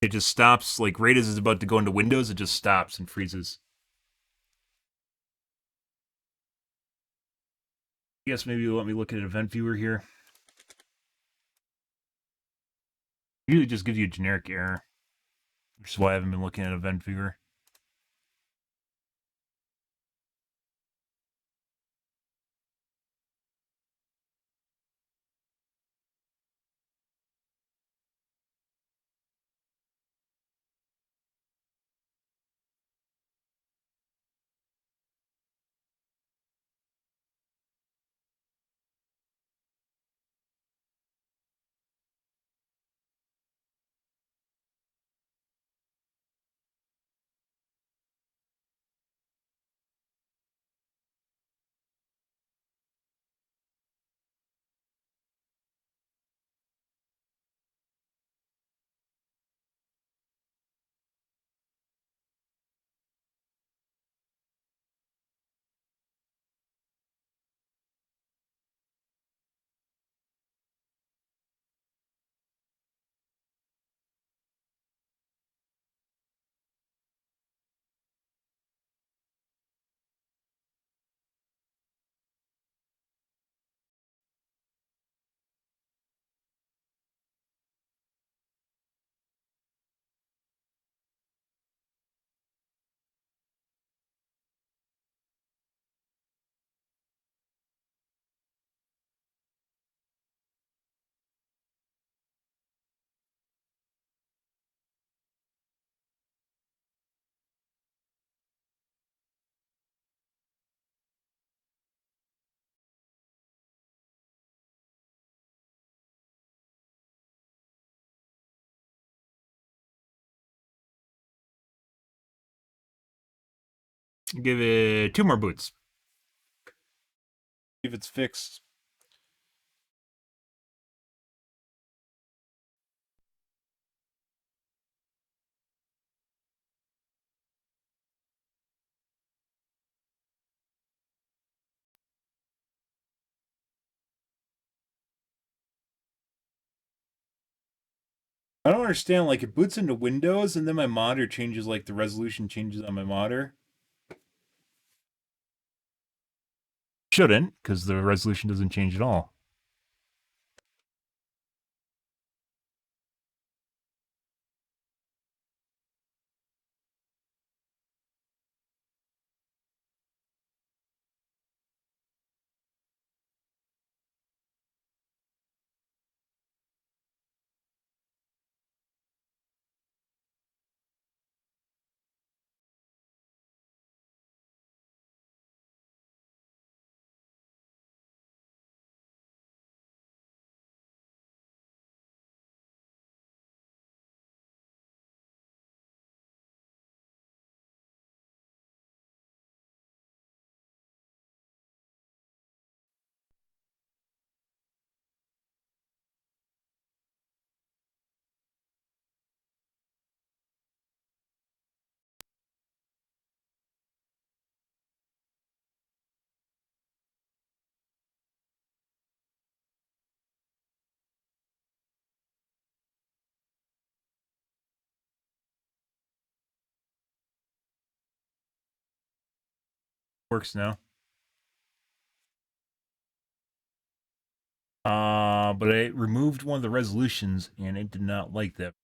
Speaker 1: It just stops, like right as it's about to go into Windows, it just stops and freezes. Guess maybe you'll let me look at an event viewer here. Usually just gives you a generic error, which is why I haven't been looking at event viewer. Give it 2 more boots. See if it's fixed. I don't understand, like, it boots into Windows and then my monitor changes, like, the resolution changes on my monitor. Shouldn't, because the resolution doesn't change at all. Works now. But I removed one of the resolutions and it did not like that.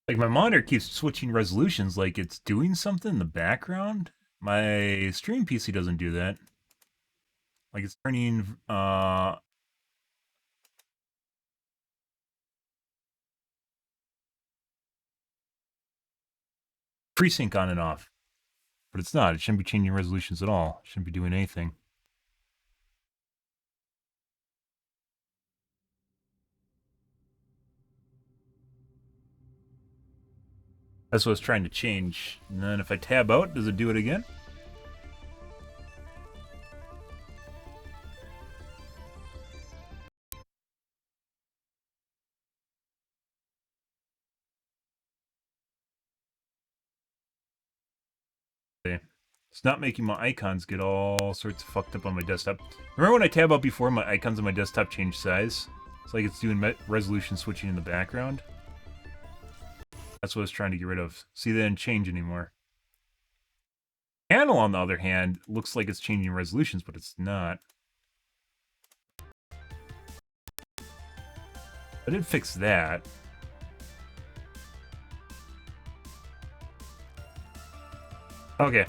Speaker 1: Like, my monitor keeps switching resolutions like it's doing something in the background. My stream PC doesn't do that. Like, it's turning, FreeSync on and off. But it's not. It shouldn't be changing resolutions at all. It shouldn't be doing anything. That's what it's trying to change. And then if I tab out, does it do it again? Okay. It's not making my icons get all sorts of fucked up on my desktop. Remember when I tab out before, my icons on my desktop change size? It's like it's doing resolution switching in the background. That's what I was trying to get rid of. See, they didn't change anymore. Panel, on the other hand, looks like it's changing resolutions, but it's not. I did fix that. Okay.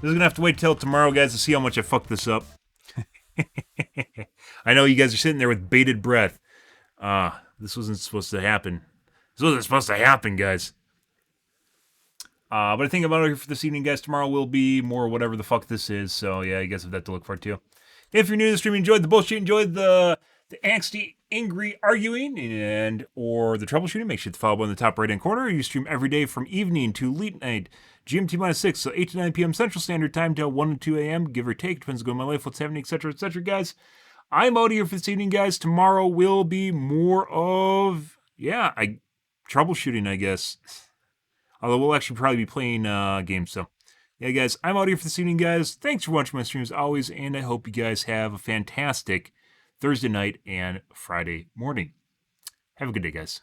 Speaker 1: This is gonna have to wait till tomorrow, guys, to see how much I fucked this up. I know you guys are sitting there with bated breath. This wasn't supposed to happen. This wasn't supposed to happen, guys. But I think about it for this evening, guys. Tomorrow will be more whatever the fuck this is. So yeah, I guess have that to look forward to. If you're new to the stream, enjoyed the bullshit, enjoyed the angsty, angry arguing, and or the troubleshooting, make sure to follow in the top right-hand corner. You stream every day from evening to late night, GMT minus 6, so 8 to 9 p.m. Central Standard Time till 1 to 2 a.m., give or take. Depends on my life, what's happening, etc., etc., guys. I'm out of here for this evening, guys. Tomorrow will be more of, troubleshooting, I guess. Although we'll actually probably be playing games, so. Yeah, guys, I'm out here for this evening, guys. Thanks for watching my stream as always, and I hope you guys have a fantastic Thursday night and Friday morning. Have a good day, guys.